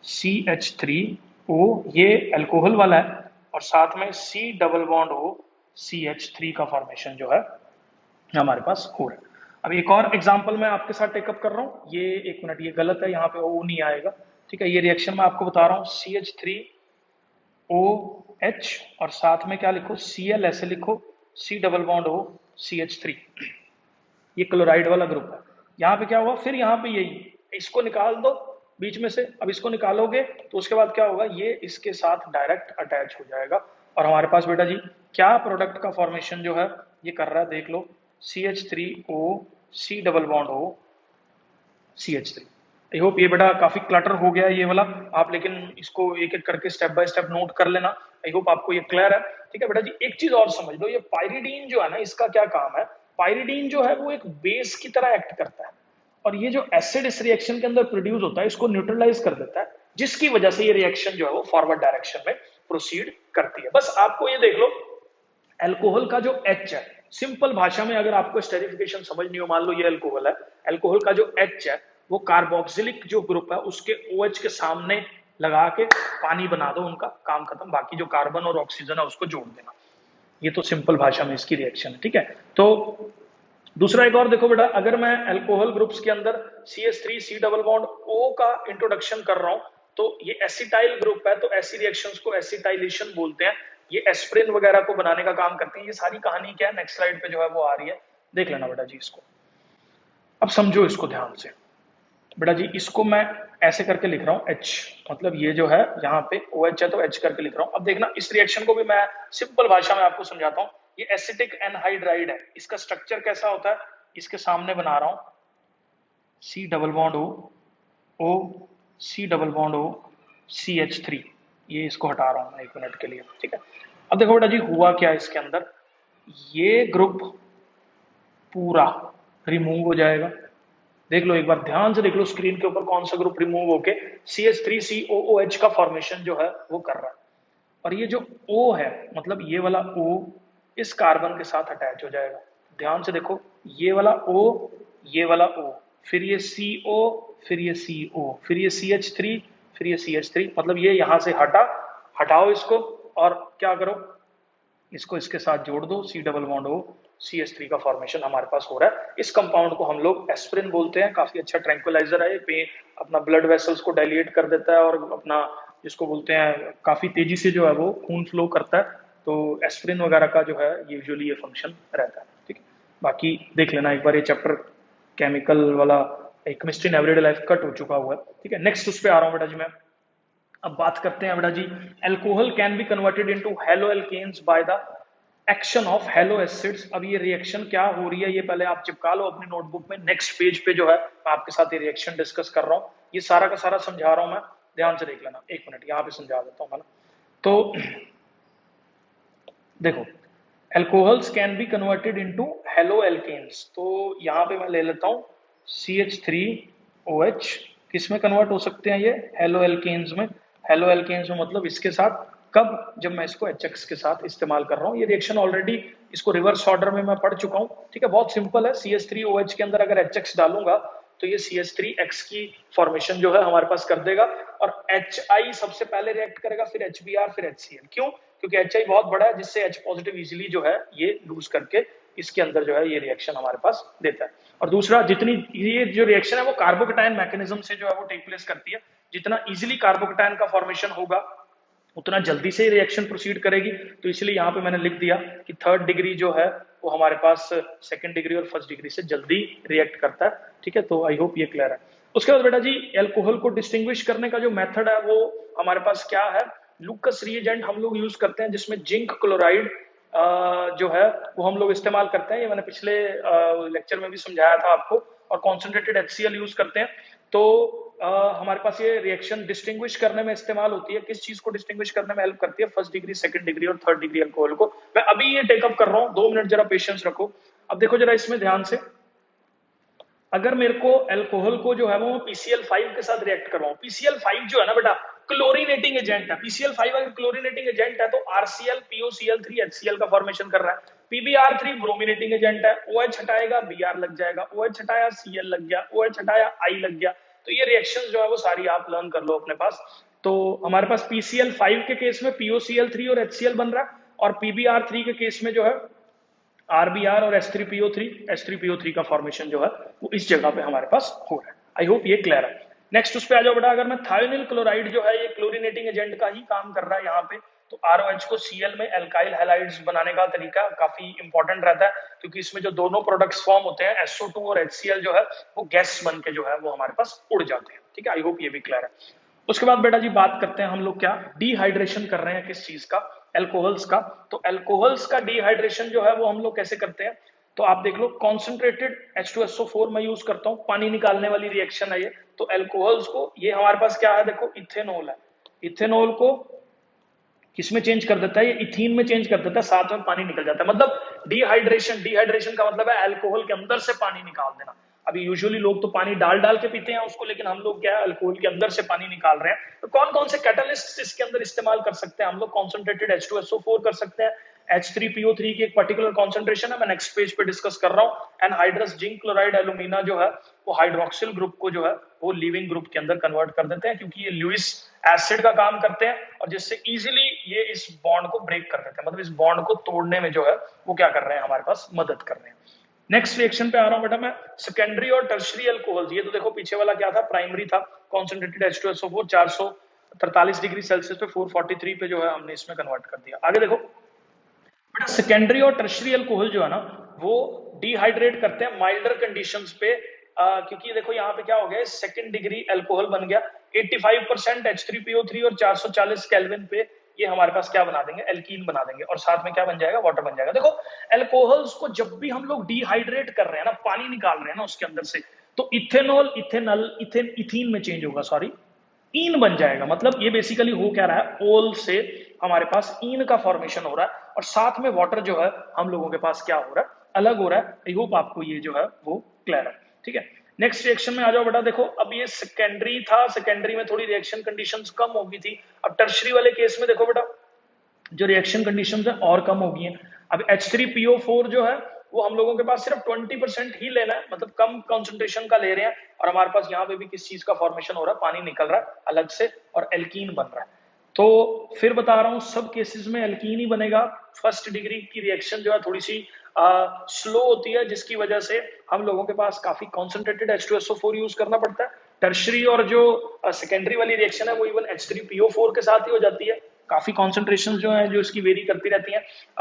CH3O, ये अल्कोहल वाला है, और साथ में C double bond O CH3 का फॉर्मेशन जो है हमारे पास हो रहा है। अब एक और एग्जांपल मैं आपके साथ टेकअप कर रहा हूँ, ये एक मिनट, ये गलत है, यहाँ पे O नहीं आएगा, ठीक है। ये रिएक्शन मैं आपको बता रहा हूँ, CH3OH, और साथ में क्या लिखो, Cl ऐसे लिखो, C double bond O CH3, ये क्लोराइड वाला ग्रुप है। यहाँ पे क्या हुआ, फिर यहाँ पे यही, इसको निकाल दो बीच में से। अब इसको निकालोगे तो उसके बाद क्या होगा, ये इसके साथ डायरेक्ट अटैच हो जाएगा, और हमारे पास बेटा जी क्या प्रोडक्ट का फॉर्मेशन जो है ये कर रहा है, देख लो, CH3O C double bond O CH3। I hope ये बेटा काफी क्लटर हो गया ये वाला, आप लेकिन इसको एक एक करके स्टेप बाय स्टेप नोट कर लेना। आई होप आपको ये क्लियर है, ठीक है बेटा जी। एक चीज और समझ लो, ये पायरिडीन जो है ना, इसका क्या काम है, पायरिडीन जो है वो एक बेस की तरह एक्ट करता है, और ये जो एसिड इस रिएक्शन के अंदर प्रोड्यूस होता है इसको न्यूट्रलाइज कर देता है, जिसकी वजह से ये रिएक्शन जो है वो फॉरवर्ड डायरेक्शन में प्रोसीड करती है। बस आपको ये देख लो, अल्कोहल का जो H है, सिंपल भाषा में अगर आपको स्टेरिफिकेशन समझ नहीं हो, मान लो ये अल्कोहल है, अल्कोहल का जो H है वो कार्बोक्सिलिक जो ग्रुप है उसके OH के सामने लगा के पानी बना दो, उनका काम खत्म, बाकी जो कार्बन और ऑक्सीजन है उसको जोड़ देना। ये तो सिंपल भाषा में इसकी रिएक्शन है, ठीक है। तो दूसरा एक और देखो बेटा, अगर मैं अल्कोहल ग्रुप्स के अंदर CH3 C double bond O का इंट्रोडक्शन कर रहा हूं, तो ये एसिटाइल ग्रुप है, तो ऐसी रिएक्शंस को एसिटाइलेशन बोलते हैं, ये एस्प्रिन वगैरह को बनाने का काम करते हैं। ये सारी कहानी क्या है, नेक्स्ट स्लाइड पे जो है वो आ रही है, देख लेना बेटा जी इसको। अब समझो इसको ध्यान से बेटा जी, इसको मैं ऐसे करके लिख रहा हूं H, मतलब ये जो है यहाँ पे OH है तो H करके लिख रहा हूं। अब देखना इस रिएक्शन को भी मैं सिंपल भाषा में आपको समझाता हूं। ये एसिटिक एनहाइड्राइड है, इसका स्ट्रक्चर कैसा होता है, इसके सामने बना रहा हूं C double bond O C double bond O CH3, ये इसको हटा रहा हूं मैं 1 मिनट के लिए, ठीक है। अब देखो बेटा जी हुआ क्या इसके अंदर, ये ग्रुप पूरा रिमूव हो जाएगा। देख लो एक बार ध्यान से देख लो स्क्रीन के ऊपर कौन सा ग्रुप रिमूव होके CH3COOH का फॉर्मेशन जो है वो कर रहा है। और ये जो O है, मतलब ये वाला O इस कार्बन के साथ अटैच हो जाएगा। ध्यान से देखो, ये वाला O, ये वाला O, फिर ये CO, फिर ये CO, फिर ये CH3, फिर ये CH3, मतलब ये यहां से हटाओ इसको और क्या करो, इसको इसके साथ जोड़ दो, C double bond O, CH3 का फॉर्मेशन हमारे पास हो रहा है। इस कंपाउंड को हम लोग एस्पिरिन बोलते हैं। काफी अच्छा ट्रैंक्विलाइजर है, पे अपना ब्लड वेसल्स को डायलेट कर देता है और अपना जिसको बोलते हैं काफी तेजी से जो है वो खून फ्लो करता है। तो एस्पिरिन वगैरह का जो है यूजुअली ये फंक्शन रहता है, ठीक है। बाकी देख लेना एक बार, ये चैप्टर केमिकल वाला chemistry in everyday life cut हो चुका हुआ है, ठीक है। नेक्स्ट उस पर आ रहा हूँ बेटा जी मैं। अब बात करते हैं बेटा जी, alcohol can be converted into halo alkanes by the action of halo acids. अब ये रिएक्शन क्या हो रही है ये पहले आप चिपका लो अपनी नोटबुक में। नेक्स्ट पेज पे जो है मैं आपके साथ ये रिएक्शन डिस्कस कर रहा हूँ, ये सारा का सारा समझा रहा हूं मैं, ध्यान से देख लेना। 1 मिनट यहाँ पे समझा देता हूँ मैं ना। तो देखो, alcohols can be converted into halo alkanes, तो यहाँ पे मैं ले लेता हूँ CH3OH, किस में कन्वर्ट हो सकते हैं ये, हेलो एल्केन्स में। हेलो एल्केन्स में मतलब इसके साथ, कब, जब मैं इसको HX के साथ इस्तेमाल कर रहा हूँ। ये रिएक्शन ऑलरेडी इसको रिवर्स ऑर्डर में मैं पढ़ चुका हूँ, ठीक है। बहुत सिंपल है, CH3OH के अंदर अगर HX डालूंगा तो ये CH3X की फॉर्मेशन जो है हमारे पास कर देगा, और HI सबसे पहले रिएक्ट करेगा, फिर HBr, फिर HCl। क्यों? क्योंकि HI बहुत बड़ा है, जिससे H पॉजिटिव इजीली जो है ये लूज करके इसके अंदर जो है ये रिएक्शन हमारे पास देता है। और दूसरा, जितनी ये जो रिएक्शन है वो कार्बोकेटायन मैकेनिज्म से जो है वो टेक प्लेस करती है। जितना इजीली कार्बोकेटायन का फॉर्मेशन होगा उतना जल्दी से रिएक्शन प्रोसीड करेगी। तो इसलिए यहाँ पे मैंने लिख दिया कि 3rd डिग्री जो है वो हमारे पास 2nd डिग्री और 1st डिग्री से जल्दी रिएक्ट करता है, ठीक है। तो आई होप ये क्लियर है। उसके बाद बेटा जी एल्कोहल को डिस्टिंग्विश करने का जो मेथड है वो हमारे पास क्या है, लुकस रिएजेंट हम लोग यूज करते हैं, जिसमें जिंक क्लोराइड जो है वो हम लोग इस्तेमाल करते हैं। ये मैंने पिछले लेक्चर में भी समझाया था आपको। और कॉन्सेंट्रेटेड HCl यूज करते हैं। तो हमारे पास ये रिएक्शन डिस्टिंग्विश करने में इस्तेमाल होती है। किस चीज को डिस्टिंग्विश करने में हेल्प करती है, 1st डिग्री, 2nd डिग्री और 3rd डिग्री अल्कोहल को। मैं अभी ये टेकअप कर रहा हूँ, 2 मिनट जरा पेशेंस रखो। अब देखो जरा इसमें ध्यान से, अगर मेरे को अल्कोहल को जो है वो PCl5 के साथ रिएक्ट करवाऊं, PCl5 जो है ना बेटा क्लोरीनेटिंग एजेंट है। PCl5 अगर क्लोरीनेटिंग एजेंट है तो RCl POCl3 HCl का फॉर्मेशन कर रहा है। PBr3 ब्रोमिनेटिंग एजेंट है, OH हटाएगा Br लग जाएगा, OH हटाया Cl लग गया, OH हटाया I लग गया। तो ये रिएक्शंस जो है वो सारी आप लर्न कर लो अपने पास। तो हमारे पास PCl5 के केस में POCl3 और HCl बन रहा है, और PBr3 के केस में जो है RBr और H3PO3 का फॉर्मेशन जो है वो इस जगह पे हमारे पास हो रहा है। आई होप ये क्लियर है। नेक्स्ट उस पे आ जाओ बेटा, अगर मैं थायोनिल क्लोराइड जो है ये क्लोरीनेटिंग एजेंट का ही काम कर रहा है यहाँ पे, तो ROH को Cl में एल्काइल हैलाइड्स बनाने का तरीका काफी इंपॉर्टेंट रहता है, क्योंकि इसमें जो दोनों प्रोडक्ट्स फॉर्म होते हैं SO2 और HCl जो है वो गैस बन के जो है वो हमारे पास उड़ जाते हैं, ठीक है। आई होप ये भी क्लियर है। उसके बाद बेटा जी बात करते हैं हम लोग क्या, डिहाइड्रेशन कर रहे हैं किस चीज का, एल्कोहल्स का। तो एल्कोहल्स का डिहाइड्रेशन जो है वो हम लोग कैसे करते हैं, तो आप देख लो, कॉन्सेंट्रेटेड H2SO4 मैं यूज करता हूँ, पानी निकालने वाली रिएक्शन है ये। तो एल्कोहल्स को, ये हमारे पास क्या है, देखो इथेनॉल है, इथेनॉल को किसमें चेंज कर देता है, ये इथीन में चेंज कर देता है, साथ में पानी निकल जाता है। मतलब डिहाइड्रेशन का मतलब है अल्कोहल के अंदर से पानी निकाल देना। अभी यूजुअली लोग तो पानी डाल डाल के पीते हैं उसको, लेकिन हम लोग क्या है, अल्कोहल के अंदर से पानी निकाल रहे हैं। तो कौन कौन से कैटलिस्ट इसके अंदर इस्तेमाल कर सकते हैं हम लोग, कॉन्सेंट्रेटेड H2SO4 कर सकते हैं, H3PO3 की एक पर्टिकुलर कॉन्सेंट्रेशन है, मैं नेक्स्ट पेज पे डिस्कस कर रहा हूँ। एनहाइड्रस जिंक क्लोराइड एल्यूमिना जो है वो हाइड्रोक्सिल ग्रुप को जो है वो लीविंग ग्रुप के अंदर कन्वर्ट कर देते हैं, क्योंकि ये लुइस एसिड का काम करते हैं, और जिससे इजीली ये इस बॉन्ड को ब्रेक कर देते हैं, मतलब इस बॉन्ड को तोड़ने में जो है वो क्या कर रहे हैं, हमारे पास मदद कर रहे हैं। नेक्स्ट रिएक्शन पे आ रहा हूं बेटा मैं, सेकेंडरी और टर्शरी अल्कोहल। ये तो देखो पीछे वाला क्या था, प्राइमरी था, कॉन्सेंट्रेटेड H2SO4 443 डिग्री सेल्सियस पे 443 पे जो है हमने इसमें कन्वर्ट कर दिया। आगे देखो बेटा, सेकेंडरी और टर्शरी अल्कोहल जो है ना वो डिहाइड्रेट करते हैं माइल्डर कंडीशंस पे, क्योंकि देखो यहाँ पे क्या हो गया, 2nd डिग्री अल्कोहल बन गया, 85% H3PO3 और 440 केल्विन पे ये हमारे पास क्या बना देंगे, एल्कीन बना देंगे, और साथ में क्या बन जाएगा, वाटर बन जाएगा। देखो अल्कोहल्स को जब भी हम लोग डिहाइड्रेट कर रहे हैं ना, पानी निकाल रहे हैं ना उसके अंदर से, तो इथेनॉल इथेनल इथेन इथीन में चेंज होगा, सॉरी ईन बन जाएगा। मतलब ये बेसिकली हो क्या रहा है, ओल से हमारे पास ईन का फॉर्मेशन हो रहा है और साथ में वाटर जो है हम लोगों के पास क्या हो रहा है, अलग हो रहा है। आई होप आपको ये जो है वो क्लियर है। ठीक है, नेक्स्ट रिएक्शन में आ जाओ बेटा। देखो अब ये सेकेंडरी था, सेकेंडरी में थोड़ी रिएक्शन कंडीशंस कम होगी थी। अब टर्शरी वाले केस में देखो बेटा, जो रिएक्शन कंडीशंस है और कम हो गई हैं। अब H3PO4 जो है वो हम लोगों के पास सिर्फ 20% ही लेना है, मतलब कम कंसंट्रेशन का ले रहे हैं, और हमारे पास यहाँ पे भी किस चीज का फॉर्मेशन हो रहा है, पानी निकल रहा है अलग से और एल्कीन बन रहा है। तो फिर बता रहा हूं सब केसेस में एल्कीन ही बनेगा। फर्स्ट डिग्री की रिएक्शन जो है थोड़ी सी स्लो होती है, जिसकी वजह से हम लोगों के पास काफी कॉन्सेंट्रेटेड H2SO4 यूज करना पड़ता है। टर्शरी और जो सेकेंडरी वाली रिएक्शन है वो इवन H3PO4 के साथ ही हो जाती है। काफी कॉन्सेंट्रेशन जो है जो इसकी वेरी करती रहती है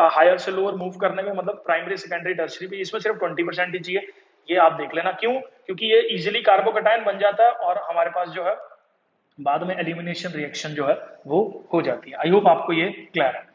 हायर से लोअर मूव करने में, मतलब प्राइमरी सेकेंडरी टर्शरी भी। इसमें सिर्फ 20% ही चाहिए, ये आप देख लेना। क्यों? क्योंकि ये इजिली कार्बोकैटायन बन जाता है और हमारे पास जो है बाद में एलिमिनेशन रिएक्शन जो है वो हो जाती है। आई होप आपको ये क्लियर है।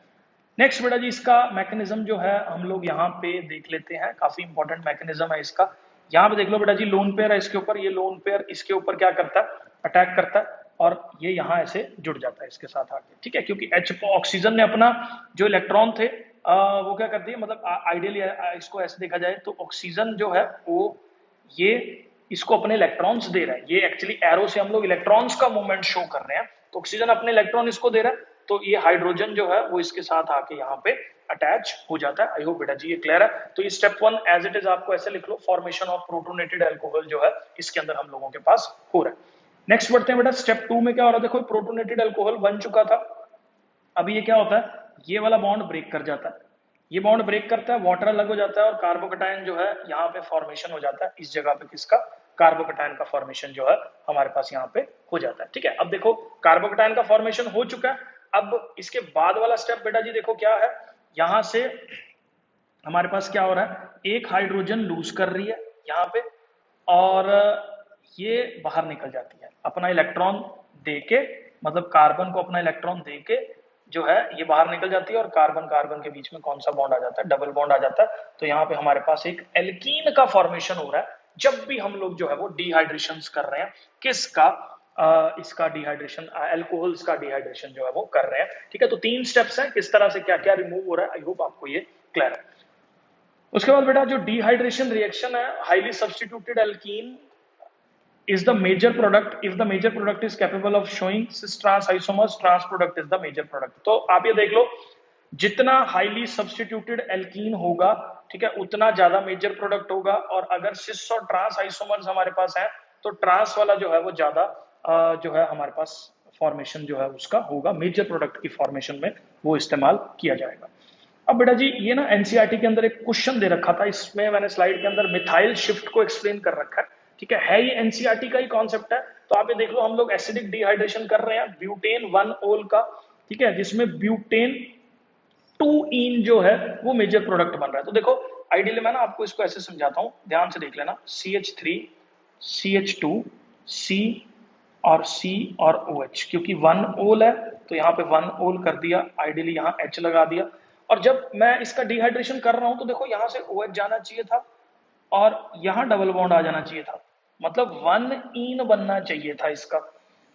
नेक्स्ट बेटा जी, इसका मैकेनिज्म जो है हम लोग यहाँ पे देख लेते हैं, काफी इंपॉर्टेंट मैकेनिज्म है इसका। यहाँ पे देख लो बेटा जी, लोन पेयर है इसके ऊपर, ये लोन पेयर इसके ऊपर क्या करता है, अटैक करता है और ये यहाँ ऐसे जुड़ जाता है इसके साथ आके। ठीक है, क्योंकि H ऑक्सीजन ने अपना जो इलेक्ट्रॉन थे वो क्या करती है, मतलब आइडियली इसको ऐसे देखा जाए तो ऑक्सीजन जो है वो ये इसको अपने इलेक्ट्रॉन्स दे रहा है। ये एक्चुअली एरो से हम लोग इलेक्ट्रॉन्स का मूवमेंट शो कर रहे हैं, तो ऑक्सीजन अपने इलेक्ट्रॉन इसको दे रहा है, तो ये हाइड्रोजन जो है वो इसके साथ आके यहाँ पे अटैच हो जाता है। आई होप बेटा जी ये क्लियर है। तो ये स्टेप 1 एज इट इज आपको ऐसे लिख लो, फॉर्मेशन ऑफ प्रोटोनेटेड अल्कोहल जो है इसके अंदर हम लोगों के पास हो रहा है। नेक्स्ट बढ़ते हैं बेटा, स्टेप 2 में क्या हो रहा है। देखो प्रोटोनेटेड अल्कोहल बन चुका था, अभी ये क्या होता है, ये वाला बॉन्ड ब्रेक कर जाता है, ये बॉन्ड ब्रेक करता है, वाटर अलग हो जाता है और कार्बोकटायन जो है यहाँ पे फॉर्मेशन हो जाता है। इस जगह पे किसका, कार्बोकटायन का फॉर्मेशन जो है हमारे पास यहाँ पे हो जाता है। ठीक है, अब देखो कार्बोकटायन का फॉर्मेशन हो चुका है। अब इसके बाद वाला स्टेप बेटा जी देखो क्या है, यहां से हमारे पास क्या हो रहा है, एक हाइड्रोजन लूज कर रही है यहाँ पे और ये बाहर निकल जाती है अपना इलेक्ट्रॉन देके, मतलब कार्बन को अपना इलेक्ट्रॉन देके जो है ये बाहर निकल जाती है और कार्बन कार्बन के बीच में कौन सा बॉन्ड आ जाता है, डबल बॉन्ड आ जाता है। तो यहाँ पे हमारे पास एक एल्कीन का फॉर्मेशन हो रहा है जब भी हम लोग जो है वो डिहाइड्रेशन कर रहे हैं। किसका, इसका डिहाइड्रेशन, एल्कोहल्स का डिहाइड्रेशन जो है वो कर रहे हैं। ठीक है, तो 3 स्टेप्स हैं किस तरह से क्या क्या रिमूव हो रहा है। आई होप आपको ये क्लियर है। उसके बाद बेटा जो डिहाइड्रेशन रिएक्शन है, highly substituted alkene is the major product if the major product is capable of showing cis trans isomers, trans product is the major product। तो आप ये देख लो, जितना हाईली सब्स्टिट्यूटेड एल्कीन होगा, ठीक है, उतना ज्यादा मेजर प्रोडक्ट होगा, और अगर सिस और ट्रांस आइसोमर्स हमारे पास है तो ट्रांस वाला जो है वो ज्यादा जो है हमारे पास फॉर्मेशन जो है उसका होगा, मेजर प्रोडक्ट की फॉर्मेशन में वो इस्तेमाल किया जाएगा। अब बेटा जी ये ना एनसीईआरटी के अंदर एक क्वेश्चन दे रखा था, इसमें मैंने स्लाइड के अंदर मिथाइल शिफ्ट को एक्सप्लेन कर रखा है। ठीक है ये एनसीईआरटी का ही कॉन्सेप्ट है। तो आप ये देख लो, हम लोग एसिडिक डिहाइड्रेशन कर रहे हैं ब्यूटेन 1 ओल का, ठीक है, जिसमें ब्यूटेन 2 इन जो है वो मेजर प्रोडक्ट बन रहा है। तो देखो आइडियली मैं ना आपको इसको ऐसे समझाता हूं, ध्यान से देख लेना, CH3 CH2 C और C और OH, क्योंकि 1 ओल है तो यहाँ पे 1 ओल कर दिया, आइडियली यहाँ H लगा दिया, और जब मैं इसका डिहाइड्रेशन कर रहा हूं तो देखो यहाँ से OH जाना चाहिए था और यहाँ डबल बॉन्ड आ जाना चाहिए था, मतलब 1 इन बनना चाहिए था इसका,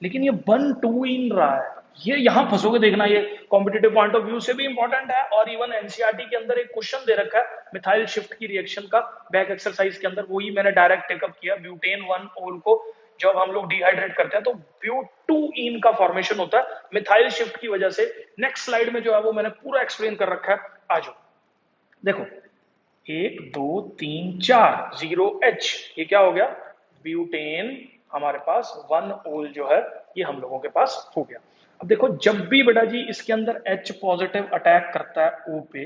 लेकिन ये 1 2 इन रहा है। ये यहां फंसोगे देखना, ये कॉम्पिटिटिव पॉइंट ऑफ व्यू से भी इंपॉर्टेंट है, और इवन एनसीईआरटी के अंदर एक क्वेश्चन दे रखा है मिथाइल शिफ्ट की रिएक्शन का बैक एक्सरसाइज के अंदर, वही मैंने डायरेक्ट टेकअप किया। ब्यूटेन 1 ओल को जब हम लोग डिहाइड्रेट करते हैं तो ब्यू 2 इन का फॉर्मेशन होता है मिथाइल शिफ्ट की वजह से। नेक्स्ट स्लाइड में जो है वो मैंने पूरा एक्सप्लेन कर रखा है, आ जाओ देखो, 1 2 3 4 0H, ये क्या हो गया, ब्यूटेन हमारे पास 1 ओल जो है ये हम लोगों के पास हो गया। अब देखो जब भी बेटा जी इसके अंदर H पॉजिटिव अटैक करता है O पे,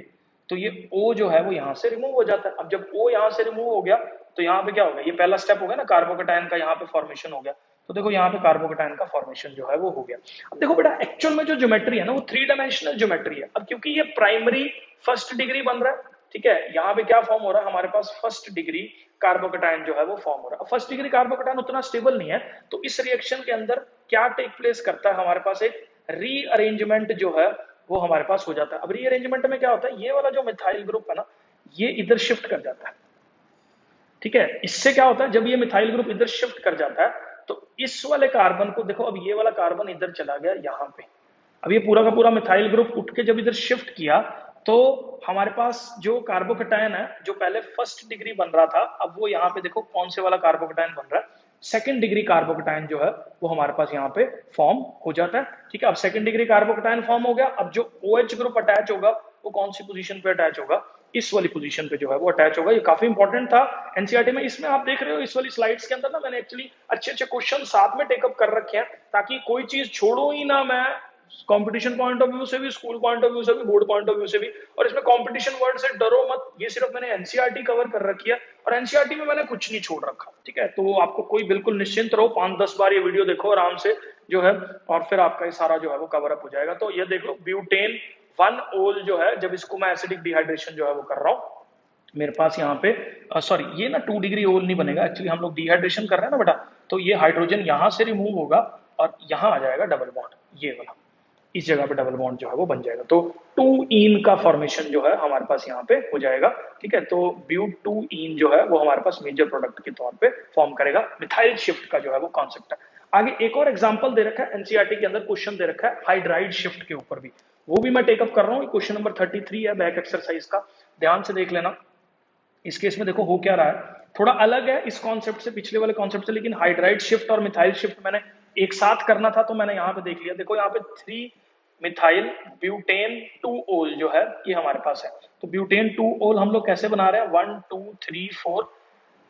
तो ये O जो है वो यहां से रिमूव हो जाता है। अब जब O यहां से रिमूव हो गया तो यहाँ पे क्या हो गया, ये पहला स्टेप हो गया ना, कार्बोकटायन का यहाँ पे फॉर्मेशन हो गया। तो देखो यहाँ पे कार्बोकटायन का फॉर्मेशन जो है वो हो गया। अब देखो बेटा एक्चुअल में जो ज्योमेट्री है ना वो 3 डायमेंशनल ज्योमेट्री है। अब क्योंकि ये प्राइमरी फर्स्ट डिग्री बन रहा है, ठीक है, यहाँ पे क्या फॉर्म हो रहा है, हमारे पास फर्स्ट डिग्री कार्बोकटायन जो है वो फॉर्म हो रहा है। फर्स्ट डिग्री कार्बोकटायन उतना स्टेबल नहीं है, तो इस रिएक्शन के अंदर क्या टेक प्लेस करता है, हमारे पास एक रीअरेंजमेंट जो है वो हमारे पास हो जाता है। अब रीअरेंजमेंट में क्या होता है, ये वाला जो मिथाइल ग्रुप है ना ये इधर शिफ्ट कर जाता है। ठीक है, इससे क्या होता है, जब ये मिथाइल ग्रुप इधर शिफ्ट कर जाता है तो इस वाले कार्बन को देखो, अब ये वाला कार्बन इधर चला गया यहाँ पे, अब ये पूरा का पूरा मिथाइल ग्रुप उठ के जब इधर शिफ्ट किया तो हमारे पास जो कार्बोकेटायन है जो पहले फर्स्ट डिग्री बन रहा था, अब वो यहाँ पे देखो कौन से वाला कार्बोकेटायन बन रहा है, सेकंड डिग्री कार्बोकेटायन जो है वो हमारे पास यहाँ पे फॉर्म हो जाता है। ठीक है, अब सेकंड डिग्री कार्बोकेटायन फॉर्म हो गया। अब जो OH ग्रुप अटैच होगा वो कौन सी पोजीशन पे अटैच होगा, इस वाली पोजीशन पे जो है वो अटैच होगा। ये काफी इंपॉर्टेंट था एनसीईआरटी में। इसमें आप देख रहे हो इस वाली स्लाइड्स के अंदर ना मैंने एक्चुअली अच्छे अच्छे क्वेश्चन साथ में टेकअप कर रखे हैं ताकि कोई चीज छोड़ो ही ना मैं, कंपटीशन पॉइंट ऑफ व्यू से भी, स्कूल पॉइंट ऑफ व्यू से भी, बोर्ड पॉइंट ऑफ व्यू से भी। और इसमें कंपटीशन वर्ड से डरो मत, ये सिर्फ मैंने एनसीईआरटी कवर कर रखी है और एनसीईआरटी में मैंने कुछ नहीं छोड़ रखा। ठीक है, तो आपको कोई बिल्कुल निश्चिंत रहो, 5-10 बार ये वीडियो देखो आराम से जो है, और फिर आपका ये सारा जो है वो कवर अप हो जाएगा। तो ये देख लो, ब्यूटेन 1 ओल जो है, जब इसको मैं एसिडिक डिहाइड्रेशन जो है वो कर रहा हूँ, मेरे पास यहाँ पे सॉरी ये ना 2 डिग्री ओल नहीं बनेगा, एक्चुअली हम लोग डिहाइड्रेशन कर रहे हैं ना बेटा, तो ये हाइड्रोजन यहाँ से रिमूव होगा और यहाँ आ जाएगा डबल बॉन्ड, ये वाला, इस जगह पे डबल बॉन्ड जो है वो बन जाएगा। तो 2 ईन का फॉर्मेशन जो है हमारे पास यहाँ पे हो जाएगा। ठीक है, तो ब्यूट 2 ईन जो है वो हमारे पास मेजर प्रोडक्ट के तौर पे फॉर्म करेगा। मिथाइल शिफ्ट का जो है वो कॉन्सेप्ट है। आगे एक और एग्जांपल दे रखा है एनसीईआरटी के अंदर, क्वेश्चन दे रखा है हाइड्राइड शिफ्ट के ऊपर भी, वो भी मैं टेकअप कर रहा हूँ। क्वेश्चन नंबर 33 है बैक एक्सरसाइज का, ध्यान से देख लेना। इस केस में देखो हो क्या रहा है, थोड़ा अलग है इस कॉन्सेप्ट से, पिछले वाले कॉन्सेप्ट से, लेकिन हाइड्राइड शिफ्ट और मिथाइल शिफ्ट मैंने एक साथ करना था तो मैंने यहाँ पे देख लिया। देखो यहाँ पे 3 मिथाइल ब्यूटेन 2 ओल जो है ये हमारे पास है। तो ब्यूटेन 2 ओल हम लोग कैसे बना रहे हैं, 1 2 3 4,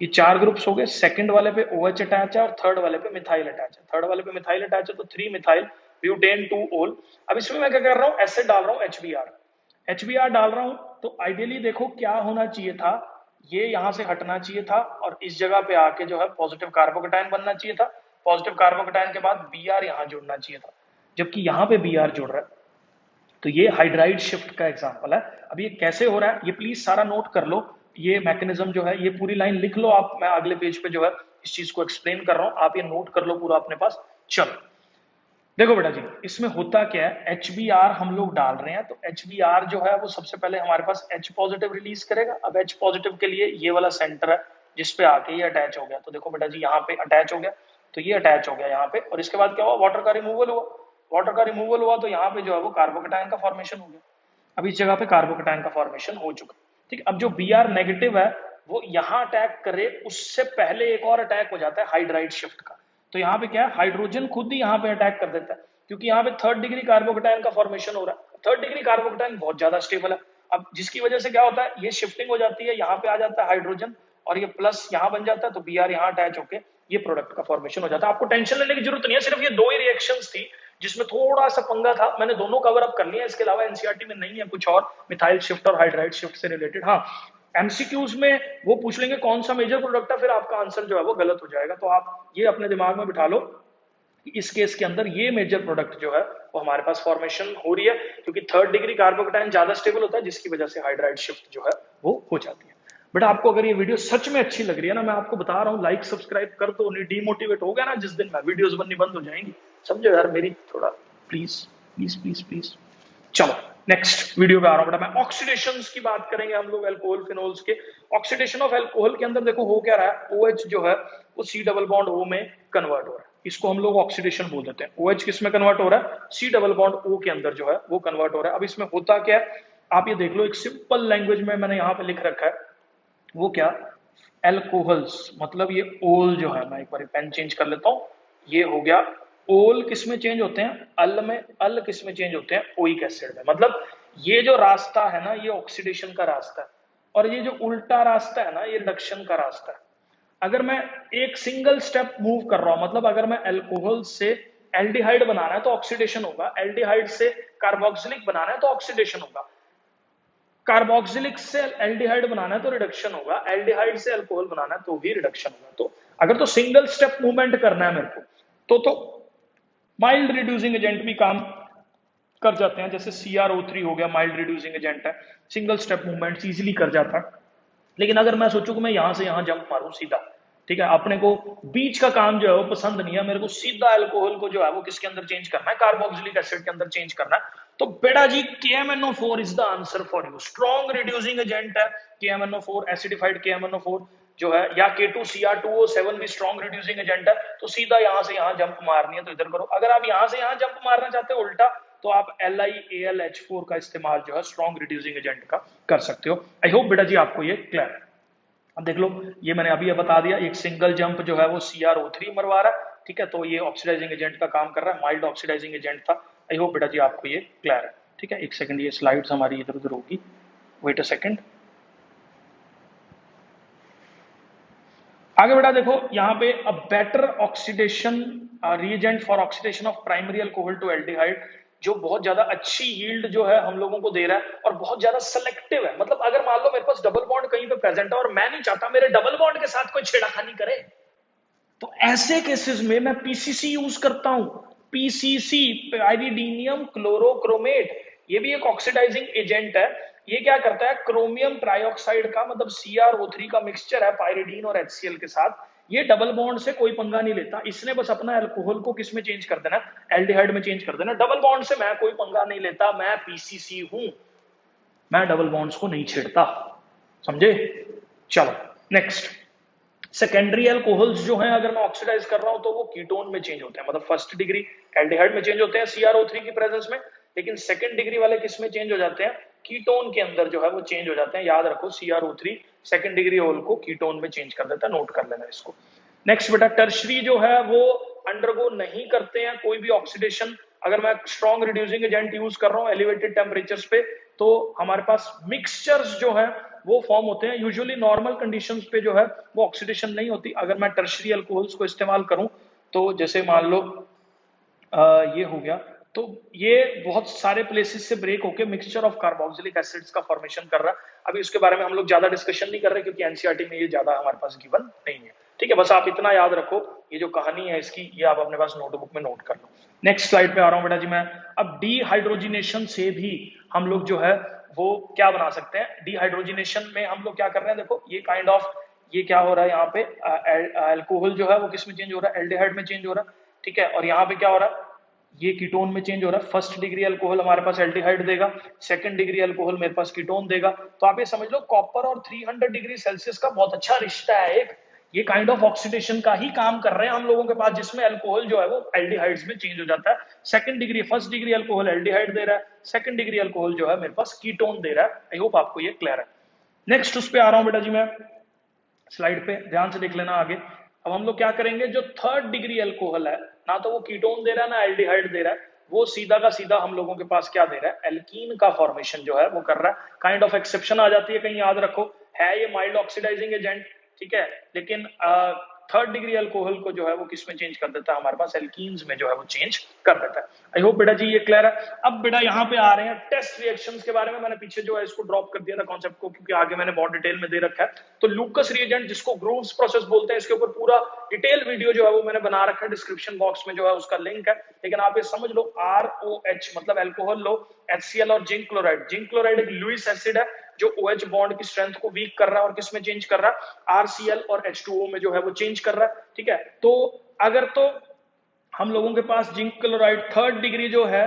ये 4 ग्रुप्स हो गए। सेकंड वाले पे OH अटैच है और थर्ड वाले पे मिथाइल अटैच है। थर्ड वाले पे मिथाइल अटैच है तो 3 मिथाइल ब्यूटेन 2 ओल। अब इसमें मैं क्या कर रहा हूँ, एसिड डाल रहा हूँ HBr डाल रहा हूँ। तो आइडियली देखो क्या होना चाहिए था, ये यहां से हटना चाहिए था और इस जगह पे आके जो है पॉजिटिव कार्बोकेटायन बनना चाहिए था। पॉजिटिव कार्बोकेटायन के बाद Br यहां जुड़ना चाहिए था, जबकि यहां पे Br जुड़ रहा है। तो ये हाइड्राइड शिफ्ट का एग्जांपल है। अब ये कैसे हो रहा है ये प्लीज सारा नोट कर लो, ये मैकेनिज्म जो है ये पूरी लाइन लिख लो आप, मैं अगले पेज पे जो है इस चीज को एक्सप्लेन कर रहा हूं, आप ये नोट कर लो पूरा अपने पास। चलो देखो बेटा जी, इसमें होता क्या है, HBr हम लोग डाल रहे हैं तो HBr जो है वो सबसे पहले हमारे पास H पॉजिटिव रिलीज करेगा। अब H पॉजिटिव के लिए ये वाला सेंटर है जिसपे आके ये अटैच हो गया। तो देखो बेटा जी यहाँ पे अटैच हो गया, तो ये अटैच हो गया यहाँ पे, और इसके बाद क्या हुआ, वाटर का रिमूवल हुआ। वाटर का रिमूवल हुआ तो यहाँ पे जो है वो कार्बोकेटायन का फॉर्मेशन हो गया। अब इस जगह पे कार्बोकेटायन का फॉर्मेशन हो चुका। ठीक, अब जो Br नेगेटिव है वो यहाँ अटैक करे उससे पहले एक और अटैक हो जाता है हाइड्राइड शिफ्ट का। तो यहाँ पे क्या है, हाइड्रोजन खुद ही यहाँ पे अटैक कर देता है, क्योंकि यहाँ पे 3rd डिग्री कार्बोकेटायन का फॉर्मेशन हो रहा है। 3rd डिग्री कार्बोकेटायन बहुत ज्यादा स्टेबल है, अब जिसकी वजह से क्या होता है, ये शिफ्टिंग हो जाती है, यहाँ पे आ जाता है हाइड्रोजन और ये प्लस यहाँ बन जाता है, तो Br यहाँ अटैच होके ये प्रोडक्ट का फॉर्मेशन हो जाता है। आपको टेंशन लेने की जरूरत नहीं है, सिर्फ ये 2 ही रिएक्शंस थी जिसमें थोड़ा सा पंगा था, मैंने दोनों कवर अप कर लिया। इसके अलावा एनसीईआरटी में नहीं है कुछ और मिथाइल शिफ्ट और हाइड्राइड शिफ्ट से रिलेटेड। हाँ, एमसीक्यूज में वो पूछ लेंगे कौन सा मेजर प्रोडक्ट है, फिर आपका आंसर जो है वो गलत हो जाएगा। तो आप ये अपने दिमाग में बिठा लो, इस केस के अंदर ये मेजर प्रोडक्ट जो है वो हमारे पास फॉर्मेशन हो रही है, क्योंकि 3rd डिग्री कार्बोकेटायन ज्यादा स्टेबल होता है, जिसकी वजह से हाइड्राइड शिफ्ट जो है वो हो जाती है। बट आपको अगर ये वीडियो सच में अच्छी लग रही है ना, मैं आपको बता रहा हूँ, लाइक सब्सक्राइब कर दो, नहीं डीमोटिवेट हो गया ना जिस दिन, मैं वीडियोस बननी बंद हो जाएंगी, समझो यार मेरी थोड़ा, प्लीज प्लीज प्लीज प्लीज। चलो नेक्स्ट वीडियो पे आ रहा हूँ बेटा मैं। ऑक्सीडेशंस की बात करेंगे हम लोग अल्कोहल फिनोल्स के। ऑक्सीडेशन ऑफ अल्कोहल के अंदर देखो हो क्या रहा है, OH जो है वो C डबल बॉन्ड O में कन्वर्ट हो रहा है, इसको हम लोग ऑक्सीडेशन बोल देते हैं। OH किस में कन्वर्ट हो रहा है, C डबल बॉन्ड O के अंदर जो है वो कन्वर्ट हो रहा है। अब इसमें होता क्या है, आप ये देख लो, एक सिंपल लैंग्वेज में मैंने यहाँ पे लिख रखा है, वो क्या, एल्कोहल्स, मतलब ये ओल जो है, मैं एक बार पेन चेंज कर लेता हूँ, ये हो गया ओल किस में चेंज होते हैं, अल में, अल किस में चेंज होते हैं, ओइक एसिड में। मतलब ये जो रास्ता है ना ये ऑक्सीडेशन का रास्ता है, और ये जो उल्टा रास्ता है ना ये रिडक्शन का रास्ता है। अगर मैं एक सिंगल स्टेप मूव कर रहा हूं, मतलब अगर मैं अल्कोहल से एल्डिहाइड बनाना है तो ऑक्सीडेशन होगा, एल्डिहाइड से कार्बोक्सिलिक बनाना है तो ऑक्सीडेशन होगा, कार्बोक्सिलिक से एल्डिहाइड बनाना है तो रिडक्शन होगा, एल्डिहाइड से अल्कोहल बनाना है तो भी रिडक्शन होगा। तो अगर तो सिंगल स्टेप मूवमेंट करना है मेरे को तो माइल्ड रिड्यूसिंग एजेंट भी काम कर जाते हैं, जैसे CrO3 हो गया, माइल्ड रिड्यूसिंग एजेंट है, सिंगल स्टेप मूवमेंट इजीली कर जाता है। लेकिन अगर मैं सोचूं कि मैं यहां से यहां जंप मारूं सीधा, ठीक है, अपने को बीच का काम जो है वो पसंद नहीं है, मेरे को सीधा अल्कोहल को जो है वो किसके अंदर चेंज करना है, कार्बोक्सिलिक एसिड के अंदर चेंज करना है, तो बेटा जी KMnO4 is the answer for you. Strong reducing agent है KMnO4, एसिडिफाइड KMnO4, जो है, या K2Cr2O7 भी स्ट्रॉन्ग रिड्यूसिंग एजेंट है, तो सीधा यहां से यहां जंप मारनी है तो इधर करो। अगर आप यहां से यहां जंप मारना चाहते हो उल्टा, तो आप LiAlH4 का इस्तेमाल जो है स्ट्रॉन्ग रिड्यूसिंग एजेंट का कर सकते हो। आई होप बेटा जी आपको ये क्लियर है। अब देख लो, ये मैंने अभी बता दिया, एक सिंगल जंप जो है वो CrO3 मरवा रहा है, ठीक है, तो ये ऑक्सीडाइजिंग एजेंट का काम कर रहा है, माइल्ड ऑक्सीडाइजिंग एजेंट था। आई होप बेटा जी आपको ये क्लियर है, ठीक है। एक सेकंड, ये स्लाइड्स हमारी इधर उधर होगी, वेट अ सेकंड। आगे बेटा देखो, यहाँ पे a better oxidation reagent for oxidation of primary alcohol to aldehyde, जो बहुत ज्यादा अच्छी यील्ड जो है हम लोगों को दे रहा है और बहुत ज्यादा सेलेक्टिव है। मतलब अगर मान लो मेरे पास डबल बॉन्ड कहीं पे प्रेजेंट है और मैं नहीं चाहता मेरे डबल बॉन्ड के साथ कोई छेड़खानी करे, तो ऐसे केसेस में मैं पीसीसी यूज करता हूं। पीसीसी, पाइरिडीनियम क्लोरोक्रोमेट, ये भी एक ऑक्सीडाइजिंग एजेंट है। ये क्या करता है, क्रोमियम ट्राइऑक्साइड का मतलब CrO3 का मिक्सचर है पाइरिडीन और HCl के साथ। ये डबल बॉन्ड से कोई पंगा नहीं लेता, इसने बस अपना अल्कोहल को किस में चेंज कर देना, एल्डिहाइड में चेंज कर देना। डबल बॉन्ड से मैं कोई पंगा नहीं लेता, मैं पीसीसी हूं, मैं डबल बॉन्ड्स को नहीं छेड़ता, समझे। चलो नेक्स्ट, सेकेंडरी अल्कोहल्स जो हैं अगर मैं ऑक्सीडाइज कर रहा हूं तो वो कीटोन में चेंज होते हैं, मतलब फर्स्ट डिग्री एल्डिहाइड में चेंज होते हैं CrO3 की प्रेजेंस में, लेकिन सेकंड डिग्री वाले किस में चेंज हो जाते हैं, कीटोन के अंदर जो है वो चेंज हो जाते हैं। याद रखो, CrO3 सेकंड डिग्री ऑल को कीटोन में चेंज कर देता है, नोट कर लेना इसको। नेक्स्ट बेटा, टर्शरी जो है वो अंडरगो नहीं करते हैं कोई भी ऑक्सीडेशन। अगर मैं स्ट्रॉन्ग रिड्यूसिंग एजेंट यूज कर रहा हूं एलिवेटेड टेम्परेचर्स पे, तो हमारे पास मिक्सचर्स जो है वो फॉर्म होते हैं। यूजुअली नॉर्मल कंडीशंस पे जो है वो ऑक्सीडेशन नहीं होती। अगर मैं टर्शरी अल्कोहल्स को इस्तेमाल करूं, तो जैसे मान लो ये हो गया, तो ये बहुत सारे प्लेसेस से ब्रेक होके मिक्सचर ऑफ कार्बोक्सिलिक एसिड्स का फॉर्मेशन कर रहा है। अभी उसके बारे में हम लोग ज्यादा डिस्कशन नहीं कर रहे क्योंकि एनसीईआरटी में ये ज्यादा हमारे पास गिवन नहीं है, ठीक है। बस आप इतना याद रखो, ये जो कहानी है इसकी, ये आप अपने पास नोटबुक में नोट कर लो। नेक्स्ट स्लाइड पे आ रहा हूँ बेटा जी मैं। अब डीहाइड्रोजिनेशन से भी हम लोग जो है वो क्या बना सकते हैं। डीहाइड्रोजिनेशन में हम लोग क्या कर रहे हैं, देखो ये काइंड ऑफ, ये क्या हो रहा है यहाँ पे, अल्कोहल जो है वो किस में चेंज हो रहा है, एल्डिहाइड में चेंज हो रहा है, ठीक है। और यहाँ पे क्या हो रहा है, ये कीटोन में चेंज हो रहा है। फर्स्ट डिग्री अल्कोहल हमारे पास एल्डिहाइड देगा, सेकंड डिग्री अल्कोहल मेरे पास कीटोन देगा। तो आप ये समझ लो कॉपर और 300 डिग्री सेल्सियस का बहुत अच्छा रिश्ता है एक। ये काइंड ऑफ ऑक्सीडेशन का ही काम कर रहे हैं हम लोगों के पास, जिसमें अल्कोहल जो है वो एल्डिहाइड्स में चेंज हो जाता है। Second degree, first degree alcohol aldehyde दे रहा है, सेकंड डिग्री अल्कोहल जो है मेरे पास कीटोन दे रहा है। आई होप आपको ये क्लियर है। नेक्स्ट उस पे आ रहा हूं बेटा जी मैं, स्लाइड पे ध्यान से देख लेना आगे। अब हम लोग क्या करेंगे, जो थर्ड डिग्री अल्कोहल है, ना तो वो कीटोन दे रहा है ना एल्डिहाइड दे रहा है, वो सीधा का सीधा हम लोगों के पास क्या दे रहा है, एल्कीन का फॉर्मेशन जो है वो कर रहा है। काइंड ऑफ एक्सेप्शन आ जाती है कहीं, याद रखो, है ये माइल्ड ऑक्सीडाइजिंग एजेंट, ठीक है, लेकिन थर्ड डिग्री अल्कोहल को जो है वो किस में चेंज कर देता है, हमारे पास एल्कीन्स में जो है वो चेंज कर देता है। आई होप बेटा जी ये क्लियर है। अब बेटा यहाँ पे आ रहे हैं टेस्ट रिएक्शंस के बारे में। मैंने पीछे जो है इसको ड्रॉप कर दिया था कॉन्सेप्ट को, क्योंकि आगे मैंने बहुत डिटेल में दे रखा है। तो लूकस रिएजेंट, जिसको ग्रूव्स प्रोसेस बोलते हैं, इसके ऊपर पूरा डिटेल वीडियो जो है वो मैंने बना रखा है, डिस्क्रिप्शन बॉक्स में जो है उसका लिंक है। लेकिन आप ये समझ लो, ROH मतलब अल्कोहल लो, HCl और जिंक क्लोराइड। जिंक क्लोराइड एक लुईस एसिड है जो OH बॉन्ड की स्ट्रेंथ को वीक कर रहा है और किस में चेंज कर रहा है, RCl और H2O में जो है वो चेंज कर रहा है, ठीक है। तो अगर तो हम लोगों के पास जिंक क्लोराइड थर्ड डिग्री जो है,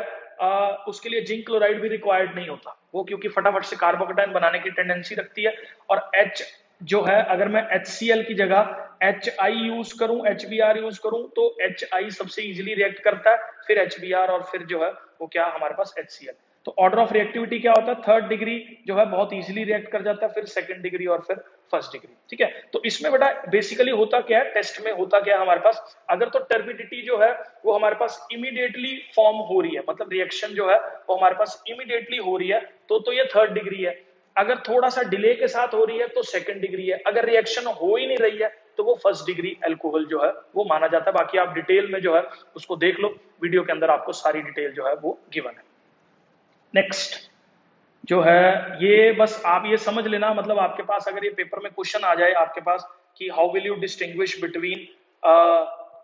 उसके लिए जिंक क्लोराइड भी रिक्वायर्ड नहीं होता वो, क्योंकि फटाफट से कार्बोकेटाइन बनाने की टेंडेंसी रखती है। और H जो है, अगर मैं HCl की जगह HI यूज करूं, HBr यूज करूं, तो HI सबसे इजीली रिएक्ट करता है, फिर HBr और फिर जो है वो क्या हमारे पास HCl। तो ऑर्डर ऑफ रिएक्टिविटी क्या होता है, थर्ड डिग्री जो है बहुत इजीली रिएक्ट कर जाता है, फिर सेकंड डिग्री और फिर फर्स्ट डिग्री, ठीक है। तो इसमें बेटा बेसिकली होता क्या है, टेस्ट में होता क्या है हमारे पास, अगर तो टर्बिडिटी जो है वो हमारे पास इमीडिएटली फॉर्म हो रही है, मतलब रिएक्शन जो है वो हमारे पास इमीडिएटली हो रही है, तो ये थर्ड डिग्री है। अगर थोड़ा सा डिले के साथ हो रही है तो सेकंड डिग्री है। अगर रिएक्शन हो ही नहीं रही है तो वो फर्स्ट डिग्री अल्कोहल जो है वो माना जाता है। बाकी आप डिटेल में जो है उसको देख लो, वीडियो के अंदर आपको सारी डिटेल जो है वो गिवन है। नेक्स्ट जो है, ये बस आप ये समझ लेना, मतलब आपके पास अगर ये पेपर में क्वेश्चन आ जाए आपके पास कि how will you distinguish between,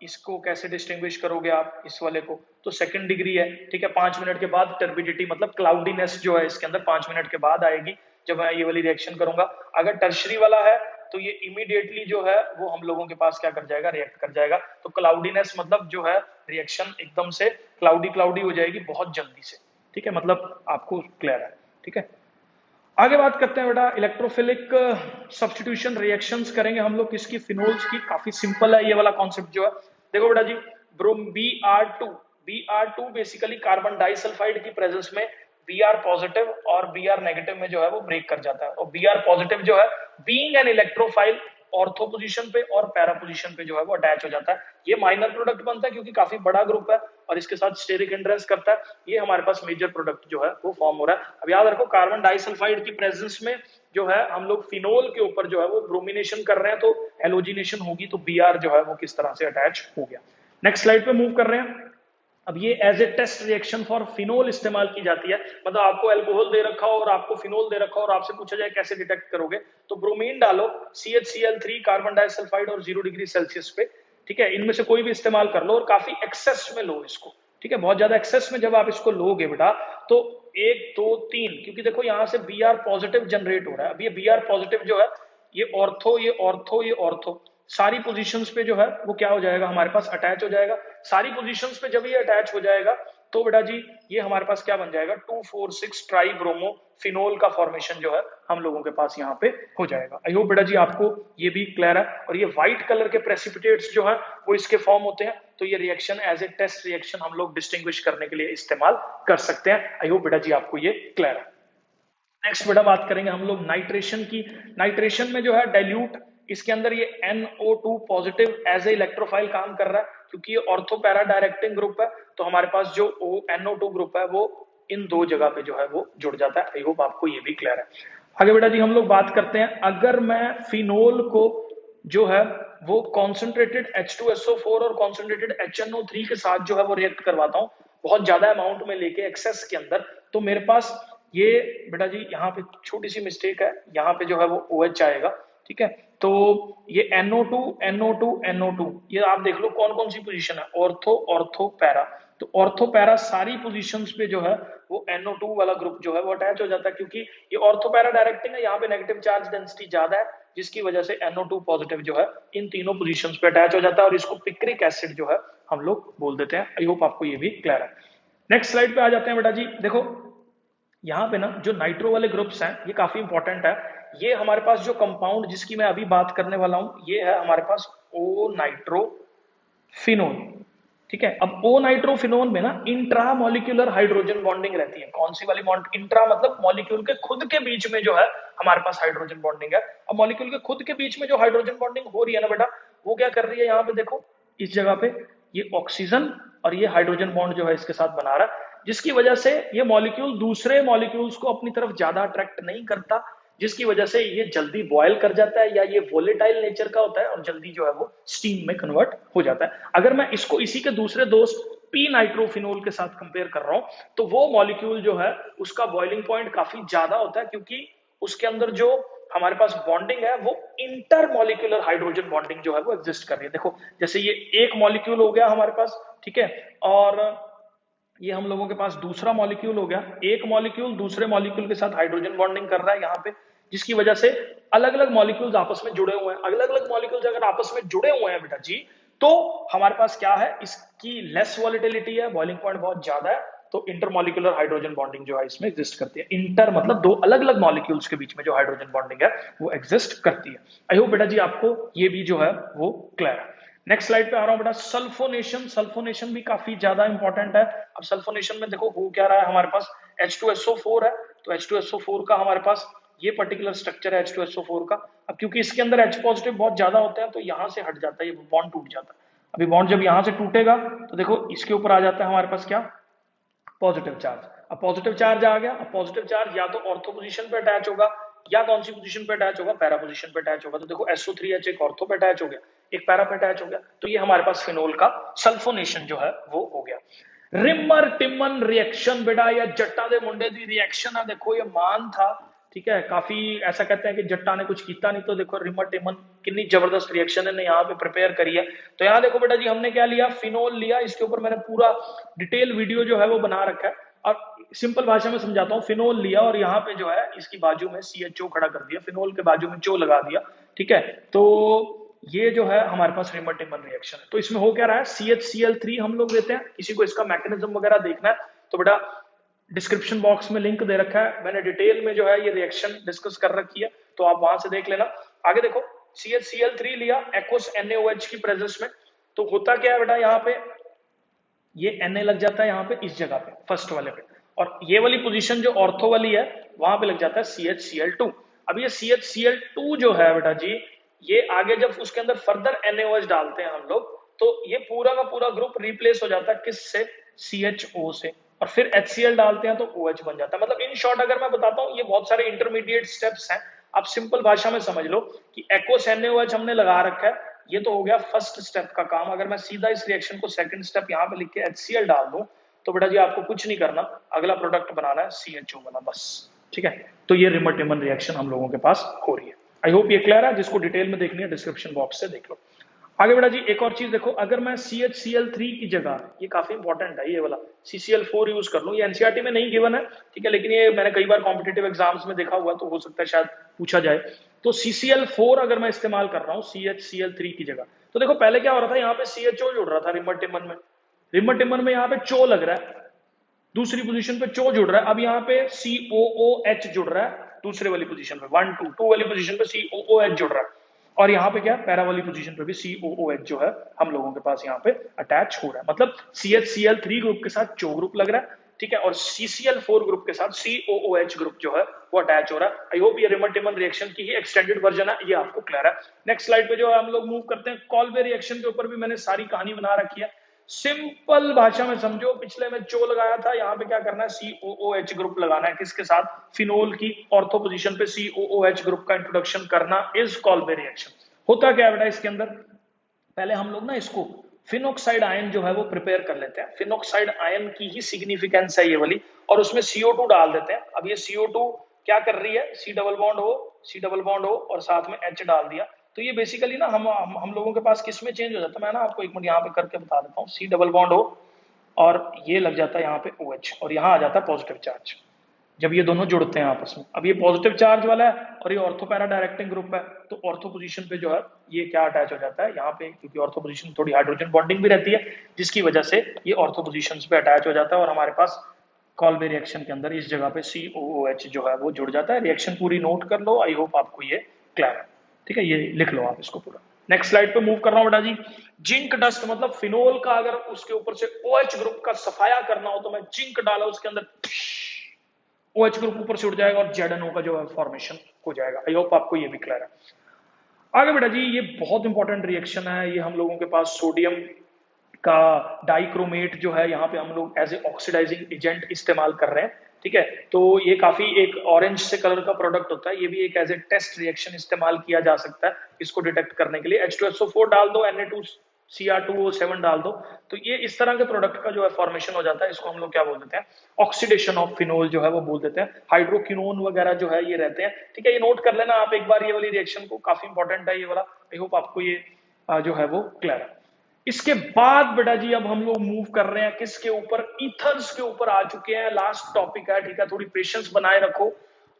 इसको कैसे डिस्टिंग्विश करोगे आप इस वाले को, तो सेकंड डिग्री है, ठीक है। 5 मिनट के बाद टर्बिडिटी मतलब क्लाउडीनेस जो है इसके अंदर 5 मिनट के बाद आएगी जब मैं ये वाली रिएक्शन करूंगा। अगर टर्शरी वाला है तो ये इमीडिएटली जो है वो हम लोगों के पास क्या कर जाएगा, रिएक्ट कर जाएगा। तो क्लाउडीनेस मतलब जो है रिएक्शन एकदम से क्लाउडी क्लाउडी हो जाएगी बहुत जल्दी से, ठीक है, मतलब आपको क्लियर है, ठीक है। आगे बात करते हैं बेटा इलेक्ट्रोफिलिक सब्स्टिट्यूशन रिएक्शंस करेंगे हम लोग किसकी, फिनोल्स की। काफी सिंपल है ये वाला कॉन्सेप्ट जो है। देखो बेटा जी, brom B R two basically carbon disulphide की प्रेजेंस में बी आर पॉजिटिव और बी आर नेगेटिव में जो है वो ब्रेक कर जाता है। और बी आर पॉजिटिव जो है being an electrophile ortho position पे और पैरा पोजीशन पे जो है वो अटैच हो जाता है। ये माइनर प्रोडक्ट बनता है क्योंकि काफी बड़ा ग्रुप है और इसके साथ स्टेरिक हिंड्रेंस करता है। ये हमारे पास मेजर प्रोडक्ट जो है वो फॉर्म हो रहा है। अब याद रखो कार्बन डाइसल्फाइड की प्रेजेंस में जो है हम लोग फिनोल के ऊपर जो है वो ब्रोमिनेशन कर रहे हैं, तो एलोजिनेशन होगी, तो बी आर जो है वो किस तरह से अटैच हो गया। नेक्स्ट स्लाइड पे मूव कर रहे हैं। अब ये as a test reaction for phenol इस्तेमाल की जाती है। मतलब आपको अल्कोहल दे रखा हो और आपको फिनोल दे रखा हो और आपसे पूछा जाए कैसे डिटेक्ट करोगे, तो ब्रोमीन डालो, CHCl3 कार्बन डाइसल्फाइड और 0 डिग्री सेल्सियस पे, ठीक है, इनमें से कोई भी इस्तेमाल कर लो और काफी एक्सेस में लो इसको, ठीक है, बहुत ज्यादा एक्सेस में जब आप इसको लोगे बेटा तो 1 2 3, क्योंकि देखो यहाँ से बी आर पॉजिटिव जनरेट हो रहा है। अब ये बी आर पॉजिटिव जो है ये ऑर्थो ये ऑर्थो ये ऑर्थो सारी पोजीशंस पे जो है वो क्या हो जाएगा, हमारे पास अटैच हो जाएगा। सारी पोजीशंस पे जब ये अटैच हो जाएगा तो बेटा जी ये हमारे पास क्या बन जाएगा, 2,4,6 ट्राई ब्रोमो फिनोल का फॉर्मेशन जो है हम लोगों के पास यहाँ पे हो जाएगा। आई होप बेटा जी आपको ये भी क्लियर है। और ये व्हाइट कलर के प्रेसिपिटेट्स जो है वो इसके फॉर्म होते हैं, तो ये reaction as a test reaction हम लोग डिस्टिंग्विश करने के लिए इस्तेमाल कर सकते हैं। आई होप बेटा जी आपको ये क्लियर है। नेक्स्ट बेटा बात करेंगे हम लोग नाइट्रेशन की। नाइट्रेशन में जो है डाइल्यूट, इसके अंदर ये NO2 positive as a electrophile काम कर रहा है क्योंकि ये ऑर्थो पैरा डायरेक्टिंग ग्रुप है, तो हमारे पास जो NO2 ग्रुप है वो इन दो जगह पे जो है वो जुड़ जाता है। आई होप आपको ये भी क्लियर है। आगे बेटा जी हम लोग बात करते हैं, अगर मैं फिनोल को जो है वो कॉन्सेंट्रेटेड H2SO4 और कॉन्सेंट्रेटेड HNO3 के साथ जो है वो रिएक्ट करवाता हूँ बहुत ज्यादा अमाउंट में लेके एक्सेस के अंदर, तो मेरे पास ये बेटा जी यहाँ पे छोटी सी मिस्टेक है, यहाँ पे जो है वो OH आएगा, ठीक है। तो ये NO2 NO2 NO2 ये आप देख लो कौन कौन सी पोजीशन है, ऑर्थो ऑर्थो पैरा। तो ऑर्थो पैरा सारी पोजीशंस पे जो है वो NO2 वाला ग्रुप जो है वो अटैच हो जाता है, क्योंकि ये ऑर्थो पैरा डायरेक्टिंग है, यहाँ पे नेगेटिव चार्ज डेंसिटी ज्यादा है, जिसकी वजह से NO2 पॉजिटिव जो है इन तीनों पोजीशंस पे अटैच हो जाता है और इसको पिक्रिक एसिड जो है हम लोग बोल देते हैं। आई होप आपको ये भी क्लियर है। नेक्स्ट स्लाइड पे आ जाते हैं बेटा जी। देखो यहाँ पे ना जो नाइट्रो वाले ग्रुप्स हैं ये काफी इंपॉर्टेंट है। ये हमारे पास जो कंपाउंड जिसकी मैं अभी बात करने वाला हूं ये है हमारे पास ओ नाइट्रोफिनोल, ठीक है। अब ओ नाइट्रोफिनोल में ना इंट्रा मॉलिक्यूलर हाइड्रोजन बॉन्डिंग रहती है। कौन सी वाली बॉन्ड, इंट्रा मतलब मॉलिक्यूल के खुद के बीच में जो है हमारे पास हाइड्रोजन बॉन्डिंग है। अब मॉलिक्यूल के खुद के बीच में जो हाइड्रोजन बॉन्डिंग हो रही है ना बेटा, वो क्या कर रही है, यहाँ पे देखो इस जगह पे ये ऑक्सीजन और ये हाइड्रोजन बॉन्ड जो है इसके साथ बना रहा है, जिसकी वजह से ये मॉलिक्यूल दूसरे मॉलिक्यूल्स को अपनी तरफ ज्यादा अट्रैक्ट नहीं करता, जिसकी वजह से ये जल्दी बॉयल कर जाता है या ये वोलेटाइल नेचर का होता है और जल्दी जो है वो स्टीम में कन्वर्ट हो जाता है। अगर मैं इसको इसी के दूसरे दोस्त पी नाइट्रोफिनोल के साथ कंपेयर कर रहा हूं तो वो मॉलिक्यूल जो है उसका बॉइलिंग पॉइंट काफी ज्यादा होता है, क्योंकि उसके अंदर जो हमारे पास बॉन्डिंग है वो इंटर मॉलिक्यूलर हाइड्रोजन बॉन्डिंग जो है वो एग्जिस्ट कर रही है। देखो जैसे ये एक मॉलिक्यूल हो गया हमारे पास, ठीक है, और ये हम लोगों के पास दूसरा मॉलिक्यूल हो गया, एक मॉलिक्यूल दूसरे मॉलिक्यूल के साथ हाइड्रोजन बॉन्डिंग कर रहा है यहाँ पे, जिसकी वजह से अलग अलग मॉलिक्यूल्स आपस में जुड़े हुए हैं। अलग अलग मॉलिक्यूल्स अगर आपस में जुड़े हुए हैं बेटा जी तो हमारे पास क्या है, इसकी लेस वॉलिटिलिटी है, बॉइलिंग पॉइंट बहुत ज्यादा है, तो इंटरमॉलिक्यूलर हाइड्रोजन बॉन्डिंग जो है इसमें एग्जिस्ट करती है। इंटर मतलब दो अलग अलग मॉलिक्यूल्स के बीच में जो हाइड्रोजन बॉन्डिंग है वो एग्जिस्ट करती है। आई होप बेटा जी आपको ये भी जो है वो क्लियर है। नेक्स्ट स्लाइड पे आ रहा हूं बेटा, सल्फोनेशन। सल्फोनेशन भी काफी ज्यादा इंपॉर्टेंट है। अब सल्फोनेशन में देखो हो क्या रहा है, हमारे पास H2SO4 है, तो H2SO4 का हमारे पास ये पर्टिकुलर स्ट्रक्चर है H2SO4 का। अब क्योंकि इसके अंदर H पॉजिटिव बहुत ज्यादा होते हैं तो यहां से हट जाता है, ये बॉन्ड टूट जाता है। अभी बॉन्ड जब यहां से टूटेगा तो देखो इसके ऊपर आ जाता है हमारे पास क्या, पॉजिटिव चार्ज। अब पॉजिटिव चार्ज आ गया, अब पॉजिटिव चार्ज या तो ऑर्थो पोजीशन पे अटैच होगा या कौन सी पोजीशन पे अटैच होगा, पैरा पोजीशन पे अटैच होगा। तो देखो SO3H एक ऑर्थो पे अटैच हो गया, एक पैरा पे अटैच हो गया, तो ये हमारे पास फिनोल का सल्फोनेशन जो है वो हो गया। रिमर टिमन रिएक्शन बेटा, या जट्टा दे मुंडे दी रिएक्शन है। देखो ये मान था, ठीक है, काफी ऐसा कहते हैं कि जट्टा ने कुछ किया नहीं, तो देखो रिमर टिमन कितनी जबरदस्त रिएक्शन है यहाँ पे प्रिपेयर करी है। तो यहाँ देखो बेटा जी हमने क्या लिया, फिनोल लिया, इसके ऊपर मैंने पूरा डिटेल वीडियो जो है वो बना रखा है और सिंपल भाषा में समझाता हूँ। फिनोल लिया और यहाँ पे जो है इसकी बाजू में CHO खड़ा कर दिया, फिनोल के बाजू में चो लगा दिया, ठीक है। तो ये जो है हमारे पास रिमर टिमन रिएक्शन है। तो इसमें हो क्या रहा है, CHCl3 हम लोग देते हैं, किसी को इसका मैकेनिज्म वगैरह देखना है तो बेटा डिस्क्रिप्शन बॉक्स में लिंक दे रखा है, मैंने डिटेल में जो है ये रिएक्शन डिस्कस कर रखी है, तो आप वहां से देख लेना। आगे देखो, CHCl3 लिया एक्वस NaOH की प्रेजेंस में, तो होता क्या है बेटा, यहाँ पे ये Na लग जाता है यहाँ पे इस जगह पे फर्स्ट वाले पे, और ये वाली पोजीशन जो ऑर्थो वाली है वहां पे लग जाता है CHCl2। अब ये CHCl2 जो है बेटा जी, ये आगे जब उसके अंदर फर्दर NaOH डालते हैं हम लोग, तो ये पूरा का पूरा ग्रुप रिप्लेस हो जाता है किससे, CHO से, और फिर HCl डालते हैं तो OH बन जाता है। मतलब इन शॉर्ट अगर मैं बताता हूँ, ये बहुत सारे इंटरमीडिएट स्टेप्स हैं, आप सिंपल भाषा में समझ लो कि एक्वस NaOH हमने लगा रखा है, ये तो हो गया फर्स्ट स्टेप का काम। अगर मैं सीधा इस रिएक्शन को सेकंड स्टेप यहाँ पे लिख के HCl डाल दूं, तो बेटा जी आपको कुछ नहीं करना, अगला प्रोडक्ट बनाना है CHO वाला बस, ठीक है। तो ये रिमर टिमन रिएक्शन हम लोगों के पास हो रही है। आई होप ये क्लियर है, जिसको डिटेल में देखनी है डिस्क्रिप्शन बॉक्स से देख लो। आगे बेटा जी एक और चीज देखो, अगर मैं CHCl3 की जगह, ये काफी इंपॉर्टेंट है ये वाला, CCl4 यूज कर लूं, ये एनसीईआरटी में नहीं गिवन है, ठीक है, लेकिन ये मैंने कई बार कॉम्पिटेटिव एग्जाम्स में देखा हुआ, तो हो सकता है शायद पूछा जाए। तो CCl4 अगर मैं इस्तेमाल कर रहा हूँ CHCl3 की जगह, तो देखो पहले क्या हो रहा था, यहाँ पे CHO जुड़ रहा था रिमर टिमन में, रिमर टिमन में यहाँ पे चो लग रहा है, दूसरी पोजीशन पे चो जुड़ रहा है, अब यहाँ पे COOH जुड़ रहा है दूसरे वाली पोजीशन पे, 1 2 2 वाली पोजीशन पे COOH जुड़ रहा है, और यहाँ पे क्या पैरा वाली पोजीशन पे भी COOH जो है हम लोगों के पास यहाँ पे अटैच हो रहा है। मतलब CHCl3 ग्रुप के साथ चो ग्रुप लग रहा है, ठीक है, और CCl4 ग्रुप के साथ COOH ग्रुप जो है वो अटैच हो रहा है। आई होप ये रिमर टिमन रिएक्शन की ही एक्सटेंडेड वर्जन है, ये आपको क्लियर है। नेक्स्ट स्लाइड पे जो है हम लोग मूव करते हैं, कॉल्वे रिएक्शन के ऊपर भी मैंने सारी कहानी बना रखी है, सिंपल भाषा में समझो, पिछले में चो लगाया था, यहाँ पे क्या करना है, COOH ग्रुप लगाना है, किसके साथ, फिनोल की ऑर्थो पोजीशन पे COOH ग्रुप का इंट्रोडक्शन करना इज कॉल्वे रिएक्शन। होता क्या है बेटा इसके अंदर, पहले हम लोग ना इसको फिनॉक्साइड आयन जो है वो प्रिपेयर कर लेते हैं, फिनॉक्साइड आयन की ही सिग्निफिकेंस है ये वाली, और उसमें CO2 डाल देते हैं। अब ये CO2 क्या कर रही है, C डबल बॉन्ड हो और साथ में H डाल दिया, तो ये बेसिकली ना हम लोगों के पास किस में चेंज हो जाता है, मैं ना आपको एक मिनट यहाँ पे करके बता देता हूँ। C डबल बॉन्ड हो और ये लग जाता है यहाँ पे OH, और यहाँ आ जाता है पॉजिटिव चार्ज जब ये दोनों जुड़ते हैं आपस में। अब ये पॉजिटिव चार्ज वाला है और ये ऑर्थो पैरा डायरेक्टिंग ग्रुप है, तो ऑर्थो पोजीशन पे जो है ये क्या अटैच हो जाता है यहाँ पे, क्योंकि ऑर्थो पोजीशन थोड़ी हाइड्रोजन बॉन्डिंग भी रहती है, जिसकी वजह से ये ऑर्थो पोजीशन पे अटैच हो जाता है, और हमारे पास कॉल्वे रिएक्शन के अंदर इस जगह पे COOH जो है वो जुड़ जाता है। रिएक्शन पूरी नोट कर लो, आई होप आपको ये क्लियर है, ठीक है, ये लिख लो आप इसको पूरा। नेक्स्ट स्लाइड पे मूव कर रहा हूँ बेटा जी। जिंक डस्ट मतलब फिनोल का अगर उसके ऊपर से OH ग्रुप का सफाया करना हो, तो मैं जिंक डाला उसके अंदर, OH ग्रुप ऊपर से उड़ जाएगा और ZNO का जो है फॉर्मेशन हो जाएगा। आई होप आपको ये भी क्लियर है। आगे बेटा जी ये बहुत इंपॉर्टेंट रिएक्शन है, ये हम लोगों के पास सोडियम का डाइक्रोमेट जो है यहाँ पे हम लोग एज ए ऑक्सीडाइजिंग एजेंट इस्तेमाल कर रहे हैं, ठीक है। तो ये काफी एक ऑरेंज से कलर का प्रोडक्ट होता है, ये भी एक एज ए टेस्ट रिएक्शन इस्तेमाल किया जा सकता है इसको डिटेक्ट करने के लिए। H2SO4 डाल दो, Na2Cr2O7 डाल दो, तो ये इस तरह के प्रोडक्ट का जो है फॉर्मेशन हो जाता है, इसको हम लोग क्या बोल देते हैं, ऑक्सीडेशन ऑफ फिनोल जो है वो बोल देते हैं। हाइड्रोक्विनोन वगैरह जो है ये रहते हैं, ठीक है, ये नोट कर लेना आप एक बार ये वाली रिएक्शन को, काफी इंपॉर्टेंट है ये वाला। आई होप आपको ये जो है वो क्लियर है। इसके बाद बेटा जी अब हम लोग मूव कर रहे हैं किसके ऊपर, ईथर्स के ऊपर आ चुके हैं, लास्ट टॉपिक है, ठीक है, थोड़ी पेशेंस बनाए रखो,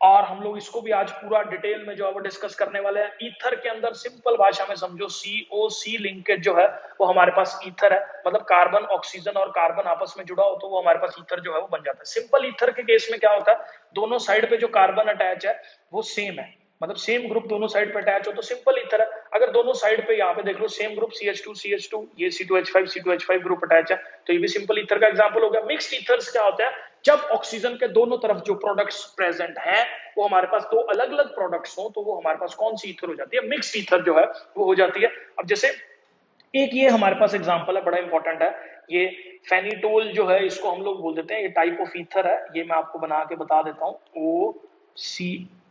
और हम लोग इसको भी आज पूरा डिटेल में जो है वो डिस्कस करने वाले हैं। ईथर के अंदर सिंपल भाषा में समझो, COC लिंकेज जो है वो हमारे पास ईथर है, मतलब कार्बन ऑक्सीजन और कार्बन आपस में जुड़ा हो तो वो हमारे पास ईथर जो है वो बन जाता है। सिंपल ईथर के केस में क्या होता है, दोनों साइड पे जो कार्बन अटैच है वो सेम है, मतलब सेम ग्रुप दोनों साइड पे अटैच हो तो सिंपल ईथर है। अगर दोनों साइड पे यहाँ पे देख लो सेम ग्रुप CH2 ये C2H5 ग्रुप अटैच है, तो ये भी सिंपल ईथर का एग्जांपल हो गया। मिक्स्ड ईथर्स क्या होता है, जब ऑक्सीजन के दोनों तरफ जो प्रोडक्ट्स प्रेजेंट हैं वो हमारे पास दो अलग अलग प्रोडक्ट्स हो, तो वो हमारे पास कौन सी ईथर हो जाती है, मिक्स्ड ईथर जो है वो हो जाती है। अब जैसे एक ये हमारे पास एग्जांपल है, बड़ा इंपॉर्टेंट है, ये फेनिटोल जो है इसको हम लोग बोल देते हैं, ये टाइप ऑफ ईथर है, ये मैं आपको बना के बता देता हूँ,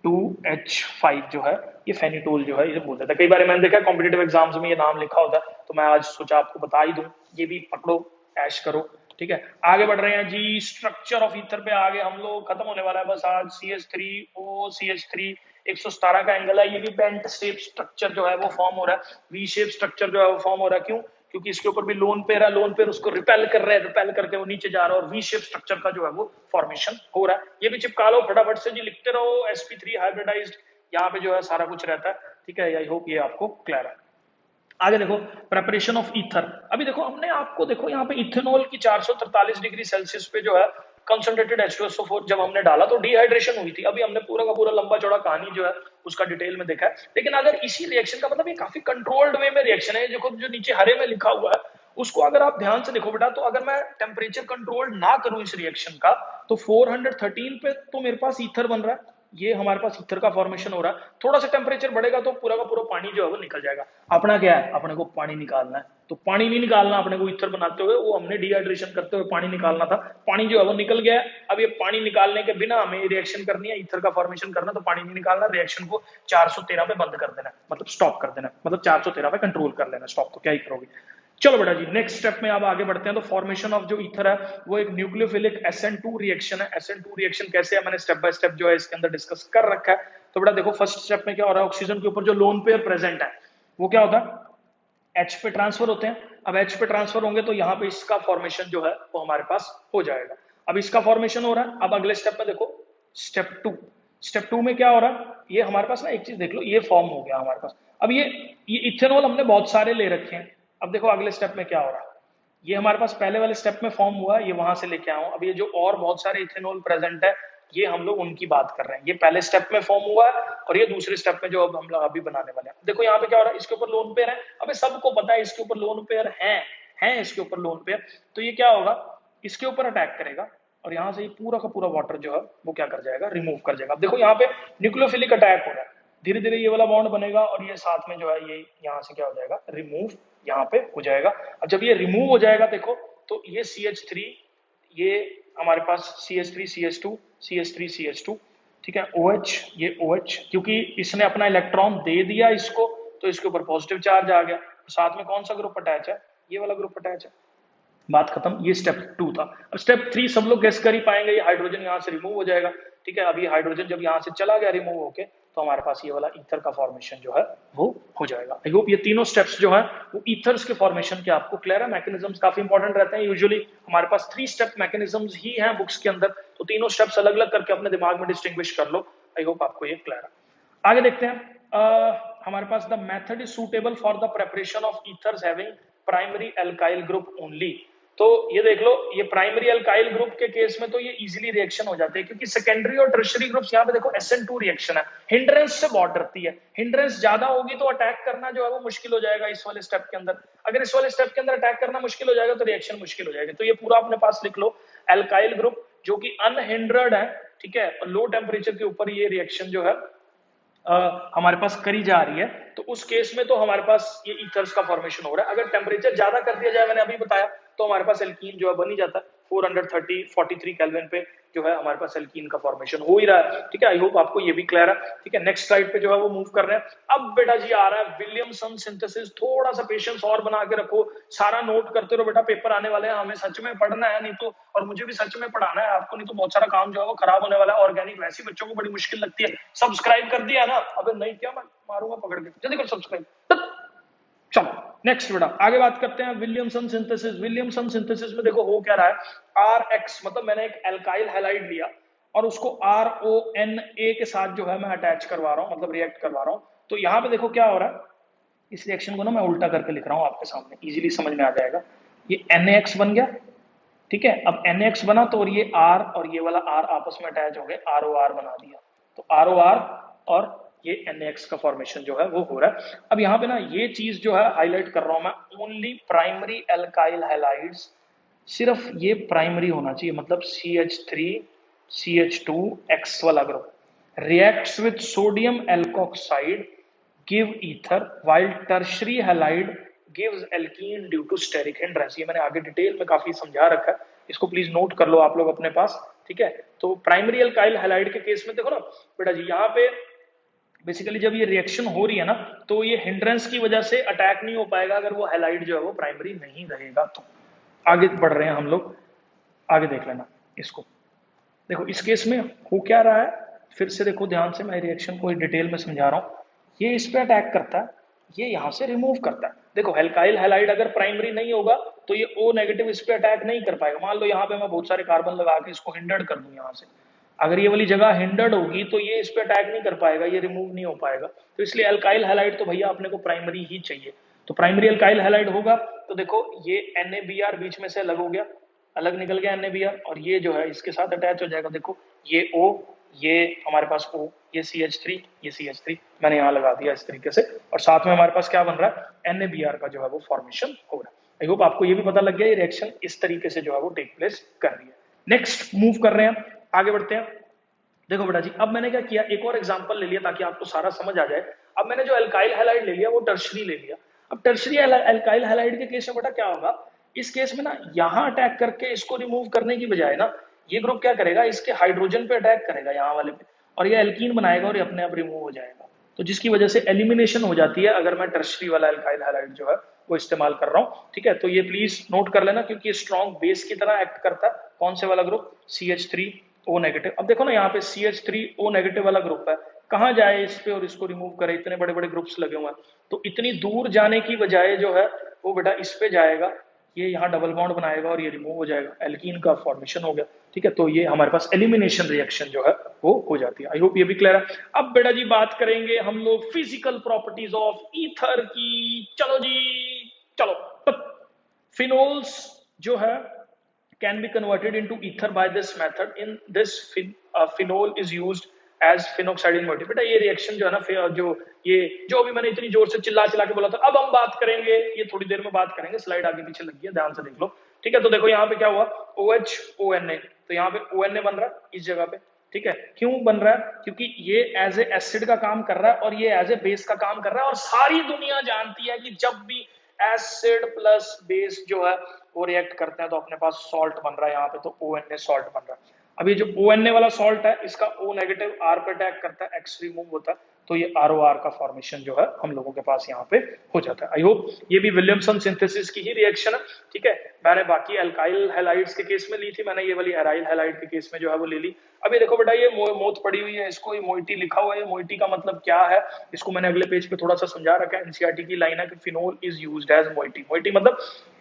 OC2H5 जो है ये फेनिटोल जो है ये बोल देता है। कई बार मैंने देखा कॉम्पिटेटिव एग्जाम्स में ये नाम लिखा होता है, तो मैं आज सोचा आपको बता ही दूं, ये भी पकड़ो, ऐश करो, ठीक है। आगे बढ़ रहे हैं जी, स्ट्रक्चर ऑफ ईथर पे आगे हम लोग, खत्म होने वाला है बस आज। CH3OCH3 117 का एंगल है, ये भी बेंट शेप स्ट्रक्चर जो है वो फॉर्म हो रहा है, वी शेप स्ट्रक्चर जो है वो फॉर्म हो रहा है। क्यों, क्योंकि इसके ऊपर भी लोन पेयर है, लोन पेयर उसको रिपेल कर रहे हैं, रिपेल करके वो नीचे जा रहा है, और वी शेप स्ट्रक्चर का जो है वो फॉर्मेशन हो रहा है। ये भी चिपका लो फटाफट से जी, लिखते रहो, sp3 हाइब्रिडाइज्ड यहाँ पे जो है सारा कुछ रहता है, ठीक है। आई होप ये आपको क्लियर है। आगे देखो, प्रेपरेशन ऑफ ईथर। अभी देखो हमने आपको, देखो यहाँ पे इथेनॉल की 443 डिग्री सेल्सियस पे जो है कंसंट्रेटेड H2SO4 जब हमने डाला तो डिहाइड्रेशन हुई थी। अभी हमने पूरा का पूरा लंबा चौड़ा कहानी जो है उसका डिटेल में देखा है। लेकिन अगर इसी रिएक्शन का मतलब ये काफी कंट्रोल्ड वे में रिएक्शन है, जो नीचे हरे में लिखा हुआ है उसको अगर आप ध्यान से देखो बेटा, तो अगर मैं टेम्परेचर कंट्रोल ना करूं इस रिएक्शन का, तो 413 पे तो मेरे पास ईथर बन रहा है, ये हमारे पास ईथर का फॉर्मेशन हो रहा है। थोड़ा सा टेम्परेचर बढ़ेगा तो पूरा का पूरा पानी जो है वो निकल जाएगा। अपना क्या है, अपने को पानी निकालना है, तो पानी नहीं निकालना अपने को ईथर बनाते हुए, वो हमने डिहाइड्रेशन करते हुए पानी निकालना था। पानी जो है वो निकल गया है। अब ये पानी निकालने के बिना हमें रिएक्शन करनी है, ईथर का फॉर्मेशन करना, तो पानी नहीं निकालना, रिएक्शन को 413 पे बंद कर देना, मतलब स्टॉप कर देना, मतलब 413 पे कंट्रोल कर लेना। स्टॉप तो क्या ही करोगे। चलो बेटा जी, नेक्स्ट स्टेप में आप आगे बढ़ते हैं। तो फॉर्मेशन ऑफ जो ईथर है वो एक न्यूक्लियोफिलिक SN2 रिएक्शन है। SN2 रिएक्शन कैसे है मैंने स्टेप बाय स्टेप जो है इसके अंदर डिस्कस कर रखा है। तो बेटा देखो, फर्स्ट स्टेप में क्या हो रहा है, ऑक्सीजन के ऊपर जो लोन पेयर प्रेजेंट है वो क्या होता है, H पे ट्रांसफर होते हैं। अब H पे ट्रांसफर होंगे तो यहाँ पे इसका फॉर्मेशन जो है वो हमारे पास हो जाएगा। अब इसका फॉर्मेशन हो रहा है। अब अगले स्टेप में देखो, स्टेप टू। स्टेप टू में क्या हो रहा है, ये हमारे पास ना एक चीज देख लो, ये फॉर्म हो गया हमारे पास। अब ये इथेनॉल हमने बहुत सारे ले रखे हैं। अब देखो अगले स्टेप में क्या हो रहा है, ये हमारे पास पहले वाले स्टेप में फॉर्म हुआ, ये वहां से लेके आया हूं। अब ये जो और बहुत सारे इथेनॉल प्रेजेंट है, ये हम लोग उनकी बात कर रहे हैं। ये पहले स्टेप में फॉर्म हुआ है और ये दूसरे स्टेप में जो अब हम लोग अभी बनाने वाले हैं। देखो यहाँ पे क्या हो रहा है, इसके ऊपर लोन पेयर है। अबे सबको पता है इसके ऊपर लोन पेयर है इसके ऊपर लोन पेयर। तो ये क्या होगा, इसके ऊपर अटैक करेगा और यहाँ से ये पूरा का पूरा वाटर जो है वो क्या कर जाएगा, रिमूव कर जाएगा। अब देखो यहाँ पे न्यूक्लियोफिलिक अटैक हो रहा है, धीरे धीरे ये वाला बॉन्ड बनेगा और ये साथ में जो है ये यहाँ से क्या हो जाएगा, रिमूव यहाँ पे हो जाएगा। अब जब ये रिमूव हो जाएगा देखो, तो ये CH3, ये हमारे पास CH3 CH2 CH3 CH2, ठीक है, OH, ये OH, क्योंकि इसने अपना इलेक्ट्रॉन दे दिया इसको, तो इसके ऊपर पॉजिटिव चार्ज आ गया। साथ में कौन सा ग्रुप अटैच है, ये वाला ग्रुप अटैच है। बात खत्म। ये स्टेप 2 था। अब स्टेप 3 सब लोग गेस कर ही पाएंगे, ये हाइड्रोजन यहाँ से रिमूव हो जाएगा। ठीक है, अभी हाइड्रोजन जब यहाँ से चला गया रिमूव होके, तो हमारे पास ये वाला ईथर का फॉर्मेशन जो है वो हो जाएगा। आई होप ये तीनों स्टेप्स जो है वो ईथर्स के फॉर्मेशन के आपको क्लियर है। मैकेनिज्म्स काफी इंपॉर्टेंट रहते हैं। यूजुअली हमारे पास 3 स्टेप मैकेनिज्म्स ही हैं बुक्स के अंदर, तो तीनों स्टेप्स अलग अलग करके अपने दिमाग में डिस्टिंग्विश कर लो। आई होप आपको ये क्लियर है। आगे देखते हैं। हमारे पास the method is suitable for the preparation of ethers having primary alkyl group only. तो ये देख लो, ये प्राइमरी अल्काइल ग्रुप के केस में तो ये इजीली रिएक्शन हो जाते हैं, क्योंकि सेकेंडरी और टर्शरी ग्रुप्स, यहाँ पे देखो SN2 रिएक्शन है, हिंड्रेंस से बहुत डरती है। हिंड्रेंस ज्यादा होगी तो अटैक करना जो है वो मुश्किल हो जाएगा इस वाले स्टेप के अंदर। अगर इस वाले स्टेप के अंदर अटैक करना मुश्किल हो जाएगा तो रिएक्शन मुश्किल हो जाएगी। तो ये पूरा अपने पास लिख लो, अल्काइल ग्रुप जो कि अनहिंड्रेड है, ठीक है, और लो टेम्परेचर के ऊपर ये रिएक्शन जो है हमारे पास करी जा रही है, तो उस केस में तो हमारे पास ये ईथर्स का फॉर्मेशन हो रहा है। अगर टेम्परेचर ज्यादा कर दिया जाए, मैंने अभी बताया, तो हमारे पास एल्कीन जो है बन ही जाता है। 443 केल्विन पे जो है हमारे पास एल्कीन का फॉर्मेशन हो ही रहा है। ठीक है, आई होप आपको ये भी क्लियर है। ठीक है, नेक्स्ट स्लाइड पे जो है वो मूव कर रहे हैं। अब बेटा जी आ रहा है विलियमसन सिंथेसिस। थोड़ा सा पेशेंस और बना के रखो, सारा नोट करते रहो बेटा, पेपर आने वाले हैं, हमें सच में पढ़ना है, नहीं तो, और मुझे भी सच में पढ़ाना है आपको, नहीं तो बहुत सारा काम जो है वो खराब होने वाला है। ऑर्गेनिक वैसे बच्चों को बड़ी मुश्किल लगती है। सब्सक्राइब कर दिया ना, अबे नहीं क्या मैं मारूंगा पकड़ के, जल्दी कर सब्सक्राइब। चलो नेक्स्ट बेटा आगे बात करते हैं विलियमसन सिंथेसिस। विलियमसन सिंथेसिस में देखो हो क्या रहा है, RX, मतलब मैंने एक एल्काइल हैलाइड लिया और उसको RONA के साथ जो है मैं अटैच करवा रहा हूं, मतलब रिएक्ट करवा रहा हूं। तो यहां पे देखो क्या हो रहा है, इस रिएक्शन को ना मैं उल्टा करके लिख रहा हूं आपके सामने, इजीली समझ में आ जाएगा। ये NaX बन गया, ठीक है। अब NaX बना तो और ये R और ये वाला R आपस में अटैच हो गए, ROR बना दिया। तो ROR और ये NaX का फॉर्मेशन जो है वो हो रहा है। अब यहाँ पे ना ये चीज जो है हाईलाइट कर रहा हूं मैं, ओनली प्राइमरी एल्काइल हैलाइड्स, सिर्फ ये प्राइमरी होना चाहिए, मतलब CH3 CH2X वाला group reacts with sodium alkoxide give ether, while tertiary halide gives alkene due to steric hindrance। ये मैंने आगे डिटेल में काफी समझा रखा है, इसको प्लीज नोट कर लो आप लोग अपने पास। ठीक है, तो प्राइमरी अल्काइल हैलाइड के केस में देखो ना बेटा जी, यहाँ पे बेसिकली जब ये रिएक्शन हो रही है ना, तो ये हिंड्रेंस की वजह से अटैक नहीं हो पाएगा अगर वो हैलाइड जो है वो प्राइमरी नहीं रहेगा। तो आगे बढ़ रहे हैं हम लोग, आगे देख लेना इसको। देखो इस केस में हो क्या रहा है, फिर से देखो ध्यान से, मैं रिएक्शन को डिटेल में समझा रहा हूँ। ये इस पे अटैक करता है, ये यहां से रिमूव करता है। देखो एल्काइल हैलाइड अगर प्राइमरी नहीं होगा तो ये O नेगेटिव इस पे अटैक नहीं कर पाएगा। मान लो यहाँ पे मैं बहुत सारे कार्बन लगा के इसको हिंडर्ड कर दूं यहाँ से, अगर ये वाली जगह हिंडर्ड होगी तो ये इस पे अटैक नहीं कर पाएगा, ये रिमूव नहीं हो पाएगा। तो इसलिए एल्काइल हैलाइड तो भैया अपने को प्राइमरी ही चाहिए। तो प्राइमरी एल्काइल हैलाइड होगा तो देखो ये NaBr बीच में से अलग हो गया, अलग निकल गया NaBr, और ये जो है इसके साथ अटैच हो जाएगा। देखो ये O, ये हमारे पास O, ये CH3, ये CH3 मैंने यहाँ लगा दिया इस तरीके से, और साथ में हमारे पास क्या बन रहा है, NaBr का जो है वो फॉर्मेशन हो रहा है। आई होप आपको ये भी पता लग गया ये रिएक्शन इस तरीके से जो है वो टेक प्लेस कर रही है। नेक्स्ट मूव कर रहे हैं, आगे बढ़ते हैं। देखो बेटा जी, अब मैंने क्या किया, एक और एग्जांपल ले लिया ताकि आपको सारा समझ आ जाए। अब मैंने जो अल्काइल हैलाइड ले लिया वो टर्शरी ले लिया। अब टर्शरी अल्काइल हैलाइड के केस में बेटा क्या होगा, इस केस में ना यहां अटैक करके इसको रिमूव करने की बजाय ना ये ग्रुप क्या करेगा, इसके हाइड्रोजन पे अटैक करेगा यहाँ वाले पे, और ये एल्कीन बनाएगा और ये अपने आप रिमूव हो जाएगा। तो जिसकी वजह से एलिमिनेशन हो जाती है अगर मैं टर्शरी वाला अल्काइल हैलाइड जो है वो इस्तेमाल कर रहा हूँ। ठीक है, तो ये प्लीज नोट कर लेना क्योंकि ये स्ट्रॉन्ग बेस की तरह एक्ट करता है। कौन से वाला ग्रुप, CH3O नेगेटिव। अब देखो ना यहाँ पे CH3O नेगेटिव वाला ग्रुप है, कहाँ जाए इस पे और इसको रिमूव करे, इतने बड़े बड़े ग्रुप्स लगे हुए हैं, तो इतनी दूर जाने की बजाय जो है वो बेटा इस पे जाएगा, ये यहाँ डबल बॉन्ड बनाएगा और ये रिमूव हो जाएगा, एल्कीन का फॉर्मेशन हो गया। ठीक है, तो ये हमारे पास एलिमिनेशन रिएक्शन जो है वो हो जाती है। आई होप ये भी क्लियर है। अब बेटा जी बात करेंगे हम लोग फिजिकल प्रॉपर्टीज ऑफ ईथर की। चलो जी चलो, फिनोल्स जो है can be converted into ether by this method. In this phenol is used as phenoxide in moiety। बेटा ये रिएक्शन जो है ना, जो अभी मैंने इतनी जोर से चिल्ला चिल्ला के बोला था, अब हम बात करेंगे, ये थोड़ी देर में बात करेंगे, स्लाइड आगे पीछे लगी है, ध्यान से देख लो। ठीक है, तो देखो यहाँ पे क्या हुआ, OH ONA, तो यहाँ पे ONA बन रहा है इस जगह पे। ठीक है, क्यों बन रहा है, क्योंकि ये एज ए एसिड का काम कर रहा है और ये एज ए बेस का काम कर रहा है, और सारी दुनिया जानती है कि जब भी एसिड प्लस बेस जो है वो रिएक्ट करते हैं तो अपने पास सॉल्ट बन रहा है यहाँ पे, तो ONA सॉल्ट बन रहा है। अब ये जो ONA वाला सॉल्ट है इसका O नेगेटिव R पे अटैक करता है, X रिमूव होता है, तो ये ROR का फॉर्मेशन जो है हम लोगों के पास यहाँ पे हो जाता है। आई होप ये भी विलियमसन सिंथेसिस की ही रिएक्शन है। ठीक है, मैंने बाकी अल्काइल हैलाइड्स के केस में ली थी, मैंने ये वाली एराइल हैलाइड के केस में जो है वो ले ली। अभी देखो बेटा ये मोथ पड़ी हुई है, इसको ये मोइटी लिखा हुआ है, मोइटी का मतलब क्या है इसको मैंने अगले पेज पे थोड़ा सा समझा रखा है। एनसीईआरटी की लाइन है कि phenol is used as moiety. Moiety मतलब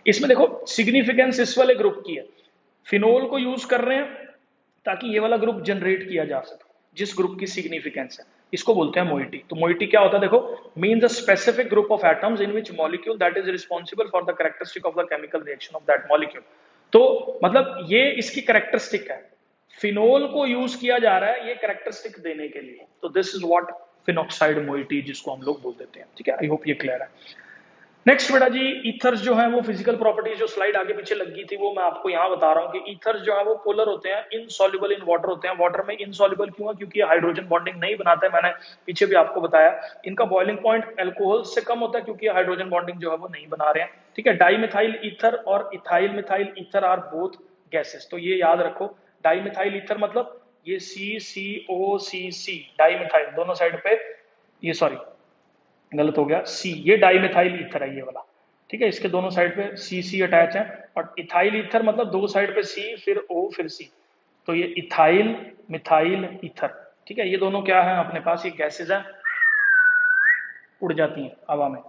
इसमें देखो सिग्निफिकेंस इस वाले ग्रुप की है, फिनोल को यूज कर रहे हैं ताकि ये वाला ग्रुप जनरेट किया जा सके, जिस ग्रुप की सिग्निफिकेंस है इसको बोलते हैं मोइटी। तो मोइटी क्या होता है, देखो means a specific group of atoms in which molecule that is responsible for the characteristic of the chemical reaction of that molecule. तो मतलब ये इसकी कैरेक्टरिस्टिक है, फिनोल को यूज किया जा रहा है ये कैरेक्टरिस्टिक देने के लिए, तो this is what phenoxide moiety जिसको हम लोग बोल देते हैं। ठीक है, आई होप ये क्लियर है। नेक्स्ट बेटा जी, ईथर्स जो है वो फिजिकल प्रॉपर्टीज जो स्लाइड आगे पीछे लगी थी वो मैं आपको यहाँ बता रहा हूँ कि ईथर्स जो है वो पोलर होते हैं, इनसॉल्युबल इन वाटर होते हैं। वाटर में इनसॉल्युबल क्यों है, क्योंकि हाइड्रोजन बॉन्डिंग नहीं बनाता है, मैंने पीछे भी आपको बताया। इनका बॉइलिंग पॉइंट अल्कोहल से कम होता है क्योंकि हाइड्रोजन बॉन्डिंग जो है वो नहीं बना रहे हैं। ठीक है, डाईमिथाइल ईथर और ethyl methyl ether are both gases, तो ये याद रखो। डाईमिथाइल ईथर मतलब ये CCOCC डाईमिथाइल, दोनों साइड पे, ये सॉरी गलत हो गया, सी, ये डाईमिथाइल ईथर है ये वाला। ठीक है, इसके दोनों साइड पे CC अटैच है, और इथाइल ईथर मतलब दो साइड पे C फिर O फिर C, तो ये इथाइल मिथाइल ईथर। ठीक है, ये दोनों क्या है अपने पास, ये गैसेज हैं, उड़ जाती हैं हवा में।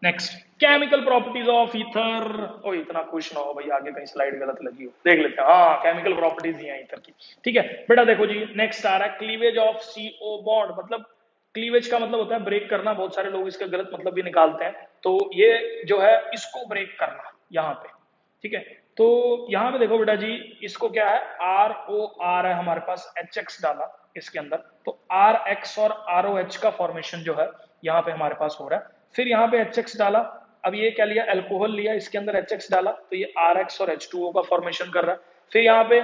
Next, chemical properties of ether. ओ इतना खुश ना हो भाई, आगे कहीं स्लाइड गलत लगी हो, देख लेते हैं। हाँ, केमिकल प्रॉपर्टीज ही हैं ईथर की। ठीक है बेटा, देखो जी नेक्स्ट आ रहा है क्लीवेज ऑफ CO बॉन्ड। मतलब क्लीवेज का मतलब होता है ब्रेक करना, बहुत सारे लोग इसका गलत मतलब भी निकालते हैं, तो ये जो है इसको ब्रेक करना यहाँ पे। ठीक है, तो यहाँ पे देखो बेटा जी, इसको क्या है, ROR है हमारे पास, HX डाला इसके अंदर, तो RX और ROH का फॉर्मेशन जो है यहाँ पे हमारे पास हो रहा है। फिर यहाँ पे HX डाला, अब ये क्या लिया, अल्कोहल लिया, इसके अंदर HX डाला, तो ये RX और H2O का फॉर्मेशन कर रहा है। फिर यहाँ पे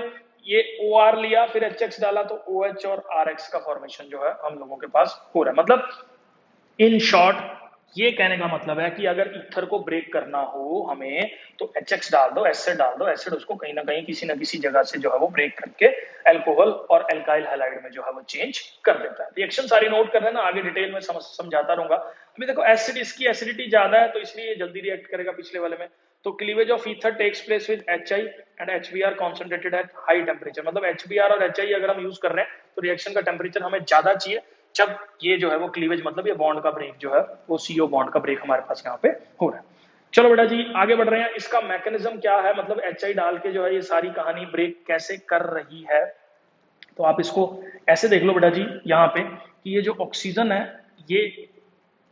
ये OR लिया, फिर HX डाला, तो OH और RX का फॉर्मेशन जो है हम लोगों के पास हो रहा है। मतलब इन शॉर्ट ये कहने का मतलब है कि अगर ईथर को ब्रेक करना हो हमें, तो HX डाल दो, एसिड डाल दो, एसिड उसको कहीं ना कहीं किसी ना किसी जगह से जो है वो ब्रेक करके अल्कोहल और अल्काइल हैलाइड में जो है वो चेंज कर देता है। रिएक्शन सारी नोट कर लेना, आगे डिटेल में समझाता रहूंगा। अभी देखो एसिड, इसकी एसिडिटी ज्यादा है तो इसलिए जल्दी रिएक्ट करेगा पिछले वाले में। तो cleavage of ether takes place with HI and HBr concentrated at high temperature. मतलब HBr और HI अगर हम यूज कर रहे हैं तो रिएक्शन का टेम्परेचर हमें ज्यादा चाहिए, जब ये जो है वो क्लीवेज मतलब ये बॉन्ड का ब्रेक जो है वो CO बॉन्ड का ब्रेक हमारे पास यहाँ पे हो रहा है। चलो बेटा जी आगे बढ़ रहे हैं, इसका मैकेनिज्म क्या है, मतलब HI डाल के जो है ये सारी कहानी ब्रेक कैसे कर रही है। तो आप इसको ऐसे देख लो बेटा जी यहाँ पे कि ये जो ऑक्सीजन है ये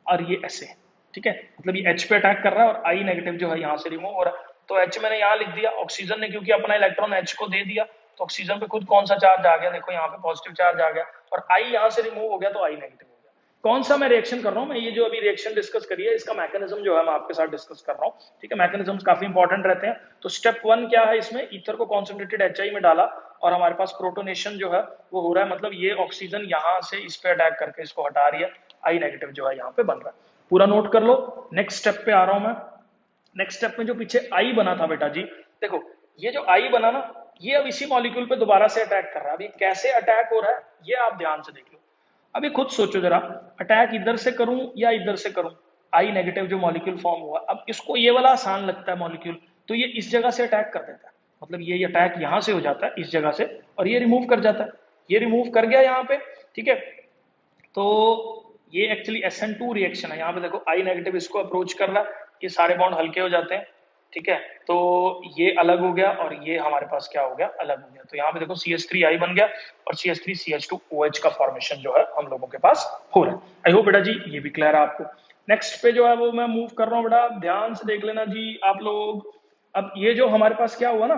और ये ऐसे, ठीक है, मतलब ये H पे अटैक कर रहा है और I नेगेटिव जो है यहाँ से रिमूव हो रहा है। तो H मैंने यहाँ लिख दिया, ऑक्सीजन ने क्योंकि अपना इलेक्ट्रॉन H को दे दिया तो ऑक्सीजन पे खुद कौन सा चार्ज आ गया, देखो यहाँ पे पॉजिटिव चार्ज आ गया, और I यहाँ से रिमूव हो गया तो I नेगेटिव हो गया। कौन सा मैं रिएक्शन कर रहा हूँ, मैं ये जो अभी रिएक्शन डिस्कस करी है इसका मैकेनिज्म जो है मैं आपके साथ डिस्कस कर रहा हूँ, ठीक है। मैकेनिज्म्स काफी इंपॉर्टेंट रहते हैं। तो स्टेप 1 क्या है, इसमें ईथर को कॉन्सेंट्रेटेड HI में डाला और हमारे पास प्रोटोनेशन जो है वो हो रहा है, मतलब ये ऑक्सीजन यहाँ से इस पे अटैक करके इसको हटा रही है, I नेगेटिव जो है यहाँ पे बन रहा है। पूरा नोट कर लो। नेक्स्ट स्टेप पे आ रहा हूं मैं। नेक्स्ट स्टेप में जो पीछे आई बना था बेटा जी, देखो ये जो आई बना ना, ये अब इसी मॉलिक्यूल पे दोबारा से अटैक कर रहा है। अभी कैसे अटैक हो रहा है ये आप ध्यान से देख लो। अभी खुद सोचो जरा, अटैक इधर से करूं या इधर से करूं, आई नेगेटिव जो मॉलिक्यूल फॉर्म हुआ, अब इसको ये वाला आसान लगता है मॉलिक्यूल, तो ये इस जगह से अटैक कर देता है, मतलब ये अटैक यहां से हो जाता है इस जगह से, और ये रिमूव कर जाता है, ये रिमूव कर गया यहाँ पे, ठीक है। तो ये एक्चुअली SN2 रिएक्शन है। यहाँ पे देखो आई नेगेटिव इसको अप्रोच कर रहा है, ये सारे बॉन्ड हल्के हो जाते हैं, ठीक है। तो ये अलग हो गया और ये हमारे पास क्या हो गया, अलग हो गया। तो यहाँ पे देखो CH3I बन गया और CH3CH2OH का फॉर्मेशन जो है हम लोगों के पास हो रहा है। आई होप बेटा जी ये भी क्लियर है आपको। नेक्स्ट पे जो है वो मैं मूव कर रहा हूँ बेटा, ध्यान से देख लेना जी आप लोग। अब ये जो हमारे पास क्या हुआ ना,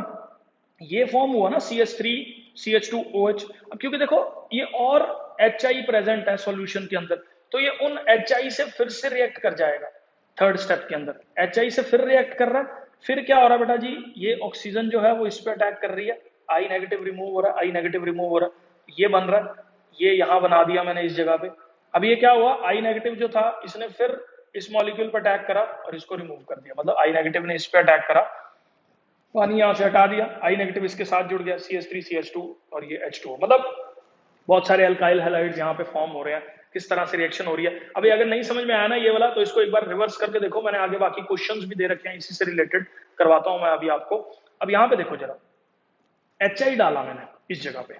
ये फॉर्म हुआ ना CH3CH2OH। अब क्योंकि देखो ये और HI प्रेजेंट है सॉल्यूशन के अंदर, तो ये उन HI से फिर से रिएक्ट कर जाएगा। थर्ड स्टेप के अंदर HI से फिर रिएक्ट कर रहा है, फिर क्या हो रहा है बेटा जी, ये ऑक्सीजन जो है वो इस पे अटैक कर रही है, आई नेगेटिव रिमूव हो रहा है, आई नेगेटिव रिमूव हो रहा है, ये बन रहा है, ये यहां बना दिया मैंने इस जगह पे। अब ये क्या हुआ, आई नेगेटिव जो था इसने फिर इस मॉलिक्यूल पर अटैक करा और इसको रिमूव कर दिया, मतलब आई नेगेटिव ने इस पे अटैक करा, पानी यहां से हटा दिया, आई नेगेटिव इसके साथ जुड़ गया, CH3CH2 और ये H2O, मतलब बहुत सारे अल्काइल हैलाइड्स यहाँ पे फॉर्म हो रहे हैं, किस तरह से रिएक्शन हो रही है। अभी अगर नहीं समझ में आया ना ये वाला, तो इसको एक बार रिवर्स करके देखो, मैंने आगे बाकी क्वेश्चंस भी दे रखे हैं, इसी से रिलेटेड करवाता हूं मैं अभी आपको। अब यहाँ पे देखो जरा, HI डाला मैंने इस जगह पे,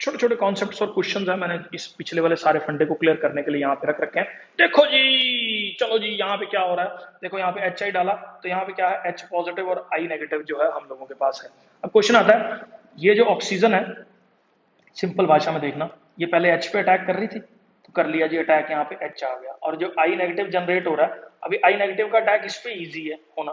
छोटे छोटे कॉन्सेप्ट्स और क्वेश्चंस है, मैंने इस पिछले वाले सारे फंडे को क्लियर करने के लिए यहाँ पे रख रखे हैं। देखो जी, चलो जी, यहाँ पे क्या हो रहा है, देखो यहाँ पे HI डाला तो यहाँ पे क्या है, H पॉजिटिव और I नेगेटिव जो है हम लोगों के पास है। अब क्वेश्चन आता है, ये जो ऑक्सीजन है, सिंपल भाषा में देखना, ये पहले H पे अटैक कर रही थी, तो कर लिया जी अटैक, यहाँ पे H आ गया, और जो I नेगेटिव जनरेट हो रहा है, अभी I नेगेटिव का अटैक इस पे इजी है होना,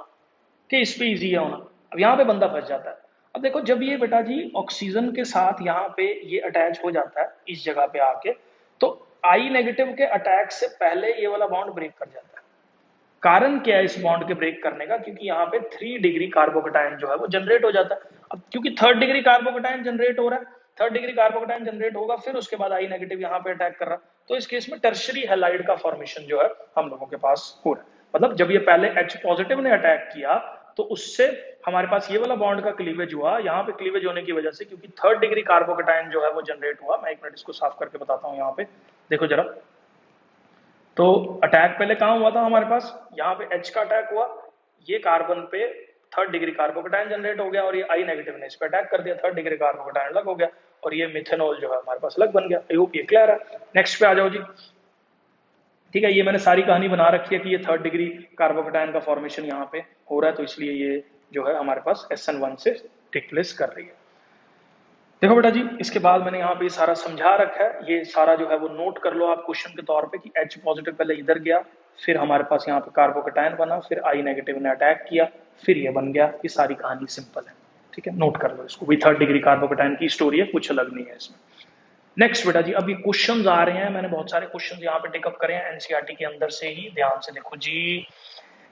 कि इस पे इजी है होना, अब यहाँ पे बंदा फंस जाता है। अब देखो जब ये बेटा जी ऑक्सीजन के साथ यहाँ पे ये अटैच हो जाता है इस जगह पे आके, तो आई नेगेटिव के अटैक से पहले ये वाला बॉन्ड ब्रेक कर जाता है। कारण क्या है इस बॉन्ड के ब्रेक करने का, क्योंकि यहाँ पे 3 डिग्री कार्बोकेटायन जो है वो जनरेट हो जाता है। अब क्योंकि 3rd डिग्री कार्बोकेटायन जनरेट हो रहा है, 3rd डिग्री कार्बोकेटायन जनरेट होगा, फिर उसके बाद आई नेगेटिव यहाँ पे अटैक कर रहा है, तो इस केस में टर्शरी हैलाइड का फॉर्मेशन जो है हम लोगों के पास हो रहा है। मतलब जब ये पहले H पॉजिटिव ने अटैक किया तो उससे हमारे पास ये वाला बॉन्ड का क्लीवेज हुआ, यहाँ पे क्लीवेज होने की वजह से, क्योंकि 3rd डिग्री कार्बोकेटायन जो है वो जनरेट हुआ। मैं एक मिनट इसको साफ करके बताता हूँ। यहाँ पे देखो जरा, तो अटैक पहले कहां हुआ था हमारे पास, यहाँ पे H का अटैक हुआ, ये कार्बन पे 3rd डिग्री कार्बोकेटायन जनरेट हो गया, और ये आई नेगेटिव ने इस पे अटैक कर दिया, 3rd डिग्री कार्बोकेटायन अलग हो गया, और ये मिथेनॉल जो है हमारे पास अलग बन गया। आई होप ये क्लियर है। नेक्स्ट पे आ जाओ जी, ठीक है। ये मैंने सारी कहानी बना रखी है कि ये 3rd डिग्री कार्बोकेटायन का फॉर्मेशन यहाँ पे हो रहा है, तो इसलिए ये जो है हमारे पास SN1 से टेक प्लेस कर रही है। देखो बेटा जी, इसके बाद मैंने यहाँ पे सारा समझा रखा है, ये सारा जो है वो नोट कर लो आप क्वेश्चन के तौर पे कि H पॉजिटिव पहले इधर गया, फिर हमारे पास यहाँ पे कार्बोकेटायन बना, फिर आई नेगेटिव ने अटैक किया, फिर ये बन गया। ये सारी कहानी सिंपल है, ठीक है, नोट कर लो इसको भी। 3rd डिग्री कार्बोकेटायन की स्टोरी है, कुछ अलग नहीं है इसमें। नेक्स्ट बेटा जी, अभी क्वेश्चन आ रहे हैं, मैंने बहुत सारे क्वेश्चन यहाँ पे टेकअप करे हैं एनसीईआरटी के अंदर से ही, ध्यान से देखो जी।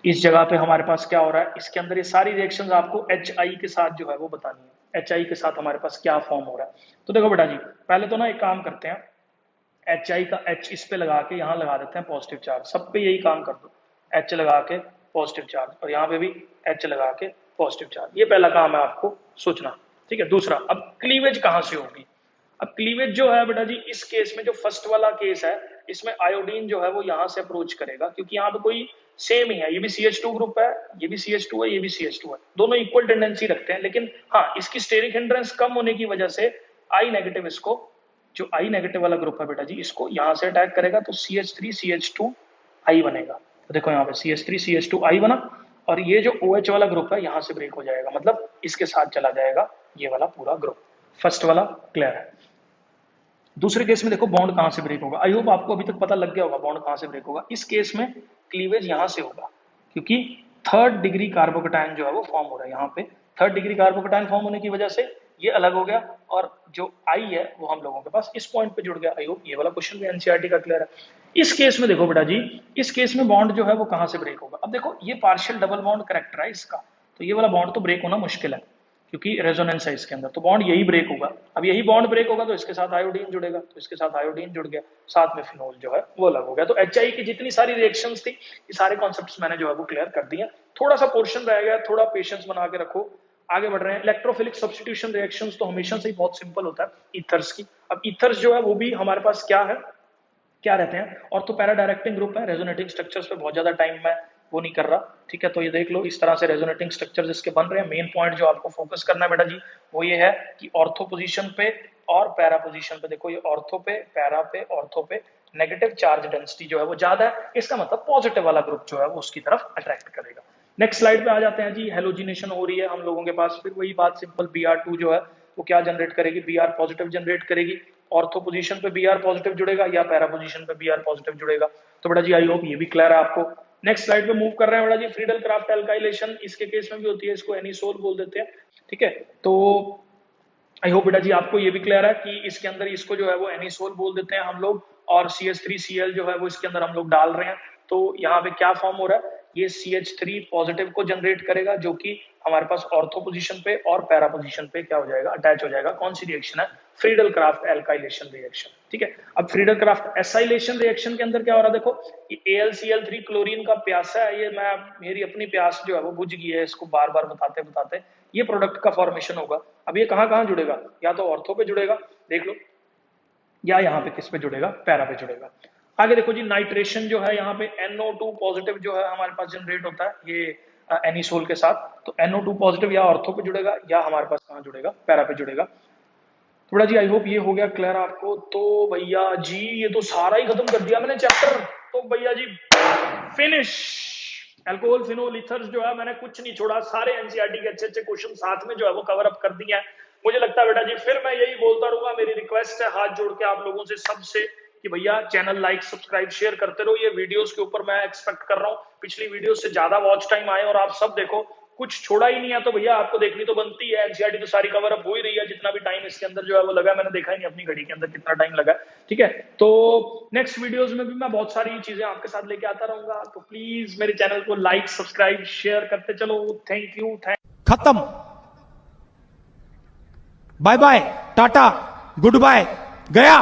इस जगह पे हमारे पास क्या हो रहा है, इसके अंदर ये सारी रिएक्शंस आपको HI के साथ जो है वो बतानी है, HI के साथ हमारे पास क्या फॉर्म हो रहा है। तो देखो बेटा जी, पहले तो ना एक काम करते हैं, HI का H इस पे लगा के यहाँ लगा देते हैं पॉजिटिव चार्ज, सब पे यही काम कर दो, H लगा के पॉजिटिव चार्ज, और यहाँ पे भी H लगा के पॉजिटिव चार्ज। ये पहला काम है आपको सोचना, ठीक है। दूसरा, अब क्लीवेज कहाँ से होगी। अब क्लीवेज जो है बेटा जी, इस केस में जो फर्स्ट वाला केस है, इसमें आयोडीन जो है वो यहाँ से अप्रोच करेगा, क्योंकि यहाँ पे कोई सेम ही है, ये भी CH2 ग्रुप है, ये भी CH2 है, ये भी CH2 है, दोनों इक्वल टेंडेंसी रखते हैं, लेकिन हाँ इसकी स्टेरिक हिंड्रेंस कम होने की वजह से आई नेगेटिव इसको, जो आई नेगेटिव वाला ग्रुप है बेटा जी, इसको यहाँ से अटैक करेगा, तो CH3CH2I बनेगा। तो देखो यहाँ पे CH3CH2I बना, और ये जो OH वाला ग्रुप है यहाँ से ब्रेक हो जाएगा, मतलब इसके साथ चला जाएगा ये वाला पूरा ग्रुप। फर्स्ट वाला क्लियर है। दूसरे केस में देखो बॉन्ड कहां से ब्रेक होगा, आई होप आपको अभी तक पता लग गया होगा बॉन्ड कहां से ब्रेक होगा। इस केस में क्लीवेज यहां से होगा, क्योंकि थर्ड डिग्री कार्बोकेटायन जो है वो फॉर्म हो रहा है यहाँ पे। थर्ड डिग्री कार्बोकेटायन फॉर्म होने की वजह से ये अलग हो गया, और जो आई है वो हम लोगों के पास इस पॉइंट पे जुड़ गया। आई होप ये वाला क्वेश्चन भी एनसीईआरटी का क्लियर है। इस केस में देखो बेटा जी, इस केस में बॉन्ड जो है वो कहां से ब्रेक होगा। अब देखो ये पार्शियल डबल बॉन्ड करेक्टर है इसका, तो ये वाला बॉन्ड तो ब्रेक होना मुश्किल है क्योंकि रेजोनेंस है इसके अंदर, तो बॉन्ड यही ब्रेक होगा। अब यही बॉन्ड ब्रेक होगा तो इसके साथ आयोडीन जुड़ेगा, तो इसके साथ आयोडीन जुड़ गया, साथ में फिनोल जो है वो अलग हो गया। तो एचआई की जितनी सारी रिएक्शंस थी, ये सारे कॉन्सेप्ट्स मैंने जो है वो क्लियर कर दिए। थोड़ा सा पोर्शन रह गया, थोड़ा पेशेंस बना के रखो, आगे बढ़ रहे हैं। इलेक्ट्रोफिलिक सब्स्टिट्यूशन रिएक्शंस तो हमेशा से ही बहुत सिंपल होता है ईथर्स की। अब ईथर्स जो है वो भी हमारे पास क्या है, क्या रहते हैं, और तो पैरा डायरेक्टिंग ग्रुप है। रेजोनेटिंग स्ट्रक्चर्स पे बहुत ज्यादा टाइम मैं वो नहीं कर रहा, ठीक है। तो ये देख लो, इस तरह से रेजोनेटिंग स्ट्रक्चर्स इसके बन रहे हैं। मेन पॉइंट जो आपको फोकस करना है बेटा जी वो ये है कि ऑर्थो पोजीशन पे और पैरा पोजीशन पे, देखो ये ऑर्थो पे, पैरा पे, ऑर्थो पे नेगेटिव चार्ज डेंसिटी जो है वो ज्यादा है, इसका मतलब पॉजिटिव वाला ग्रुप जो है वो उसकी तरफ अट्रैक्ट करेगा। नेक्स्ट स्लाइड पे आ जाते हैं जी। हेलोजिनेशन हो रही है हम लोगों के पास, फिर वही बात सिंपल, Br2 जो है वो क्या जनरेट करेगी, Br पॉजिटिव जनरेट करेगी। ऑर्थो पोजीशन पे Br पॉजिटिव जुड़ेगा या पैरा पोजीशन पे Br पॉजिटिव जुड़ेगा। तो बेटा जी आई होप ये भी क्लियर है आपको। नेक्स्ट स्लाइड पे मूव कर रहे हैं बेटा जी। फ्रीडल क्राफ्ट एल्काइलेशन इसके केस में भी होती है, इसको एनिसोल बोल देते हैं, ठीक है। तो आई होप बेटा जी आपको ये भी क्लियर है कि इसके अंदर इसको जो है वो एनिसोल बोल देते हैं हम लोग, और CH3Cl जो है वो इसके अंदर हम लोग डाल रहे हैं। तो यहाँ पे क्या फॉर्म हो रहा है, ये CH3 पॉजिटिव को जनरेट करेगा, जो कि हमारे पास ऑर्थो पोजीशन पे और पैरा पोजीशन पे क्या हो जाएगा, अटैच हो जाएगा। कौन सी रिएक्शन है, फ्रीडल क्राफ्ट एल्काइलेशन रिएक्शन, ठीक है। अब फ्रीडल क्राफ्ट एसाइलेशन रिएक्शन के अंदर क्या हो रहा है, देखो ये AlCl3 क्लोरीन का प्यासा है, ये मेरी अपनी प्यास जो है वो बुझ गई है इसको बार बार बताते बताते। ये प्रोडक्ट का फॉर्मेशन होगा। अब ये कहां कहां जुड़ेगा, या तो ऑर्थो पे जुड़ेगा, देख लो, या यहाँ पे किस पे जुड़ेगा, पैरा पे जुड़ेगा। आगे देखो जी, नाइट्रेशन जो है यहाँ पे NO2 पॉजिटिव जो है हमारे पास जनरेट होता है ये एनिसोल के साथ। तो NO2 पॉजिटिव या ऑर्थो पे जुड़ेगा या हमारे पास कहाँ जुड़ेगा, पैरा पे जुड़ेगा। थोड़ा जी आई होप ये हो गया क्लियर आपको। तो भैया जी ये तो सारा ही खत्म कर दिया मैंने चैप्टर, तो भैया जी फिनिश। अल्कोहल, फिनोल, ईथर्स जो है मैंने कुछ नहीं छोड़ा, सारे एनसीईआरटी के अच्छे अच्छे क्वेश्चन साथ में जो है वो कवर अप कर दिए हैं। मुझे लगता है बेटा जी फिर मैं यही बोलता रहूंगा, मेरी रिक्वेस्ट है हाथ जोड़ के आप लोगों से सबसे कि भैया चैनल लाइक सब्सक्राइब शेयर करते रहो। ये वीडियोस के ऊपर मैं एक्सपेक्ट कर रहा हूँ पिछली वीडियो से ज्यादा वॉच टाइम आए और आप सब देखो, कुछ छोड़ा ही नहीं है। तो भैया आपको देखनी तो बनती है, एनसीईआरटी तो सारी कवर अप हो ही रही है। जितना भी टाइम इसके अंदर जो है वो लगा, मैंने देखा ही नहीं अपनी घड़ी के अंदर कितना टाइम लगा, ठीक है। तो नेक्स्ट वीडियोस में भी मैं बहुत सारी चीजें आपके साथ लेके आता रहूंगा, तो प्लीज मेरे चैनल को लाइक सब्सक्राइब शेयर करते चलो। Thank you. खत्म, बाय बाय, टाटा, गुड बाय, गया।